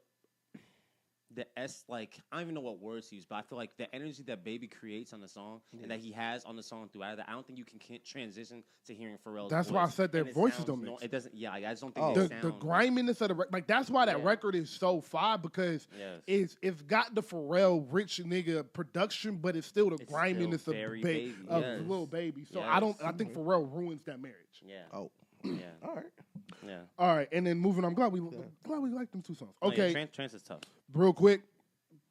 like I don't even know what words to use, but I feel like the energy that Baby creates on the song and that he has on the song throughout it, I don't think you can transition to hearing Pharrell's That's voice. why I said their And it voices sounds don't mix. It doesn't. Yeah, I just don't think it The sounds griminess of the like that's why that record is so fire because it's got the Pharrell rich nigga production, but it's still the griminess still of very Baby. Baby. Of Yes. Lil Baby. So Yes. I think Pharrell ruins that marriage. Yeah. Oh, Yeah. all right. Yeah. All right, and then moving on. I'm glad we like them 2 songs. Okay, Trance is tough. real quick,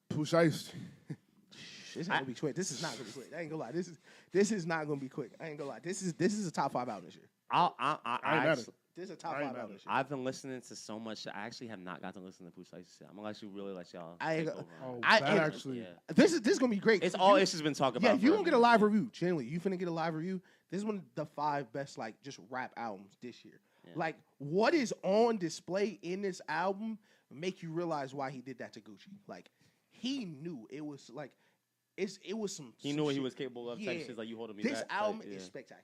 Push Ice. This ain't gonna be quick. This is not gonna be quick. I ain't gonna lie. This is not gonna be quick. I ain't gonna lie. This is a top 5 album this year. I ain't mad at it. This is a top I ain't 5 mad album at this year. I've been listening to so much. I actually have not gotten to listen to Push Ice yet. I'm gonna actually really let y'all. I ain't take go- over. Oh, I- that and- actually. Yeah. This is gonna be great. It's all Ish has been talking Yeah, about. you for gonna get a live review. Genuinely, you finna get a live review. This is one of the 5 best like just rap albums this year. Yeah. Like what is on display in this album make you realize why he did that to Gucci. Like he knew it was like it was some. He knew what he was capable of. Type shit like you holding me This back. album is spectacular.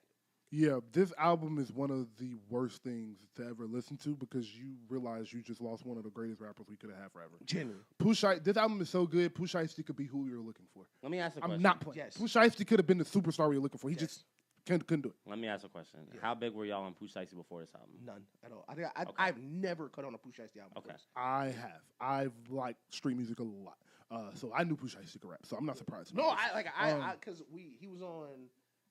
Yeah, this album is one of the worst things to ever listen to because you realize you just lost one of the greatest rappers we could have had forever. Genuinely. This album is so good. Pooh Shiesty could be who you're looking for. Let me ask a question. I'm not playing. Yes. Pooh Shiesty could have been the superstar you're looking for. He just couldn't do it. Let me ask a question. Yeah. How big were y'all on Pooh Shiesty before this album? None at all. I've never cut on a Pooh Shiesty album. Okay. First. I have. I've liked street music a lot. So I knew Pooh Shiesty could rap. So I'm not surprised. No, because he was on.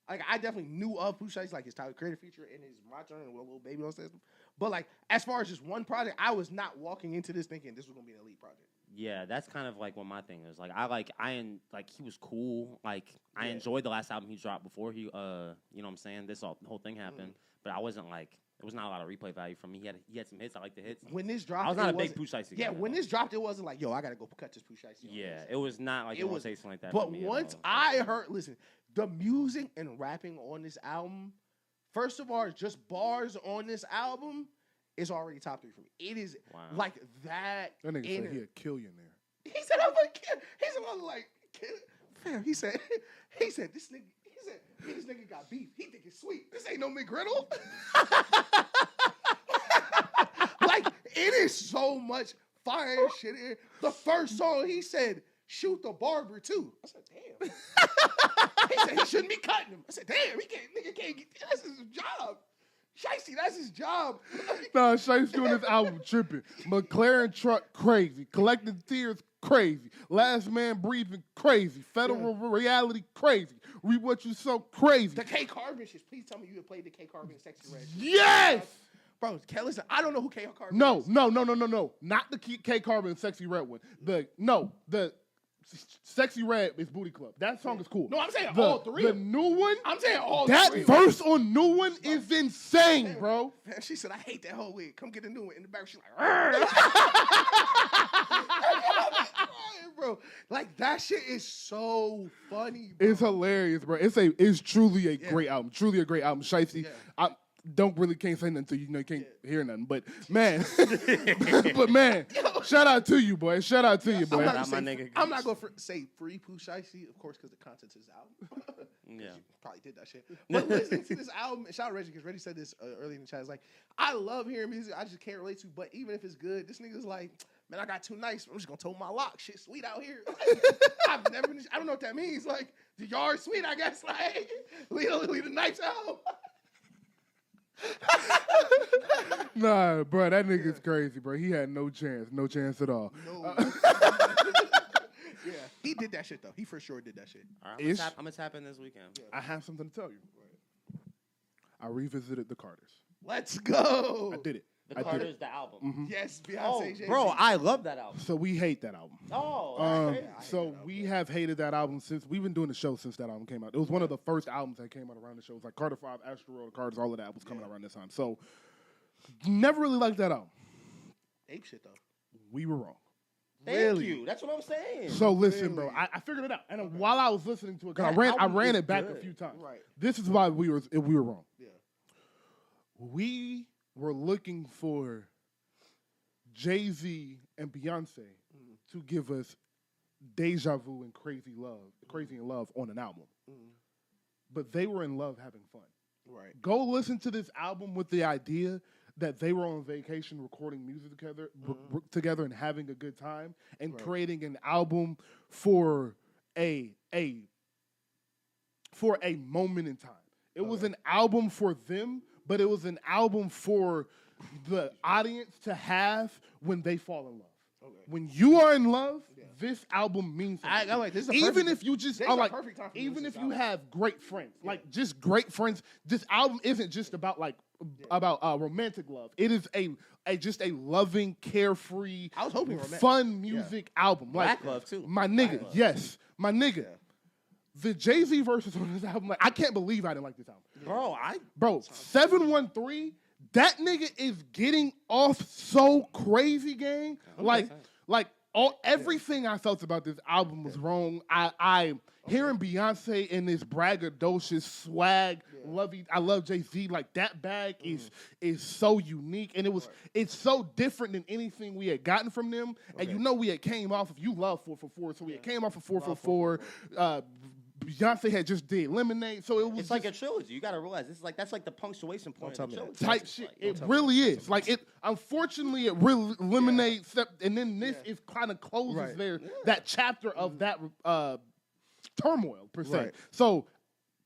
Like I definitely knew of Pooh Shiesty, like his Tyler Creator feature and his My Turn and Little Baby on system. But like as far as just one project, I was not walking into this thinking this was gonna be an elite project. Yeah, that's kind of like what my thing is. Like he was cool. Like I enjoyed the last album he dropped before he you know what I'm saying? The whole thing happened. But I wasn't like it was not a lot of replay value from me. He had some hits. I like the hits. When this dropped, I was not a big Pooh Shiesty guy. Yeah, when this dropped, it wasn't like, yo, I gotta go cut this Pooh Shiesty. Yeah, it was not like it was tasting like that. But for me once I heard, listen, the music and rapping on this album, first of all, just bars on this album is already top 3 for me. It is like that. That nigga said he'd kill you in there. He said I'm gonna kill. He said I'm like, fam. He said this nigga. This nigga got beef. He think it's sweet. This ain't no McGriddle. Like, it is so much fire shit in. The first song, he said, shoot the barber, too. I said, damn. He said, he shouldn't be cutting him. I said, damn, nigga can't get, that's his job. Shiesty, that's his job. Nah, Shiesty doing this album tripping. McLaren truck, crazy. Collecting tears, crazy. Last man breathing, crazy. Federal reality, crazy. Read what you so crazy. The K Carbon shit. Please tell me you have played the K Carbon Sexy Red. Yes! Bro, listen, I don't know who K Carbon No. is. Not the K Carbon Sexy Red one. The Sexy Red is Booty Club. That song is cool. No, I'm saying all three. The new one? I'm saying all that three. That verse on new one is insane, bro. Man, she said, I hate that whole wig. Come get a new one. In the back, she's like, bro. Like, that shit is so funny, bro. It's hilarious, bro. It's truly a great album. Truly a great album. Shiesty, I can't say nothing to you. You know, you can't hear nothing. But, man. Shout out to you, boy. Shout out to you, boy. I'm not going to say free Pooh Shiesty, of course, because the content's his album. Yeah. You probably did that shit. But listening to this album, and shout out Reggie, because Reggie said this early in the chat. It's like, I love hearing music I just can't relate to, but even if it's good, this nigga's like, man, I got 2 nights. I'm just going to toe my lock. Shit sweet out here. I don't know what that means. Like, the yard sweet, I guess. Like, leave the nights out. Nah, bro, that nigga's crazy, bro. He had no chance at all. No. Yeah, he did that shit though. He for sure did that shit. All right, I'm gonna tap in this weekend. Yeah. I have something to tell you. I revisited the Carters. Let's go. I did it. The Carters, the album. Mm-hmm. Yes, Beyonce. Oh, Jay-Z. bro, I love that album. So we hate that album. Oh, so we have hated that album since we've been doing the show since that album came out. It was one of the first albums that came out around the show. It was like Carter 5, Astro World, Carters, all of that was coming out around this time. So never really liked that album. Ape shit though. We were wrong. Thank you. That's what I'm saying. So listen, bro, I figured it out, and while I was listening to it, because I ran it back a few times. Right. This is why we were wrong. Yeah. We were looking for Jay-Z and Beyonce to give us Deja Vu and Crazy in Love on an album. But they were in love having fun. Right. Go listen to this album with the idea that they were on vacation recording music together and having a good time and creating an album for a moment in time. It was an album for them, but it was an album for the audience to have when they fall in love. Okay. When you are in love, this album means something. Like, this is even if you just are like, perfect time for even if you album. have great friends, like just great friends, this album isn't just about like romantic love. It is just a loving, carefree, I was hoping fun music album. Like Black love too. My nigga, yes, my nigga. Yeah. The Jay-Z verses on this album, like I can't believe I didn't like this album. Bro, 713. That nigga is getting off so crazy, gang. Like everything I felt about this album was wrong. Hearing Beyonce in this braggadocious swag, I love Jay-Z. Like that bag is so unique, and it's so different than anything we had gotten from them. And we had came off of, you love 444, so we had came off of 444. Beyonce had just did Lemonade, so it was. It's like a trilogy. You got to realize that's like the punctuation point of the trilogy. Type shit. It really is. Like it. Unfortunately, it really Lemonade, and then this is kind of closes that chapter of that turmoil per se. Right. So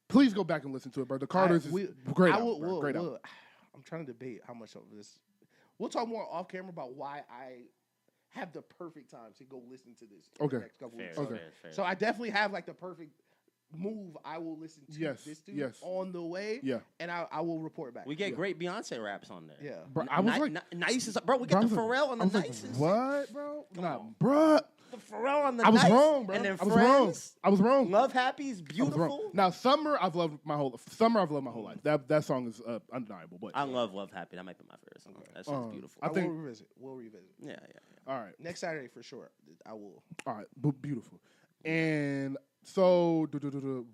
please go back and listen to it, bro. The Carters is great. Great album. I'm trying to debate how much of this. We'll talk more off camera about why I have the perfect time to go listen to this. In the next couple weeks. Fair. So I definitely have like the perfect move I will listen to this to on the way. Yeah. And I will report back. We get great Beyonce raps on there. Yeah. Bro, I was nice is bro. We get the Pharrell on the nice. What, bro? Nah, bro. The Pharrell on the I was nice. wrong, bro. And then I was wrong. Love Happy is beautiful. Now, Summer, I've loved my whole life. That song is undeniable. But I love Happy. That might be my favorite song. That song's beautiful. I think we'll revisit. Yeah. All right. Next Saturday for sure. I will. All right. Beautiful. And so,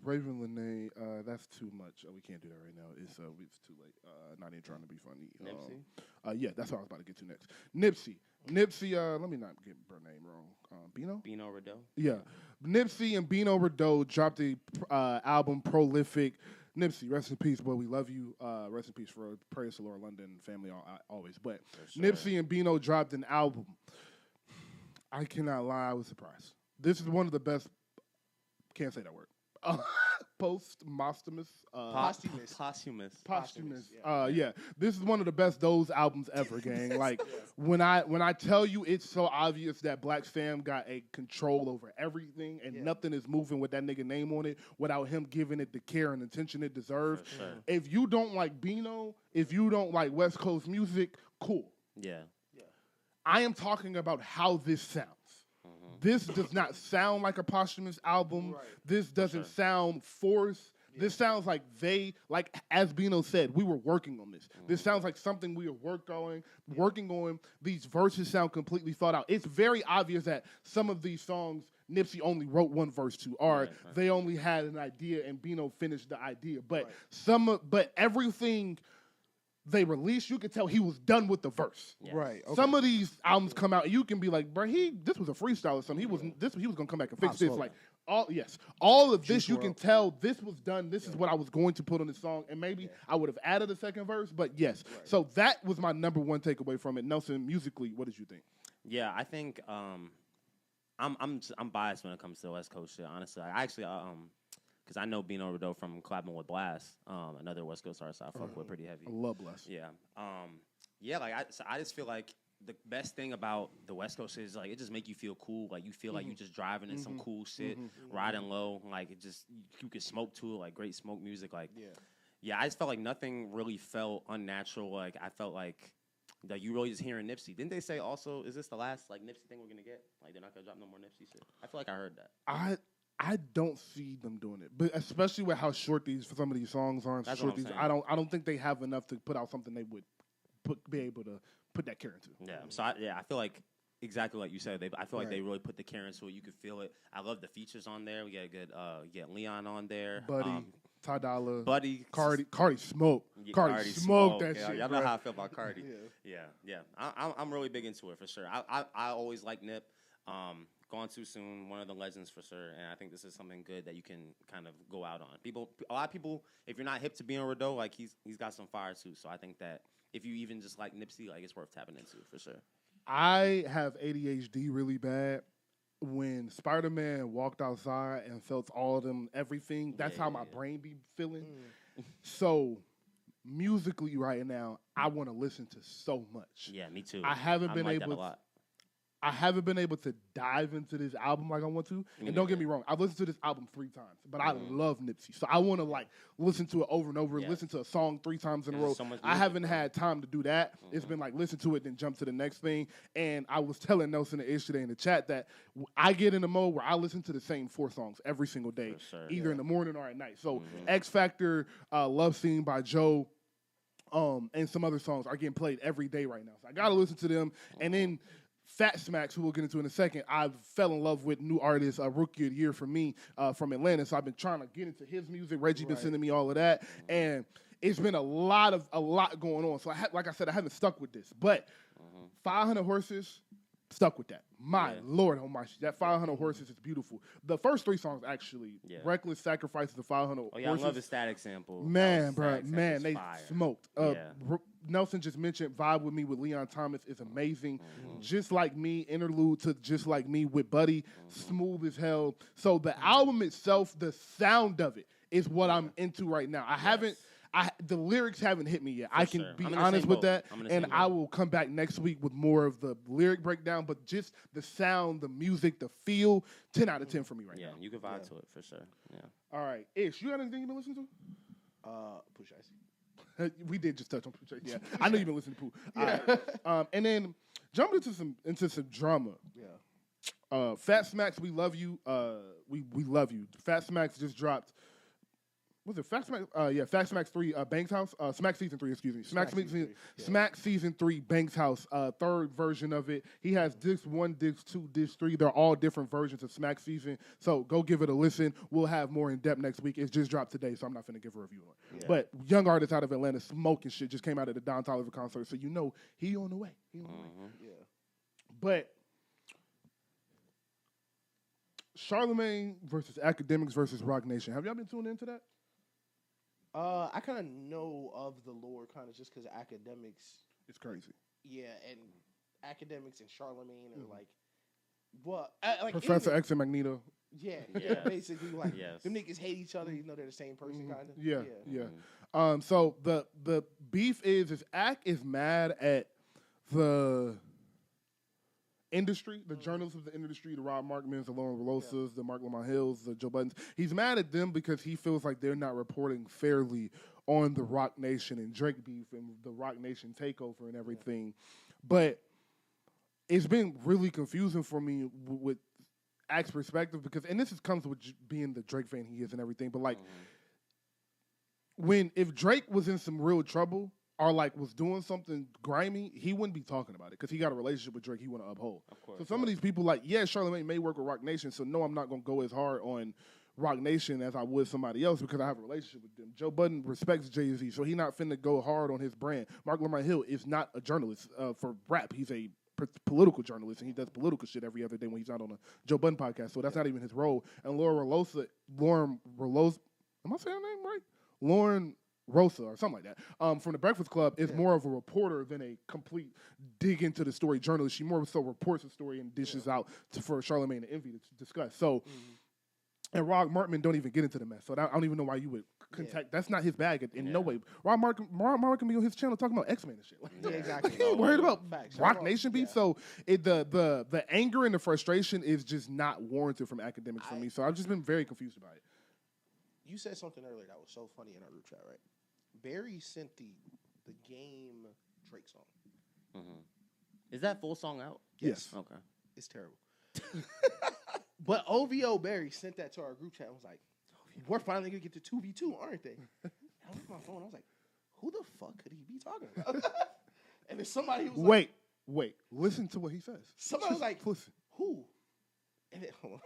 Raven Lene, that's too much. We can't do that right now. It's too late. Not even trying to be funny. Nipsey? Yeah, that's what I was about to get to next. Nipsey, let me not get her name wrong. Bino Rideau? Yeah. Nipsey and Bino Rideau dropped the album Prolific. Nipsey, rest in peace, boy. We love you. Rest in peace for prayers to Laura London family always. But Nipsey and Bino dropped an album. I cannot lie, I was surprised. This is one of the best. Can't say that word. Posthumous. Yeah. This is one of the best those albums ever, gang. Like when I tell you, it's so obvious that Black Fam got a control over everything, and nothing is moving with that nigga name on it without him giving it the care and attention it deserves. Sure. If you don't like Bino, if you don't like West Coast music, cool. Yeah. I am talking about how this sounds. This does not sound like a posthumous album. Right. This doesn't sound forced. Yeah. This sounds like as Bino said, we were working on this. This sounds like something we are working on. These verses sound completely thought out. It's very obvious that some of these songs Nipsey only wrote one verse to, or they only had an idea and Bino finished the idea. But but everything they released, you could tell he was done with the verse. Yes. Right. Okay. Some of these albums come out, and you can be like, bro, this was a freestyle or something. He was gonna come back and fix this. Like all of this, you can tell this was done. This is what I was going to put on the song, and maybe I would have added a second verse, but yes. Right. So that was my number one takeaway from it. Nelson, musically, what did you think? Yeah, I think I'm biased when it comes to the West Coast shit. Honestly, I actually because I know Bino Rideau from collabing with Blast, another West Coast artist I fuck with pretty heavy. I love Blast. Yeah. Like I just feel like the best thing about the West Coast is like it just make you feel cool. Like you feel like you just driving in some cool shit, riding low. Like it just you can smoke to it, like great smoke music. Like I just felt like nothing really felt unnatural. Like I felt like you really just hearing Nipsey. Didn't they say also, is this the last like Nipsey thing we're gonna get? Like they're not gonna drop no more Nipsey shit. I feel like I heard that. I don't see them doing it, but especially with how short some of these songs are. That's short I don't think they have enough to put out something they would be able to put that care into. Yeah. So I feel like exactly like you said. I feel like they really put the care into it. You could feel it. I love the features on there. We got a good. You get Leon on there. Buddy. Ty Dolla. Buddy. Cardi smoke. Yeah, Cardi smoke that shit. Y'all know how I feel about Cardi. Yeah. I'm really big into it for sure. I always like Nip. Gone too soon, one of the legends for sure, and I think this is something good that you can kind of go out on. A lot of people, if you're not hip to Bino Rideau, like he's got some fire too. So I think that if you even just like Nipsey, like it's worth tapping into for sure. I have ADHD really bad. When Spider-Man walked outside and felt all of them, everything, that's how my brain be feeling. So musically right now, I want to listen to so much. Yeah, me too. I haven't been able to dive into this album like I want to. And don't get me wrong, I've listened to this album 3 times, but I love Nipsey. So I want to like listen to it over and over and listen to a song 3 times in a row. So I haven't had time to do that. It's been like listen to it, then jump to the next thing. And I was telling Nelson the issue today in the chat that I get in a mode where I listen to the same 4 songs every single day, either in the morning or at night. So X Factor, Love Scene by Joe, and some other songs are getting played every day right now. So I got to listen to them. And then Fat Smacks, who we'll get into in a second, I fell in love with new artist, Rookie of the Year for me from Atlanta. So I've been trying to get into his music. Reggie been sending me all of that, and it's been a lot going on. So like I said, I haven't stuck with this, but 500 Horses. Stuck with that. My Lord, oh my! That 500 Horses is beautiful. The first 3 songs actually, Reckless, Sacrifices, and 500 Horses. Oh yeah, I love the Static sample. Man, bro, man, they fire. smoked. Nelson just mentioned "Vibe with Me" with Leon Thomas is amazing. Just Like Me, interlude to "Just Like Me" with Buddy, smooth as hell. So the album itself, the sound of it is what I'm into right now. The lyrics haven't hit me yet. I can be honest with that, and I will come back next week with more of the lyric breakdown. But just the sound, the music, the feel, 10 out of 10 for me right now. Yeah, you can vibe to it for sure. Yeah. All right, Ish, you got anything you've been listening to? Push Icy. We did just touch on Push Icy. Yeah, I know you've been listening to Pooh. Yeah. And then jump into some drama. Yeah. Fat Smacks, we love you. We love you. Fat Smacks just dropped. Was it Fat Smacks? Fat Smacks 3, Banks House. Smack Season 3, excuse me. Smack Season 3, Banks House, third version of it. He has Disc 1, Disc 2, Disc 3. They're all different versions of Smack Season. So go give it a listen. We'll have more in depth next week. It's just dropped today, so I'm not finna give a review on it. Yeah. But young artist out of Atlanta smoking shit just came out of the Don Toliver concert, so you know he on the way. He on the way. Yeah. But Charlemagne versus Academics versus Roc Nation. Have y'all been tuned into that? I kind of know of the lore, kind of just because Academics. It's crazy. Yeah, and Academics and Charlemagne are like, what? Like Professor X and Magneto. Yeah, basically like them niggas hate each other, even though they're the same person, kind of. Yeah. So the beef is Ack is mad at the industry, the journalists of the industry, the Rob Markmans, the Lauren Rolosas, the Mark Lamont Hills, the Joe Buttons. He's mad at them because he feels like they're not reporting fairly on the Roc Nation and Drake beef and the Roc Nation takeover and everything. But it's been really confusing for me with Ack's perspective because, and this comes with being the Drake fan he is and everything, but like, if Drake was in some real trouble, or like was doing something grimy, he wouldn't be talking about it because he got a relationship with Drake he want to uphold. Of course. So some of these people like, Charlemagne may work with Roc Nation, so no, I'm not going to go as hard on Roc Nation as I would somebody else because I have a relationship with them. Joe Budden respects Jay-Z, so he not finna go hard on his brand. Mark Lamont Hill is not a journalist for rap. He's a political journalist, and he does political shit every other day when he's not on a Joe Budden podcast, so that's not even his role. And Lauren Rosa, am I saying her name right? Lauren Rosa or something like that, from the Breakfast Club is more of a reporter than a complete dig into the story journalist. She more so reports the story and dishes out for Charlemagne and Envy to discuss. So, and Rob Markman don't even get into the mess. So I don't even know why you would contact. That's not his bag in no way. Rob Markman can be on his channel talking about X-Men and shit. Like, exactly. He ain't worried about Roc Nation beef. So the anger and the frustration is just not warranted from Academics for me. So I've just been very confused about it. You said something earlier that was so funny in our group chat, right? Barry sent the Game Drake song. Mm-hmm. Is that full song out? Yes. Okay. It's terrible. But OVO Barry sent that to our group chat and was like, we're finally going to get to 2v2, aren't they? And I looked at my phone. I was like, who the fuck could he be talking about? And then somebody was like... Wait. Listen to what he says. Somebody was like, listen. Who? And then, hold on.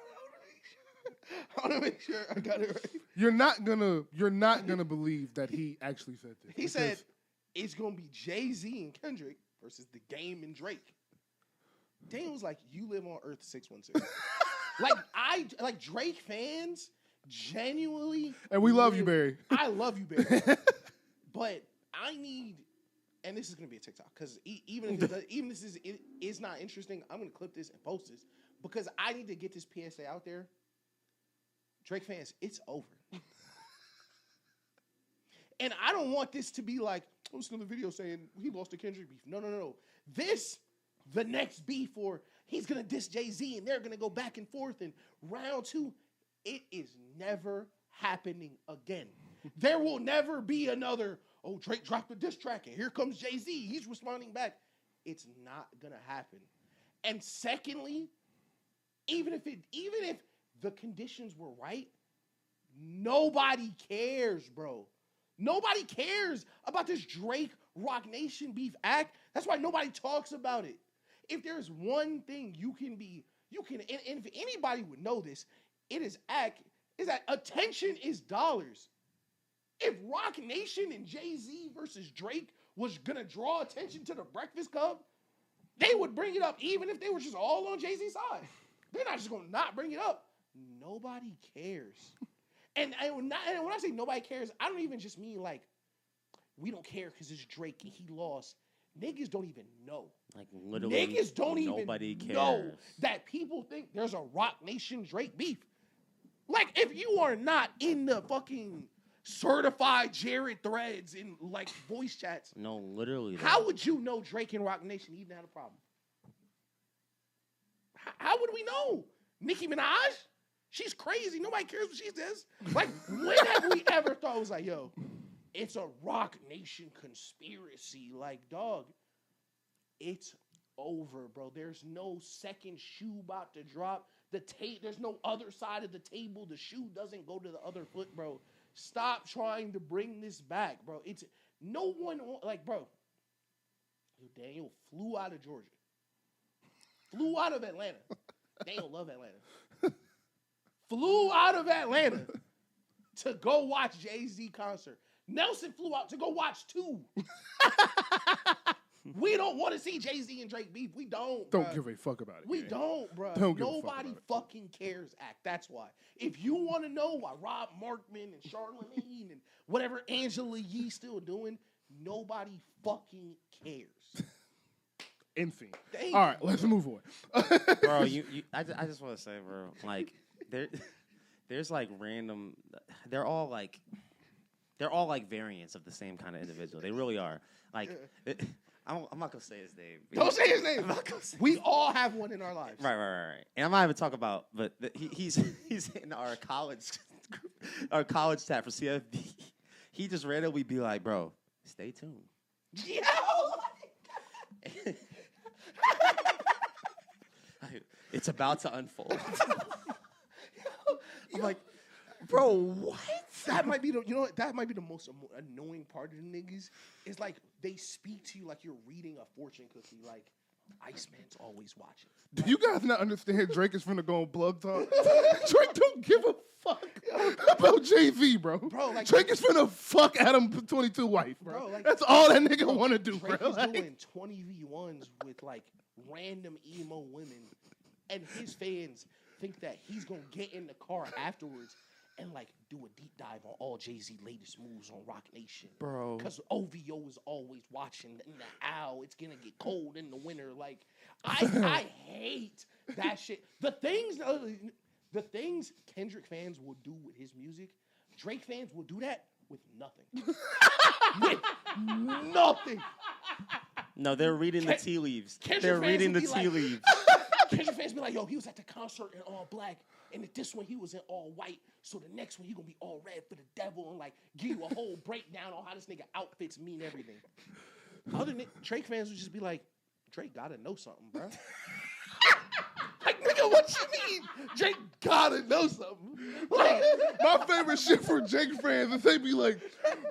I want to make sure I got it right. You're not gonna believe that he actually said this. He said it's gonna be Jay-Z and Kendrick versus the Game and Drake. Dane was like, "You live on Earth 616." like Drake fans genuinely, and we love you, Barry. I love you, Barry. But I need, and this is gonna be a TikTok because even if this is not interesting, I'm gonna clip this and post this because I need to get this PSA out there. Drake fans, it's over. And I don't want this to be like, I was in the video saying he lost to Kendrick beef. No. The next beef, or he's going to diss Jay-Z and they're going to go back and forth in round 2. It is never happening again. There will never be another, Drake dropped a diss track and here comes Jay-Z. He's responding back. It's not going to happen. And secondly, even if the conditions were right, nobody cares, bro. Nobody cares about this Drake Roc Nation beef act. That's why nobody talks about it. if there's one thing you can, and if anybody would know this, is that attention is dollars. If Roc Nation and Jay-Z versus Drake was gonna draw attention to the Breakfast Club, they would bring it up even if they were just all on Jay-Z's side. They're not just gonna not bring it up. Nobody cares. And when I say nobody cares, I don't even just mean like we don't care because it's Drake and he lost. Niggas don't even know. Like literally, niggas don't even cares. know that people think there's a Roc Nation Drake beef. Like if you are not in the fucking certified Jared threads in like voice chats, no, literally, how would you know Drake and Roc Nation even had a problem? How would we know? Nicki Minaj? She's crazy. Nobody cares what she says. Like, when have we ever thought it was like, yo, it's a Roc Nation conspiracy? Like, dog, it's over, bro. There's no second shoe about to drop. There's no other side of the table. The shoe doesn't go to the other foot, bro. Stop trying to bring this back, bro. It's no one, like, bro. Daniel flew out of Georgia. Flew out of Atlanta. Daniel love Atlanta. Flew out of Atlanta to go watch Jay-Z concert. Nelson flew out to go watch 2. We don't want to see Jay-Z and Drake beef. We don't. Don't give a fuck about it. We man. don't, bro. Don't give a fuck Nobody about it. fucking cares, act. That's why. If you want to know why Rob Markman and Charlamagne and whatever Angela Yee still doing, nobody fucking cares. Insane. All right, let's move on. Bro, I just want to say, bro, like there's like random. They're all like variants of the same kind of individual. They really are. Like, I'm not gonna say his name. Don't say his name. We all have one in our lives. Right. And I'm not even talking about, but he's in our college chat for CFB. He just randomly be like, bro, stay tuned. Yo! It's about to unfold. I'm like, bro, what? That might be the most annoying part of the niggas is like they speak to you like you're reading a fortune cookie. Like Iceman's always watching. Do you guys not understand Drake is finna go on Plug Talk? Drake don't give a fuck about Jay-Z, bro. Like, Drake is finna fuck Adam 22 wife, bro. Like, that's all that nigga want to do, Drake bro. is Like, doing 20v1s with like random emo women, and his fans think that he's gonna get in the car afterwards and like do a deep dive on all Jay-Z latest moves on Roc Nation, bro. Because OVO is always watching in the owl. It's gonna get cold in the winter. Like I hate that shit. The things Kendrick fans will do with his music, Drake fans will do that with nothing. With nothing. No, they're reading the tea leaves. Kendrick fans be like, yo, he was at the concert in all black, and this one he was in all white, so the next one he gonna be all red for the devil, and like give you a whole breakdown on how this nigga outfits mean everything. Other Drake fans would just be like, Drake gotta know something, bro. Like, nigga, what you mean? Drake gotta know something. Like, my favorite shit for Drake fans is they be like,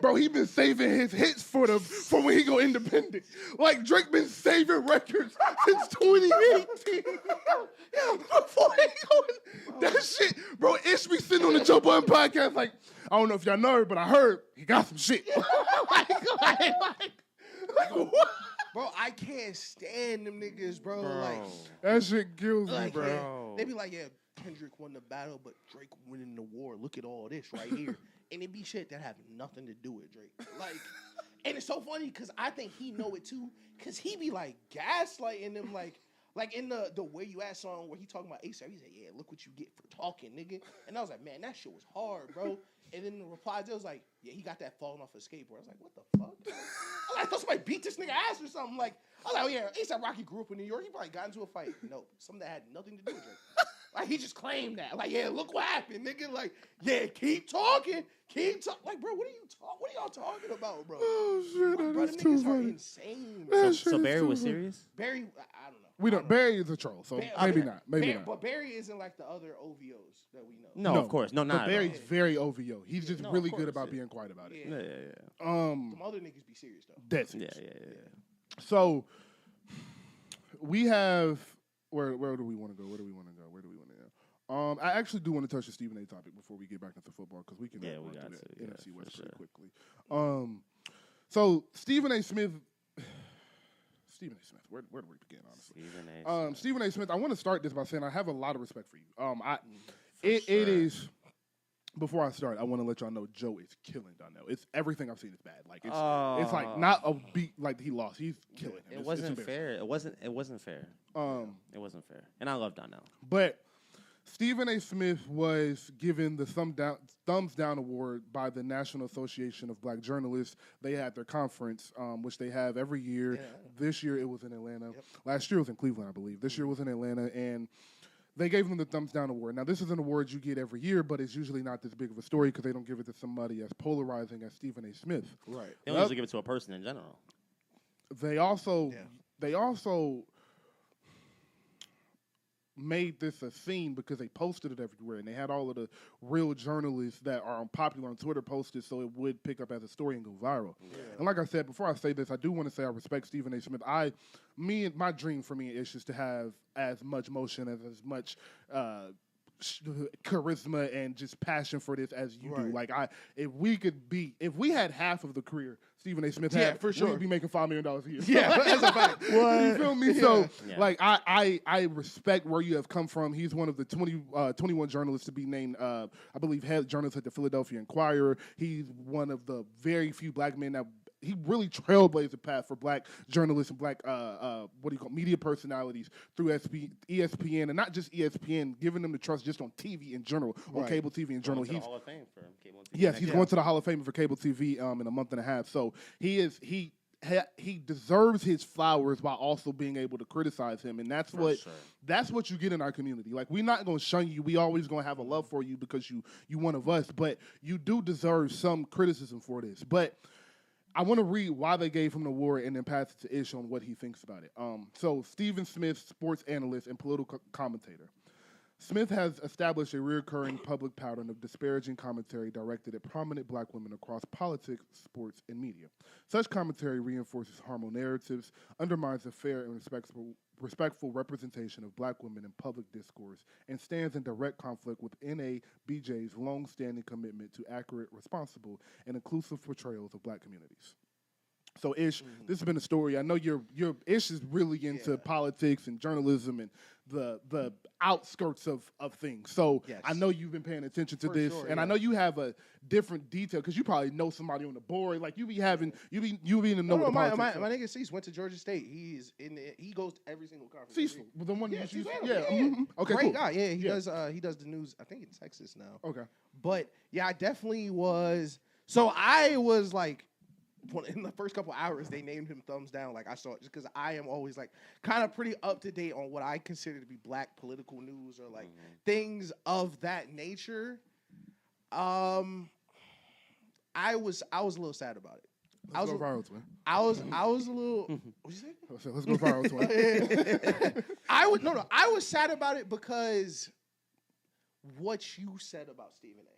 bro, he been saving his hits for when he go independent. Like, Drake been saving records since 2018. Before he go, that shit, bro, Ish be sitting on the Joe Budden podcast like, I don't know if y'all know, but I heard he got some shit. like what? Bro, I can't stand them niggas, bro. Like that shit kills me, like, bro. Yeah, they be like, yeah, Kendrick won the battle, but Drake winning the war. Look at all this right here. And it be shit that have nothing to do with Drake. Like, and it's so funny because I think he know it too, because he be like gaslighting them like in the Where You At song where he talking about ASAP, he said, yeah, look what you get for talking, nigga. And I was like, man, that shit was hard, bro. And then the replies, it was like, yeah, he got that falling off a skateboard. I was like, what the fuck? I thought somebody beat this nigga ass or something. Like, I was like, oh yeah, ASAP Rocky grew up in New York. He probably got into a fight. No, something that had nothing to do with Drake. Like, he just claimed that. Like, yeah, look what happened, nigga. Like, yeah, keep talking. Like, bro, what are y'all talking about, bro? Oh, shit, bro, that's the too niggas are funny. insane. So Barry was serious? Barry, I don't know. We don't. Barry is a troll, so maybe not. Maybe not. But Barry isn't like the other OVOs that we know. No, of course. No, not But Barry's very OVO. He's just No, really of good course, about yeah. being quiet about it. Yeah. Yeah. Some other niggas be serious, though. That's Yeah. So, we have where do we want to go? Where do we want to go? I actually do want to touch the Stephen A. topic before we get back into football because we can run through the NFC West pretty quickly. So Stephen A. Smith. Where do we begin? Honestly, Stephen A. Smith. I want to start this by saying I have a lot of respect for you. It is. Before I start, I want to let y'all know Joe is killing Donnell. It's everything I've seen is bad. Like it's like not a beat like he lost. He's killing him. It wasn't fair. It wasn't fair. It wasn't fair. And I love Donnell. But Stephen A. Smith was given the thumbs down award by the National Association of Black Journalists. They had their conference, which they have every year. Yeah. This year it was in Atlanta. Yep. Last year it was in Cleveland, I believe. This year it was in Atlanta, and they gave them the thumbs down award. Now, this is an award you get every year, but it's usually not this big of a story because they don't give it to somebody as polarizing as Stephen A. Smith. Right. They don't usually give it to a person in general. They also made this a scene because they posted it everywhere, and they had all of the real journalists that are popular on Twitter posted so it would pick up as a story and go viral. Yeah. And like I said, before I say this, I do want to say I respect Stephen A. Smith. My dream for me is just to have as much motion, as much charisma and just passion for this as you do. Like if we had half of the career Stephen A. Smith had, for sure, we'd be making $5 million a year. Yeah, that's a fact. You feel me? Yeah. So, like, I respect where you have come from. He's one of the 21 journalists to be named, I believe, head journalist at the Philadelphia Inquirer. He's one of the very few black men that he really trailblazed the path for black journalists and black media personalities through ESPN, and not just ESPN, giving them the trust just on TV in general, on cable TV in general. He's Hall of Fame for cable TV. Yes, he's going to the Hall of Fame for cable TV in a month and a half. So he deserves his flowers while also being able to criticize him, and that's what you get in our community. Like, we're not going to shun you. We always going to have a love for you because you one of us, but you do deserve some criticism for this. But I want to read why they gave him the award and then pass it to Ish on what he thinks about it. So Stephen Smith, sports analyst and political commentator. Smith has established a recurring public pattern of disparaging commentary directed at prominent black women across politics, sports, and media. Such commentary reinforces harmful narratives, undermines a fair and respectful representation of black women in public discourse, and stands in direct conflict with NABJ's long-standing commitment to accurate, responsible, and inclusive portrayals of black communities. So, Ish, this has been a story. I know your Ish is really into politics and journalism and the outskirts of things. So I know you've been paying attention to this, and I know you have a different detail because you probably know somebody on the board. Like you be in the know. My nigga Cease went to Georgia State. He goes to every single conference. Cease, the one you used. Okay, great guy. Yeah, he does the news. I think in Texas now. Okay, but yeah, I definitely was. So I was like, in the first couple hours, they named him thumbs down. Like I saw it just because I am always like kind of pretty up to date on what I consider to be black political news or like things of that nature. I was a little sad about it. Let's go viral, twin. I was a little. What'd you say? Let's go viral, twin. I was sad about it because what you said about Stephen A.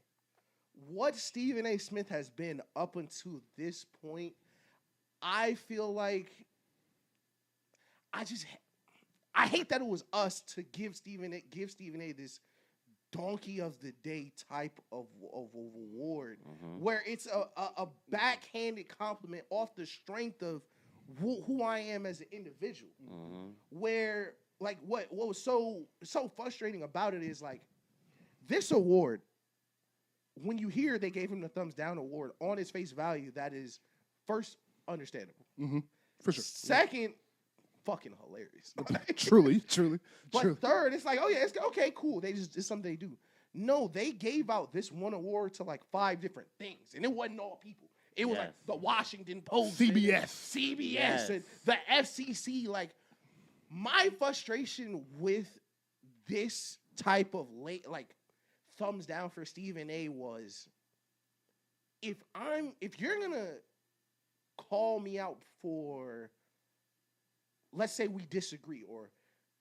What Stephen A. Smith has been up until this point, I feel like I hate that it was us to give Stephen A. this donkey of the day type of award, where it's a backhanded compliment off the strength of who I am as an individual. Where like what was so frustrating about it is like this award. When you hear they gave him the thumbs down award on its face value, that is first understandable. For sure. Second, fucking hilarious. Truly. But third, it's like, oh yeah, it's okay, cool. It's something they do. No, they gave out this one award to like 5 different things, and it wasn't all people. It was like the Washington Post, CBS, and the FCC. Like my frustration with this type of thumbs down for Stephen A. was if you're gonna call me out for, let's say we disagree, or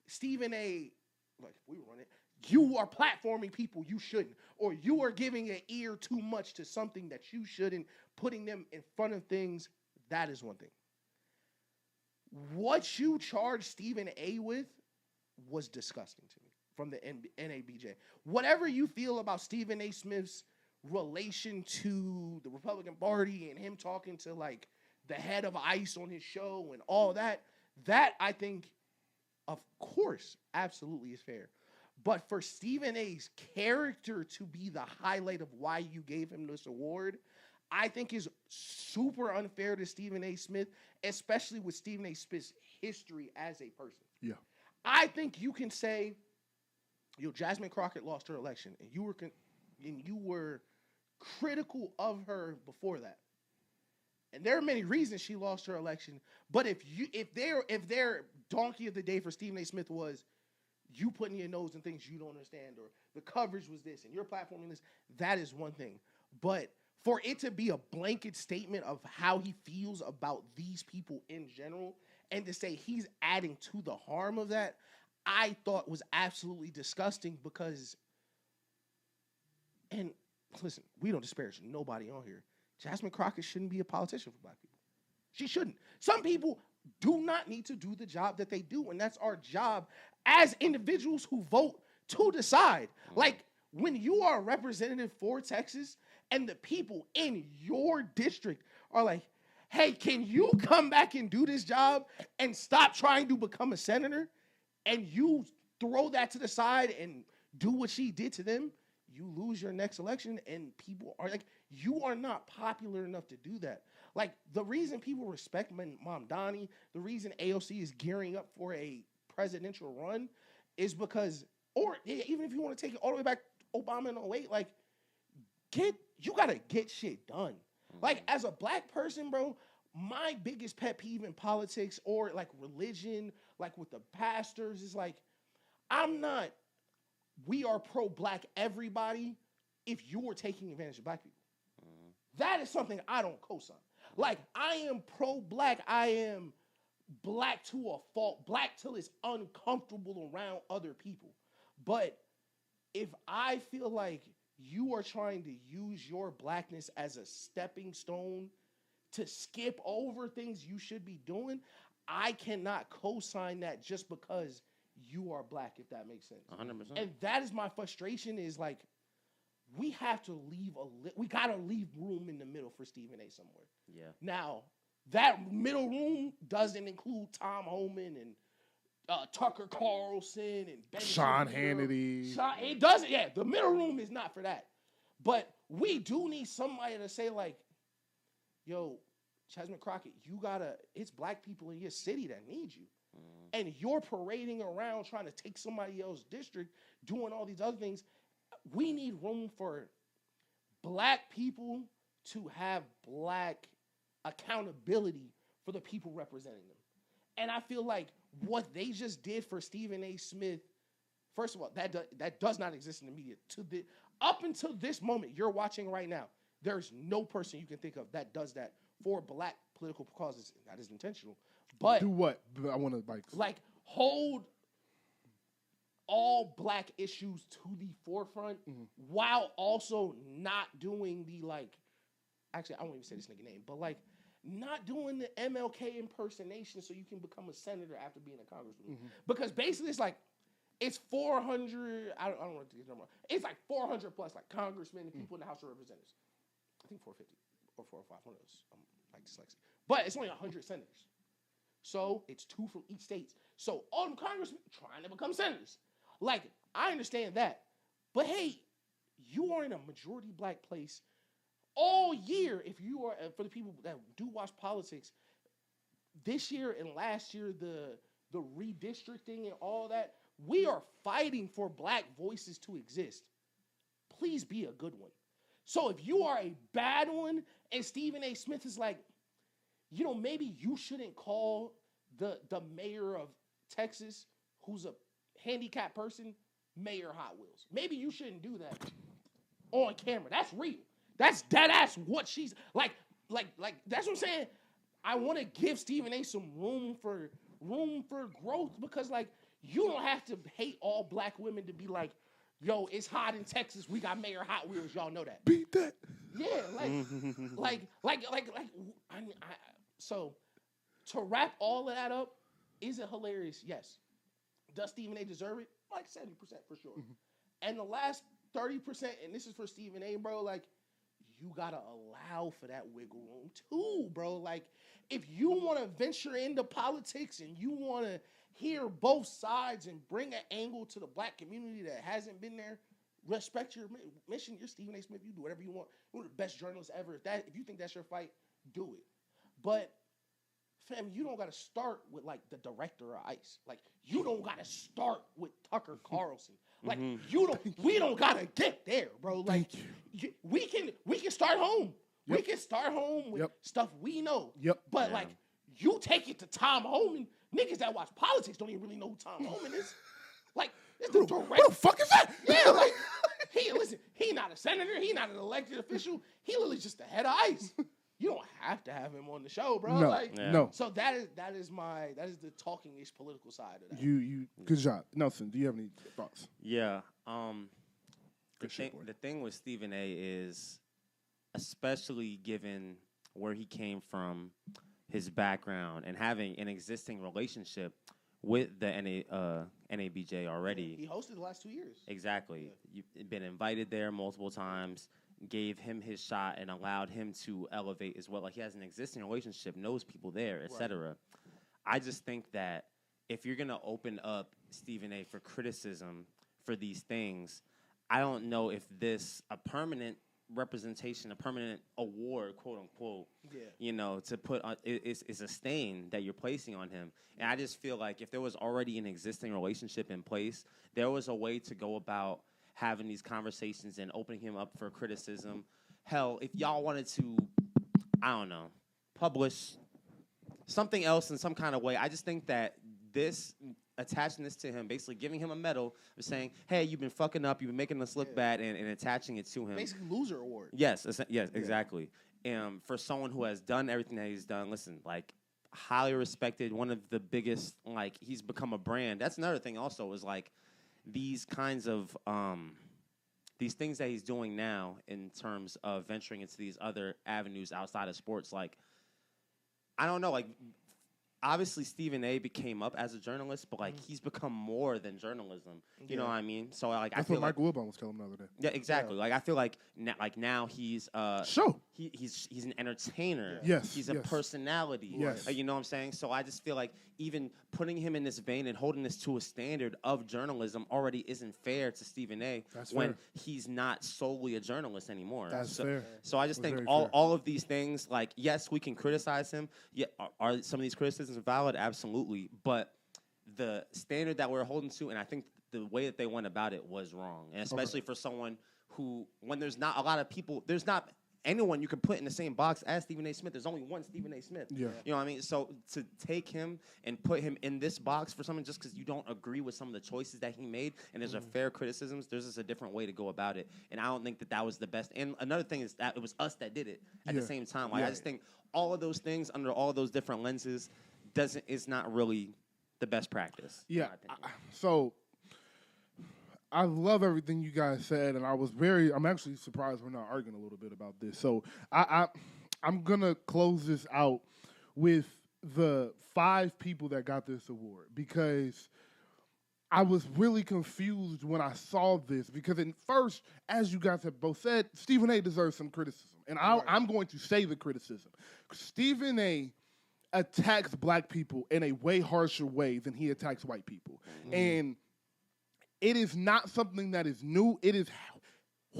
Stephen A. like we run it, you are platforming people you shouldn't, or you are giving an ear too much to something that you shouldn't, putting them in front of things, that is one thing. what you charged Stephen A. with was disgusting to me from the NABJ. Whatever you feel about Stephen A. Smith's relation to the Republican Party and him talking to like the head of ICE on his show and all that I think, of course, absolutely is fair. But for Stephen A.'s character to be the highlight of why you gave him this award, I think is super unfair to Stephen A. Smith, especially with Stephen A. Smith's history as a person. Yeah. I think you can say, Jasmine Crockett lost her election, and you were critical of her before that. And there are many reasons she lost her election. But if their donkey of the day for Stephen A. Smith was you putting your nose in things you don't understand, or the coverage was this and your platform this, that is one thing. But for it to be a blanket statement of how he feels about these people in general, and to say he's adding to the harm of that, I thought was absolutely disgusting because, and listen, we don't disparage nobody on here. Jasmine Crockett shouldn't be a politician for black people. She shouldn't. Some people do not need to do the job that they do, and that's our job as individuals who vote to decide. Like, when you are a representative for Texas and the people in your district are like, hey, can you come back and do this job and stop trying to become a senator? And you throw that to the side and do what she did to them, you lose your next election, and people are like, you are not popular enough to do that. Like, the reason people respect Mom Donnie, the reason AOC is gearing up for a presidential run is because, or even if you want to take it all the way back to Obama in 08, like, you got to get shit done. Like, as a black person, bro, my biggest pet peeve in politics or, like, religion, like, with the pastors is, like, we are pro-black everybody if you're taking advantage of black people. That is something I don't co-sign. Like, I am pro-black. I am black to a fault. Black till it's uncomfortable around other people. But if I feel like you are trying to use your blackness as a stepping stone to skip over things you should be doing, I cannot co-sign that just because you are black, if that makes sense. 100%. And that is my frustration is like, we have to we got to leave room in the middle for Stephen A. somewhere. Yeah. Now, that middle room doesn't include Tom Homan and Tucker Carlson and Ben Sean Shapiro. Hannity. It doesn't, yeah. The middle room is not for that. But we do need somebody to say, like, yo, Jasmine Crockett, it's black people in your city that need you. And you're parading around trying to take somebody else's district, doing all these other things. We need room for black people to have black accountability for the people representing them. And I feel like what they just did for Stephen A. Smith, first of all, that does not exist in the media. Up until this moment you're watching right now, there's no person you can think of that does that for black political causes. That is intentional. But do what? I want to like hold all black issues to the forefront while also not doing the actually I won't even say this nigga name, but like not doing the MLK impersonation so you can become a senator after being a congressman. Because basically it's 400, I don't want to get the number. It's like 400 plus like congressmen and people in the House of Representatives. I think 450 or 405, one of those. I'm like dyslexic. But it's only 100 senators. So it's 2 from each state. So all them congressmen trying to become senators. Like, I understand that. But hey, you are in a majority black place all year. If you are, for the people that do watch politics, this year and last year, the redistricting and all that, we are fighting for black voices to exist. Please be a good one. So if you are a bad one and Stephen A. Smith is like, maybe you shouldn't call the mayor of Texas, who's a handicapped person, Mayor Hot Wheels. Maybe you shouldn't do that on camera. That's real. That's what she's like. That's what I'm saying. I want to give Stephen A. some room for growth because you don't have to hate all black women to be like, yo, it's hot in Texas. We got Mayor Hot Wheels. Y'all know that. Beat that. Yeah, so to wrap all of that up, is it hilarious? Yes. Does Stephen A. deserve it? Like 70% for sure. And the last 30%, and this is for Stephen A., bro, like, you gotta allow for that wiggle room too, bro. Like, if you want to venture into politics and you want to hear both sides and bring an angle to the black community that hasn't been there, respect your mission. You're Stephen A. Smith. You do whatever you want. You're the best journalist ever. If you think that's your fight, do it. But fam, you don't got to start with like the director of ICE. Like, you don't got to start with Tucker Carlson. Like, we don't got to get there, bro. Like, we can start home. Yep. We can start home with stuff we know. But like, you take it to Tom Homan. Niggas that watch politics don't even really know who Tom Homan is. Like, it's the director. What the fuck is that? Yeah, like, he not a senator. He not an elected official. He literally just the head of ICE. You don't have to have him on the show, bro. No. So that is the talking-ish political side of that. You good job. Nelson, do you have any thoughts? Yeah. The thing with Stephen A. is, especially given where he came from, his background, and having an existing relationship with the NABJ already. He hosted the last 2 years. Exactly. You've been invited there multiple times, gave him his shot, and allowed him to elevate as well. Like, he has an existing relationship, knows people there, etc. I just think that if you're going to open up Stephen A. for criticism for these things, I don't know if a permanent representation, a permanent award, quote unquote, to put on is a stain that you're placing on him. And I just feel like if there was already an existing relationship in place, there was a way to go about having these conversations and opening him up for criticism. Hell, if y'all wanted to, I don't know, publish something else in some kind of way, I just think that attaching this to him, basically giving him a medal of saying, hey, you've been fucking up, you've been making us look bad, and attaching it to him. Basically loser award. Yes, exactly. For someone who has done everything that he's done, listen, like, highly respected, one of the biggest, like, he's become a brand. That's another thing also is, like, these kinds of, these things that he's doing now in terms of venturing into these other avenues outside of sports, like, I don't know, like, obviously Stephen A. became up as a journalist, but like he's become more than journalism. You know what I mean? So like that's what Michael Wilbon was telling him the other day. Yeah, exactly. Like I feel like now he's he's an entertainer. Yes, he's a personality. Yes, you know what I'm saying? So I just feel like even putting him in this vein and holding this to a standard of journalism already isn't fair to Stephen A. When he's not solely a journalist anymore. That's fair. So I just think all of these things, like, yes, we can criticize him. Yeah, are some of these criticisms valid? Absolutely. But the standard that we're holding to, and I think the way that they went about it was wrong. And especially for someone who, when there's not a lot of people, there's not anyone you can put in the same box as Stephen A. Smith. There's only one Stephen A. Smith. Yeah. You know what I mean? So to take him and put him in this box for someone just because you don't agree with some of the choices that he made and there's a fair criticisms, there's just a different way to go about it. And I don't think that was the best. And another thing is that it was us that did it at the same time. Like I just think all of those things under all of those different lenses is not really the best practice. Yeah. So I love everything you guys said, and I'm actually surprised we're not arguing a little bit about this. So I'm gonna close this out with the 5 people that got this award because I was really confused when I saw this because at first, as you guys have both said, Stephen A. deserves some criticism, and I'm going to say the criticism. Stephen A. attacks black people in a way harsher way than he attacks white people. And it is not something that is new. It is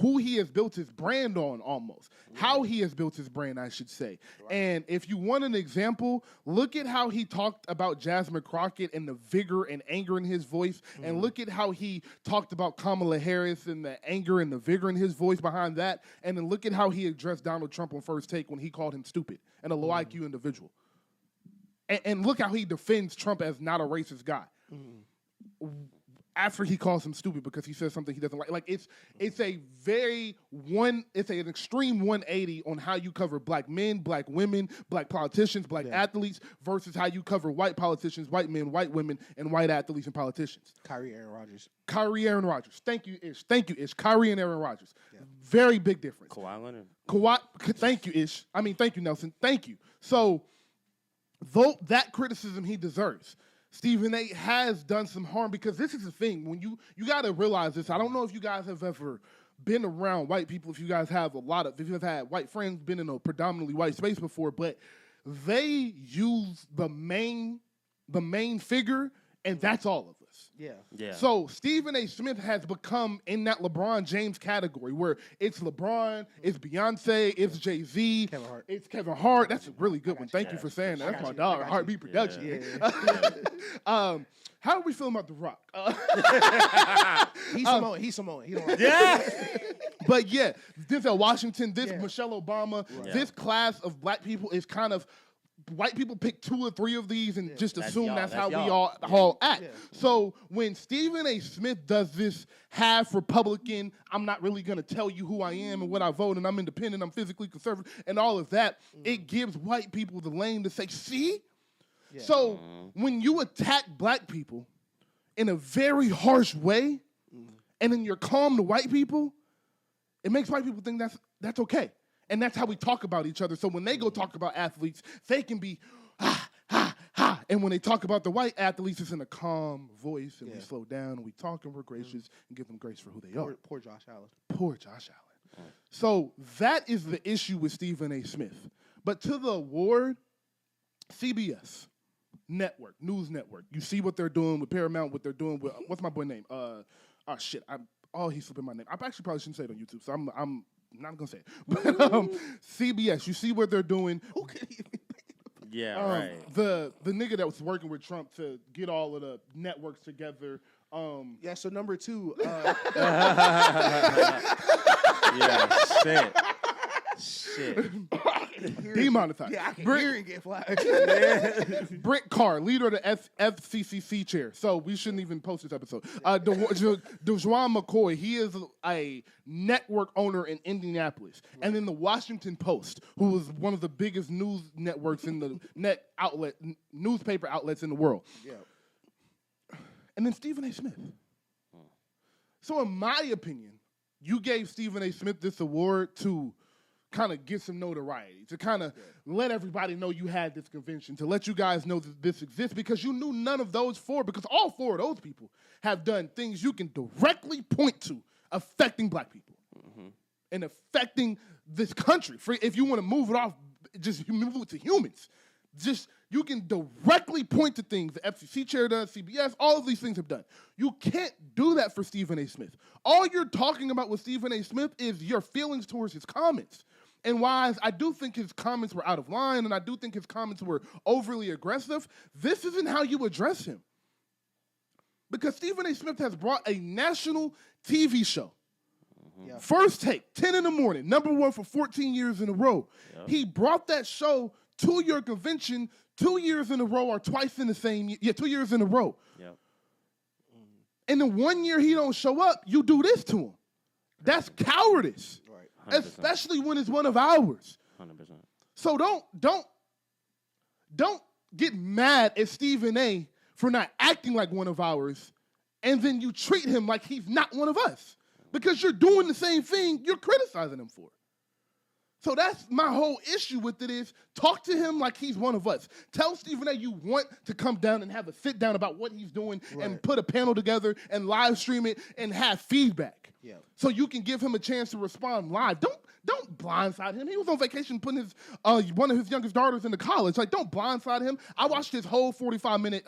who he has built his brand on almost. How he has built his brand, I should say. And if you want an example, look at how he talked about Jasmine Crockett and the vigor and anger in his voice. And look at how he talked about Kamala Harris and the anger and the vigor in his voice behind that. And then look at how he addressed Donald Trump on First Take when he called him stupid and a low IQ individual. And look how he defends Trump as not a racist guy. After he calls him stupid because he says something he doesn't like. Like it's an extreme 180 on how you cover black men, black women, black politicians, black athletes versus how you cover white politicians, white men, white women, and white athletes and politicians. Kyrie, Aaron Rodgers. Thank you, Ish. Kyrie and Aaron Rodgers. Yeah. Very big difference. Kawhi Leonard. Thank you, Ish. I mean, thank you, Nelson. Thank you. So though that criticism he deserves, Stephen A. has done some harm because this is the thing. When you got to realize this. I don't know if you guys have ever been around white people, if you guys have if you've had white friends, been in a predominantly white space before, but they use the main figure, and that's all of us. Yeah. So Stephen A. Smith has become in that LeBron James category where it's LeBron, it's Beyonce, it's Jay-Z, it's Kevin Hart. That's a really good one. Thank you for saying that. That's my dog, Heartbeat Production. How do we feel about The Rock? He's Samoan. He don't like But yeah, Denzel Washington, Michelle Obama, this class of black people is kind of white people pick 2 or 3 of these and just assume that's how we all act. Yeah. So when Stephen A. Smith does this half Republican, I'm not really going to tell you who I am and what I vote, and I'm independent, I'm physically conservative, and all of that, it gives white people the lane to say, see? Yeah. So when you attack black people in a very harsh way, and then you're calm to white people, it makes white people think that's okay. And that's how we talk about each other. So when they go talk about athletes, they can be, And when they talk about the white athletes, it's in a calm voice, and we slow down, and we talk, and we're gracious, and give them grace for who they are. Poor Josh Allen. Poor Josh Allen. So that is the issue with Stephen A. Smith. But to the award, CBS network, news network. You see what they're doing with Paramount, what they're doing with, what's my boy name? He's slipping my name. I actually probably shouldn't say it on YouTube, so I'm not going to say it. But CBS, you see what they're doing. Who could even think of it? Yeah, right. The nigga that was working with Trump to get all of the networks together. So number 2. Shit. Demonetized. Yeah, I can hear it get flagged. Brent Carr, leader of the FCCC chair. So we shouldn't even post this episode. DeJuan McCoy, he is a network owner in Indianapolis. Right. And then the Washington Post, who was one of the biggest news networks in the newspaper outlets in the world. Yeah. And then Stephen A. Smith. So in my opinion, you gave Stephen A. Smith this award to kind of get some notoriety, to kind of let everybody know you had this convention, to let you guys know that this exists, because you knew none of those 4, because all 4 of those people have done things you can directly point to affecting black people and affecting this country. If you want to move it off, just move it to humans. Just, you can directly point to things the FCC chair does, CBS, all of these things have done. You can't do that for Stephen A. Smith. All you're talking about with Stephen A. Smith is your feelings towards his comments. And while I do think his comments were out of line, and I do think his comments were overly aggressive, this isn't how you address him. Because Stephen A. Smith has brought a national TV show. Yeah. First Take, 10 in the morning, #1 for 14 years in a row. Yep. He brought that show to your convention 2 years in a row, or twice in the same year. Yeah, 2 years in a row. Yep. And then 1 year he don't show up, you do this to him. That's cowardice. Right. 100%. Especially when it's one of ours. 100%. So don't get mad at Stephen A. for not acting like one of ours, and then you treat him like he's not one of us. Because you're doing the same thing you're criticizing him for. So that's my whole issue with it, is talk to him like he's one of us. Tell Stephen A. you want to come down and have a sit down about what he's doing, and put a panel together and live stream it and have feedback. Yeah. So you can give him a chance to respond live. Don't blindside him. He was on vacation putting his one of his youngest daughters into college. Like, don't blindside him. I watched his whole 45-minute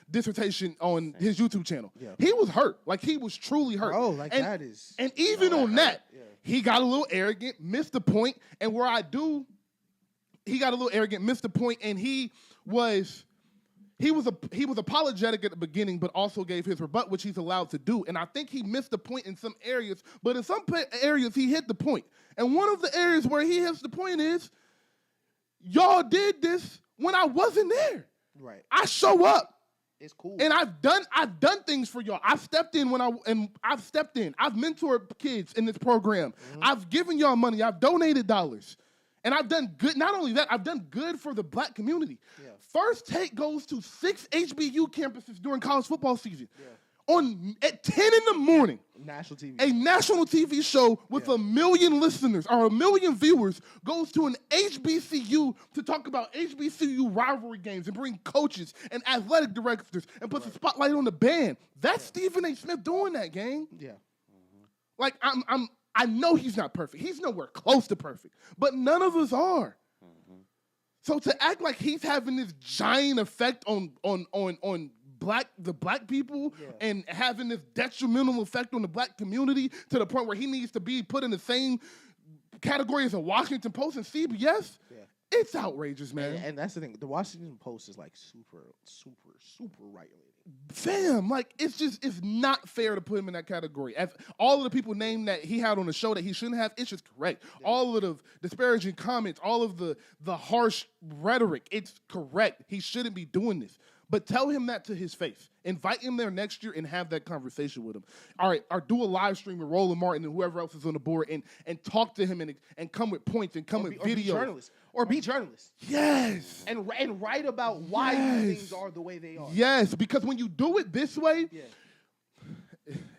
dissertation on his YouTube channel. Yeah. He was hurt. Like, he was truly hurt. Oh, like that is. And even on that, he got a little arrogant, missed the point. And he got a little arrogant, missed the point, and he was apologetic at the beginning, but also gave his rebut, which he's allowed to do. And I think he missed the point in some areas, but in some areas he hit the point. And one of the areas where he hits the point is, y'all did this when I wasn't there. Right. I show up. It's cool. And I've done things for y'all. I've stepped in I've mentored kids in this program. Mm-hmm. I've given y'all money. I've donated dollars. And I've done good. Not only that, I've done good for the black community. Yeah. First Take goes to 6 HBU campuses during college football season. Yeah. At 10 in the morning. national TV. A national TV show with 1 million listeners or 1 million viewers goes to an HBCU to talk about HBCU rivalry games and bring coaches and athletic directors and put the spotlight on the band. That's Stephen A. Smith doing that, gang. Yeah. Like I know he's not perfect. He's nowhere close to perfect, but none of us are. So to act like he's having this giant effect on the black people and having this detrimental effect on the black community to the point where he needs to be put in the same category as a Washington Post and CBS, it's outrageous, man. And that's the thing. The Washington Post is like super right-leaning. Fam, like it's not fair to put him in that category. As all of the people named that he had on the show that he shouldn't have, it's just correct. Yeah. All of the disparaging comments, all of the harsh rhetoric, it's correct. He shouldn't be doing this. But tell him that to his face. Invite him there next year and have that conversation with him. All right, or do a live stream with Roland Martin and whoever else is on the board and talk to him and come with points and come with videos. Be journalists. Yes. And write about why things are the way they are. Yes, because when you do it this way,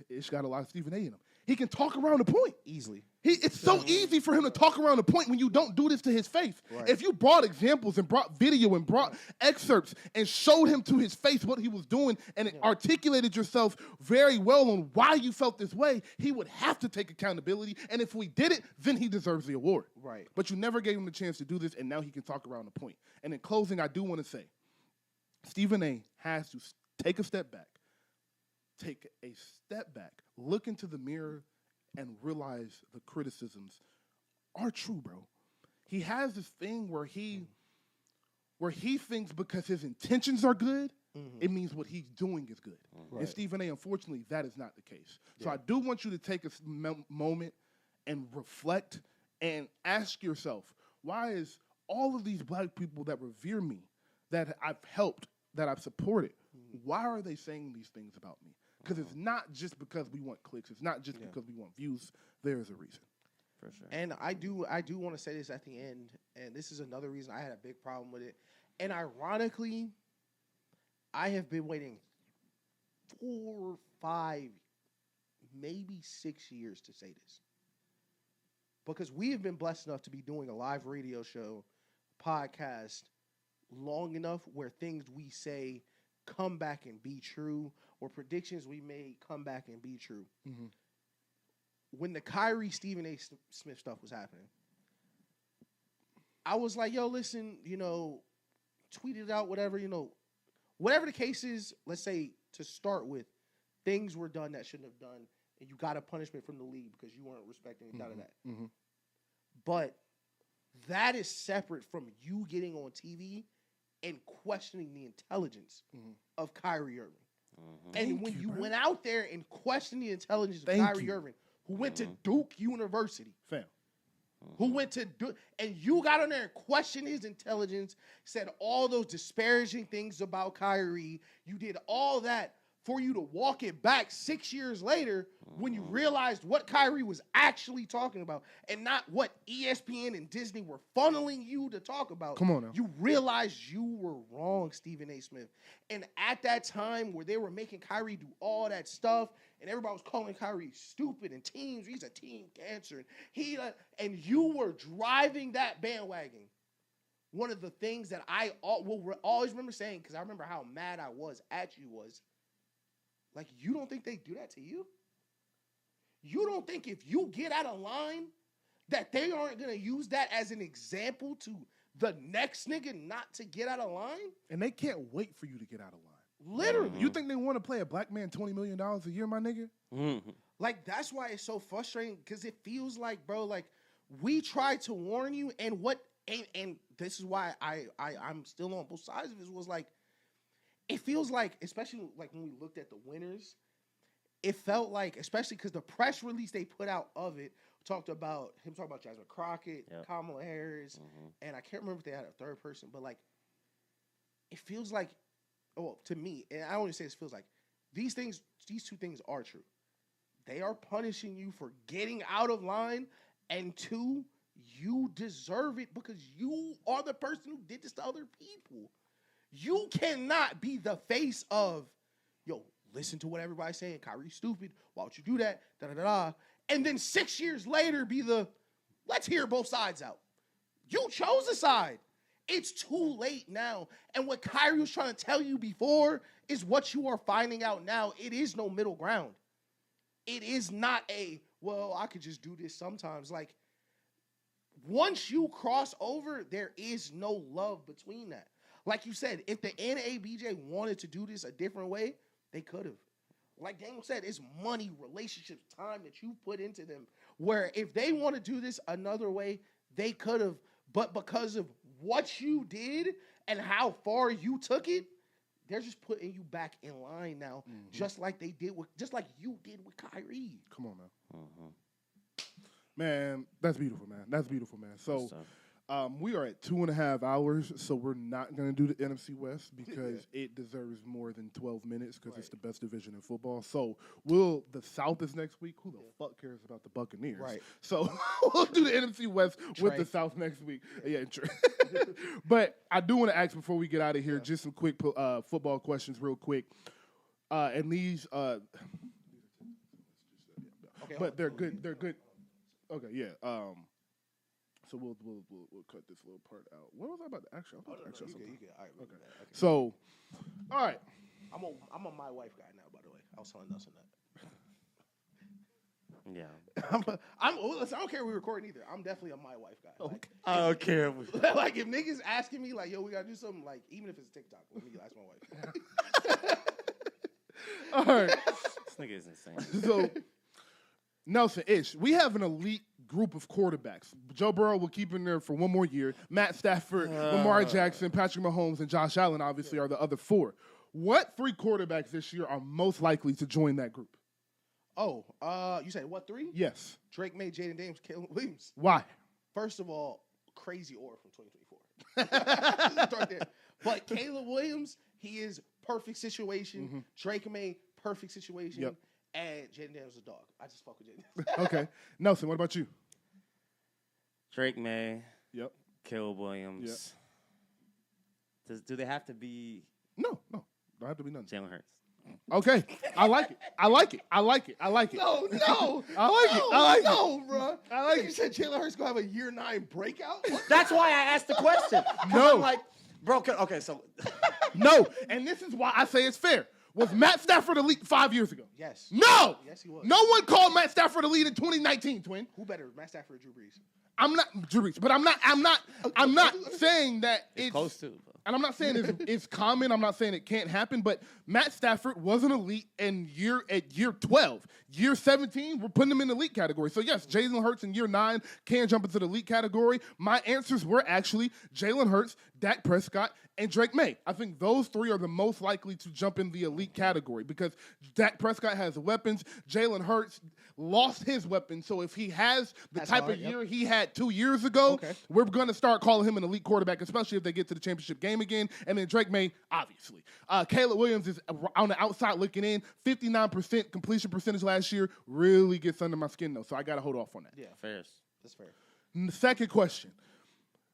it's got a lot of Stephen A. in him. He can talk around the point. Easily. It's so easy for him to talk around the point when you don't do this to his face. Right. If you brought examples and brought video and brought excerpts and showed him to his face what he was doing and articulated yourself very well on why you felt this way, he would have to take accountability. And if we did it, then he deserves the award. Right. But you never gave him the chance to do this, and now he can talk around the point. And in closing, I do want to say, Stephen A. has to take a step back. Take a step back, look into the mirror, and realize the criticisms are true, bro. He has this thing where he thinks because his intentions are good, it means what he's doing is good. Right. And Stephen A., unfortunately, that is not the case. So I do want you to take a moment and reflect and ask yourself, why is all of these black people that revere me, that I've helped, that I've supported, why are they saying these things about me? Because it's not just because we want clicks. It's not just because we want views. There is a reason. For sure. And I do want to say this at the end, and this is another reason I had a big problem with it. And ironically, I have been waiting 4, 5, maybe 6 years to say this. Because we have been blessed enough to be doing a live radio show, podcast, long enough where things we say come back and be true, or predictions we made come back and be true. Mm-hmm. When the Kyrie Stephen A. Smith stuff was happening, I was like, yo, listen, tweet it out, whatever, whatever the case is, let's say to start with, things were done that shouldn't have done, and you got a punishment from the league because you weren't respecting none of that. Mm-hmm. But that is separate from you getting on TV and questioning the intelligence of Kyrie Irving. And when you went out there and questioned the intelligence of Kyrie Irving, who went to Duke University, who went to Duke, and you got on there and questioned his intelligence, said all those disparaging things about Kyrie, you did all that for you to walk it back 6 years later when you realized what Kyrie was actually talking about and not what ESPN and Disney were funneling you to talk about. Come on now. You realized you were wrong, Stephen A. Smith. And at that time where they were making Kyrie do all that stuff and everybody was calling Kyrie stupid and he's a team cancer. And you were driving that bandwagon. One of the things that I will always remember saying, because I remember how mad I was at you was, like, you don't think they do that to you? You don't think if you get out of line that they aren't going to use that as an example to the next nigga not to get out of line? And they can't wait for you to get out of line. Literally. You think they want to play a black man $20 million a year, my nigga? Mm-hmm. Like, that's why it's so frustrating, because it feels like, bro, like, we tried to warn you, and this is why I'm still on both sides of it, was like, it feels like, especially like when we looked at the winners, it felt like, especially because the press release they put out of it talking about Jasmine Crockett, Kamala Harris, and I can't remember if they had a third person, but like, it feels like, well, to me, and I only say this feels like, these two things are true. They are punishing you for getting out of line, and 2, you deserve it because you are the person who did this to other people. You cannot be the face of, yo, listen to what everybody's saying. Kyrie's stupid. Why would you do that? Da-da-da-da. And then 6 years later be let's hear both sides out. You chose a side. It's too late now. And what Kyrie was trying to tell you before is what you are finding out now. It is no middle ground. It is not I could just do this sometimes. Like, once you cross over, there is no love between that. Like you said, if the NABJ wanted to do this a different way, they could have. Like Daniel said, it's money, relationships, time that you put into them. Where if they want to do this another way, they could have. But because of what you did and how far you took it, they're just putting you back in line now, just like you did with Kyrie. Come on, man. Man, that's beautiful, man. So, we are at 2.5 hours, so we're not going to do the NFC West because it deserves more than 12 minutes because it's the best division in football. So, the South is next week. Who the fuck cares about the Buccaneers? Right. So, we'll do the NFC West with the South next week. Yeah, true. But I do want to ask before we get out of here, just some quick football questions real quick. And these, but they're good. They're good. Okay, yeah. So we'll cut this little part out. What was I about to actually? You get. All right, okay. So, all right. I'm a my wife guy now. By the way, I was telling Nelson that. Yeah. Listen, I don't care if we recording either. I'm definitely a my wife guy. Like, I don't care. Like if niggas asking me like, yo, we gotta do something. Like even if it's TikTok, let me ask my wife. All right. This nigga is insane. So, Nelson, we have an elite group of quarterbacks. Joe Burrow will keep in there for one more year. Matt Stafford, Lamar Jackson, Patrick Mahomes, and Josh Allen obviously are the other four. What three quarterbacks this year are most likely to join that group? Oh, you said what three? Yes. Drake May, Jaden Daniels, Caleb Williams. Why? First of all, crazy aura from 2024. Start there. But Caleb Williams, he is perfect situation. Drake May, perfect situation. Yep. And Jaden Daniels is a dog. I just fuck with Jaden. Okay. Nelson, what about you? Drake May. Yep. Caleb Williams. Yep. Do they have to be? No. Don't have to be none. Jalen Hurts. Okay. I like it. No. I like it. Bro. I like it. You said Jalen Hurts gonna have a year 9 breakout? That's why I asked the question. No. I'm like, bro, okay, so. No. And this is why I say it's fair. Was Matt Stafford elite 5 years ago? Yes. No. Yes, he was. No one called Matt Stafford elite in 2019, twin. Who better, Matt Stafford or Drew Brees? I'm not Drew Brees, but I'm not saying that it's close to. And I'm not saying it's common. I'm not saying it can't happen. But Matt Stafford was an elite at year 12. Year 17, we're putting him in the elite category. So, yes, Jalen Hurts in year 9 can jump into the elite category. My answers were actually Jalen Hurts, Dak Prescott, and Drake May. I think those three are the most likely to jump in the elite category because Dak Prescott has the weapons. Jalen Hurts lost his weapons. So if he has the type of year he had 2 years ago, we're going to start calling him an elite quarterback, especially if they get to the championship game again. And then Drake May, obviously. Caleb Williams is on the outside looking in. 59% completion percentage last year. Really gets under my skin, though. So I got to hold off on that. Yeah, fair. That's fair. And the second question.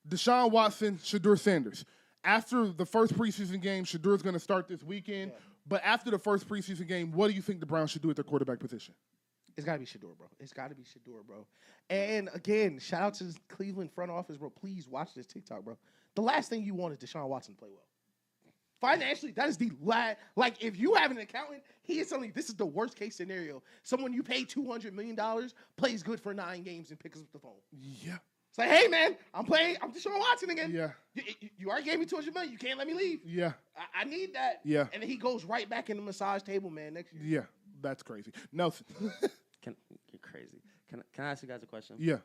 Deshaun Watson, Shedeur Sanders. After the first preseason game, Shedur's going to start this weekend. Yeah. But after the first preseason game, what do you think the Browns should do at their quarterback position? It's got to be Shedeur, bro. And again, shout out to the Cleveland front office, bro. Please watch this TikTok, bro. The last thing you want is Deshaun Watson to play well. Financially, that is the last. Like, if you have an accountant, he is telling you this is the worst case scenario. Someone you pay $200 million plays good for 9 games and picks up the phone. Yeah. It's like, hey, man, I'm Deshaun Watson again. Yeah. You already gave me $200 million. You can't let me leave. Yeah. I need that. Yeah. And then he goes right back in the massage table, man, next year. Yeah. That's crazy. Nelson. You're crazy. Can I ask you guys a question? Yeah.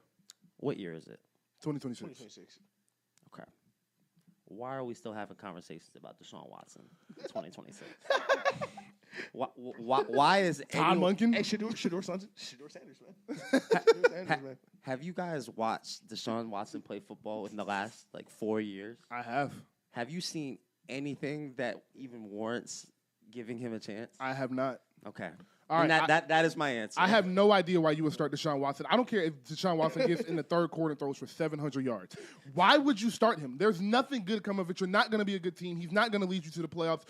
What year is it? 2026. 2026. Okay. Why are we still having conversations about Deshaun Watson 2026? Why is Todd Monken? Hey, Shedeur Sanders, man. Have you guys watched Deshaun Watson play football in the last 4 years? I have. Have you seen anything that even warrants giving him a chance? I have not. Okay. All right, And that is my answer. I have no idea why you would start Deshaun Watson. I don't care if Deshaun Watson gets in the third quarter and throws for 700 yards. Why would you start him? There's nothing good coming of it. You're not going to be a good team. He's not going to lead you to the playoffs.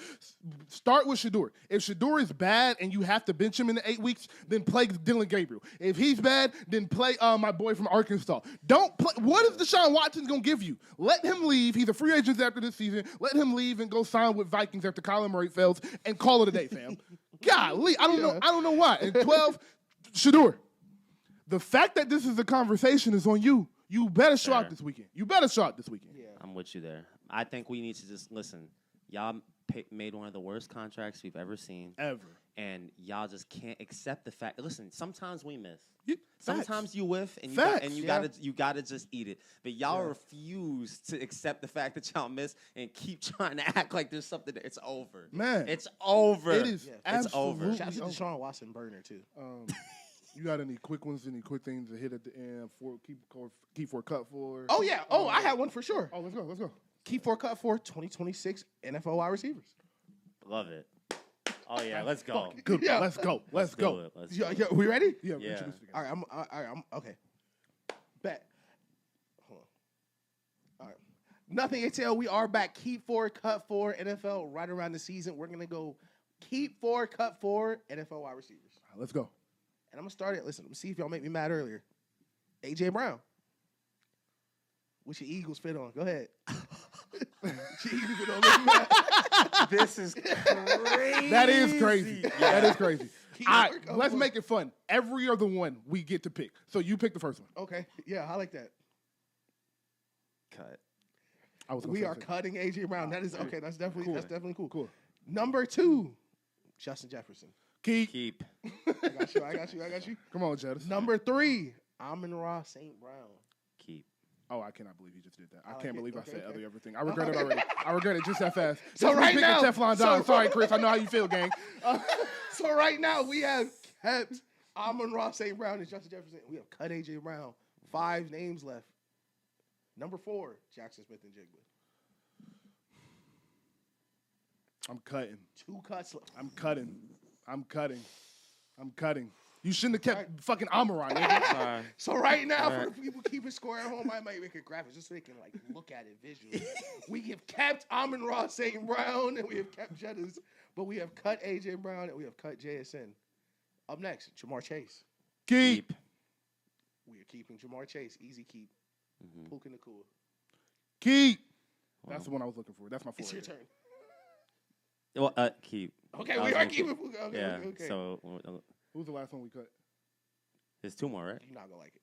Start with Shedeur. If Shedeur is bad and you have to bench him in the 8 weeks, then play Dylan Gabriel. If he's bad, then play my boy from Arkansas. Don't play. What is Deshaun Watson going to give you? Let him leave. He's a free agent after this season. Let him leave and go sign with Vikings after Kyler Murray fails and call it a day, fam. Golly, I don't know why. And 12, Shedeur. The fact that this is a conversation is on you. You better show out this weekend. Yeah. I'm with you there. I think we need to just listen. Y'all made one of the worst contracts we've ever seen. Ever. And y'all just can't accept the fact. Listen, sometimes we miss. Facts. Sometimes you whiff, and you gotta just eat it. But y'all refuse to accept the fact that y'all miss and keep trying to act like there's something. It's over, man. It's over. It is. It's over. Shout out to Deshaun Watson burner too. You got any quick ones? Any quick things to hit at the end for keep for cut for? Oh yeah. Oh, I had one for sure. Oh, let's go. Keep for cut for 2026 NFL wide receivers. Love it. Oh yeah, let's go. Good. Yeah. Let's go. Let's go. Yeah, we ready? Yeah. Yeah. All right. I'm okay. Bet. Hold on. All right. Nothing ATL. We are back. Keep four, cut four. NFL right around the season. We're gonna go keep four, cut four. NFL wide receivers. All right, let's go. And I'm gonna start it. Listen, let me see if y'all make me mad earlier. AJ Brown. Which your Eagles fit on? Go ahead. Which your Eagles fit on? Make me mad. This is crazy. That is crazy. Yeah. That is crazy. Keep All right, work on let's one. make it fun. Every other one we get to pick. So you pick the first one. Okay. Yeah, I like that. Cut. We are cutting AJ Brown. That is okay. That's definitely cool. Cool. Number 2, Justin Jefferson. Keep. I got you. Come on, Jettis. Number 3, Amon-Ra St. Brown. Keep. Oh, I cannot believe you just did that. I like can't it. believe I Okay, said okay. everything. I regret it already. I regret it just that fast. So Just me right picking now- Teflon Don. Sorry, Chris. I know how you feel, gang. So right now we have kept Amon-Ra St. Brown and Justin Jefferson. We have cut AJ Brown. 5 names left. Number 4, Jackson Smith and Jigba. I'm cutting. 2 cuts left. I'm cutting. You shouldn't have kept fucking Amon-Ra, nigga. Sorry. So right now, for the people keeping score at home, I might make a graphic just so they can like look at it visually. We have kept Amon-Ra St. Brown and we have kept Jettis, but we have cut AJ Brown and we have cut JSN. Up next, Jamar Chase. Keep. We are keeping Jamar Chase. Easy keep. Puka Nakua. Keep. That's the one I was looking for. That's my It's your fourth. Well, keep. Okay, I we was are gonna keeping Puka. Okay, Yeah. okay. So Who's the last one we cut? there's 2 more, right? You're not gonna like it.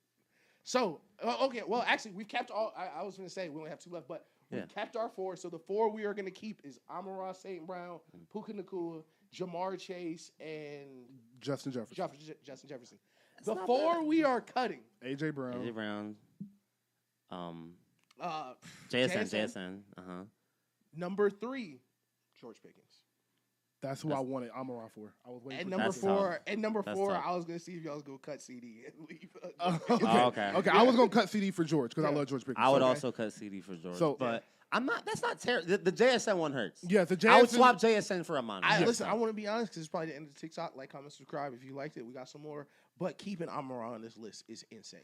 So, okay. Well, actually, we've kept all. I was gonna say we only have 2 left, but we've kept our 4. So the 4 we are gonna keep is Amon-Ra St. Brown, Puka Nakua, Jamar Chase, and Justin Jefferson. Justin Jefferson. The 4 we are cutting. AJ Brown. AJ Brown. JSN. Number 3, George Pickens. That's who I wanted Amon-Ra for. I was waiting And for number That's 4, tough. and number That's 4, tough. I was gonna see if y'all was gonna cut CD and leave. Okay. Okay, I was gonna cut CD for George because I love George Pickens. I would So- also cut CD for George. So- but I'm not. That's not terrible. The JSN one hurts. Yeah, the I would JSN swap JSN for Amon. Listen, I want to be honest because it's probably the end of the TikTok. Like, comment, subscribe if you liked it. We got some more. But keeping Amon-Ra on this list is insane.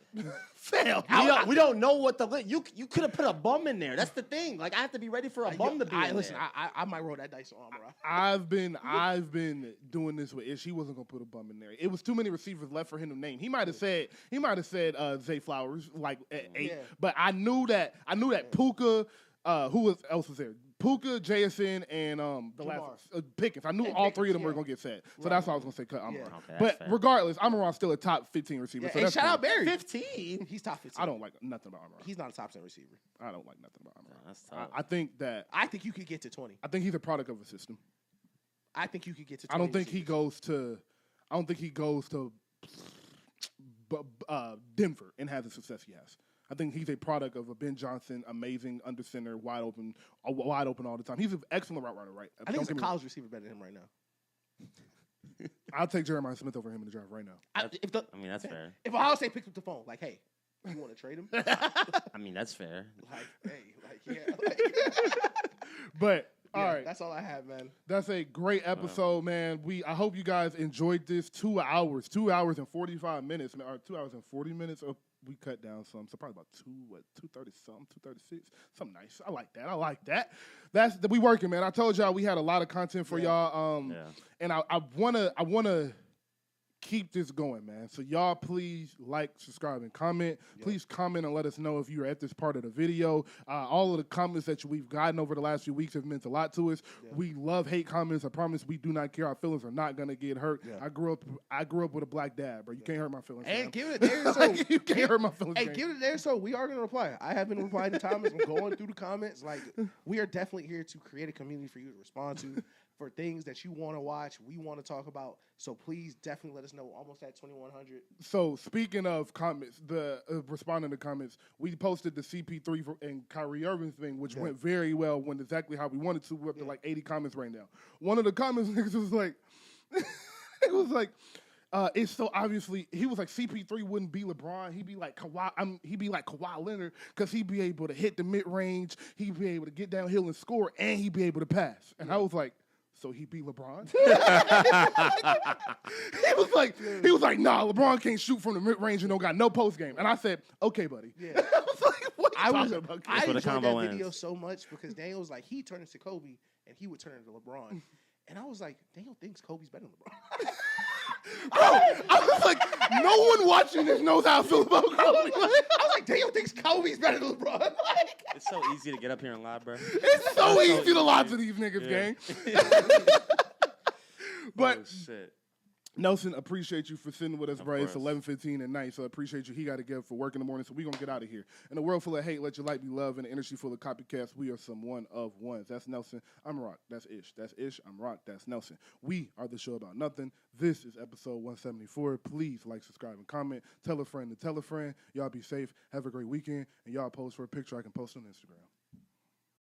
Fail. We don't know what the you could have put a bum in there. That's the thing. Like I have to be ready for a bum to be in Listen, there. I might roll that dice on Amon-Ra. I've been doing this with Ish. He wasn't gonna put a bum in there. It was too many receivers left for him to name. He might have said Zay Flowers like at 8, but I knew that Puka. Who else was there? Puka, JSN, and the last Pickens. I knew And all 3 of them Pickens, were gonna get said, so that's why I was gonna say cut Amon-Ra. Okay, that's But fair. regardless, Amon-Ra's still a top 15 receiver. Yeah, So and that's shout out cool. Barry. 15. He's top 15. I don't like nothing about Amon-Ra. He's not a top 10 receiver. I don't like nothing about Amon-Ra. That's tough. I think that I think you could get to 20. I think he's a product of a system. I think you could get to 20. I don't think he goes to Denver and has the success he has. I think he's a product of a Ben Johnson, amazing under center, wide open all the time. He's an excellent route runner, right? I think he's a college receiver better than him right now. I'll take Jeremiah Smith over him in the draft right now. I mean, that's fair. If Ohio State picks up the phone, like, hey, you want to trade him? I mean, that's fair. Like, hey, like, yeah. Like, But All right. That's all I have, man. That's a great episode, man. I hope you guys enjoyed this 2 hours and 45 minutes, man, or 2 hours and 40 minutes. We cut down some, so probably about 2:30 something, 2:36, something nice. I like that. We working, man. I told y'all we had a lot of content for y'all. And I wanna keep this going, man. So y'all please like, subscribe, and comment. Yep. Please comment and let us know if you're at this part of the video. All of the comments that we've gotten over the last few weeks have meant a lot to us. Yep. We love hate comments. I promise we do not care. Our feelings are not gonna get hurt. Yep. I grew up with a black dad, bro. You can't hurt my feelings. And give it there, so you can't hurt my feelings. Hey, give it there, so we are gonna reply. I have been replying to comments. I'm going through the comments. Like, we are definitely here to create a community for you to respond to. For things that you want to watch, we want to talk about. So please definitely let us know. Almost at 2,100. So speaking of comments, responding to comments, we posted the CP3 and Kyrie Irving thing, which went very well, went exactly how we wanted to. We're up to like 80 comments right now. One of the comments was like, it was like, it's so obviously he was like CP3 wouldn't be LeBron. He'd be like Kawhi. He'd be like Kawhi Leonard because he'd be able to hit the mid range. He'd be able to get downhill and score, and he'd be able to pass. And I was like, so he beat LeBron? he was like, nah, LeBron can't shoot from the mid range and don't got no post game. And I said, okay, buddy. Yeah. I was like, what are you talking about? I enjoyed that video so much because Daniel was like, he turned into Kobe and he would turn into LeBron. And I was like, Daniel thinks Kobe's better than LeBron. Bro, I was like, no one watching this knows how I feel about Kobe. I was like, Daniel thinks Kobe's better than LeBron. Like, it's so easy to get up here and lie, bro. It's so easy to lie to these niggas, gang. But shit. Nelson, appreciate you for sitting with us, bro. It's course. 11:15 at night, so I appreciate you. He got to get up for work in the morning, so we're going to get out of here. In a world full of hate, let your light be love. In an industry full of copycats, we are some one of ones. That's Nelson. I'm Rock. That's Ish. That's Ish. I'm Rock. That's Nelson. We are the show about nothing. This is episode 174. Please like, subscribe, and comment. Tell a friend to tell a friend. Y'all be safe. Have a great weekend. And y'all post for a picture I can post on Instagram.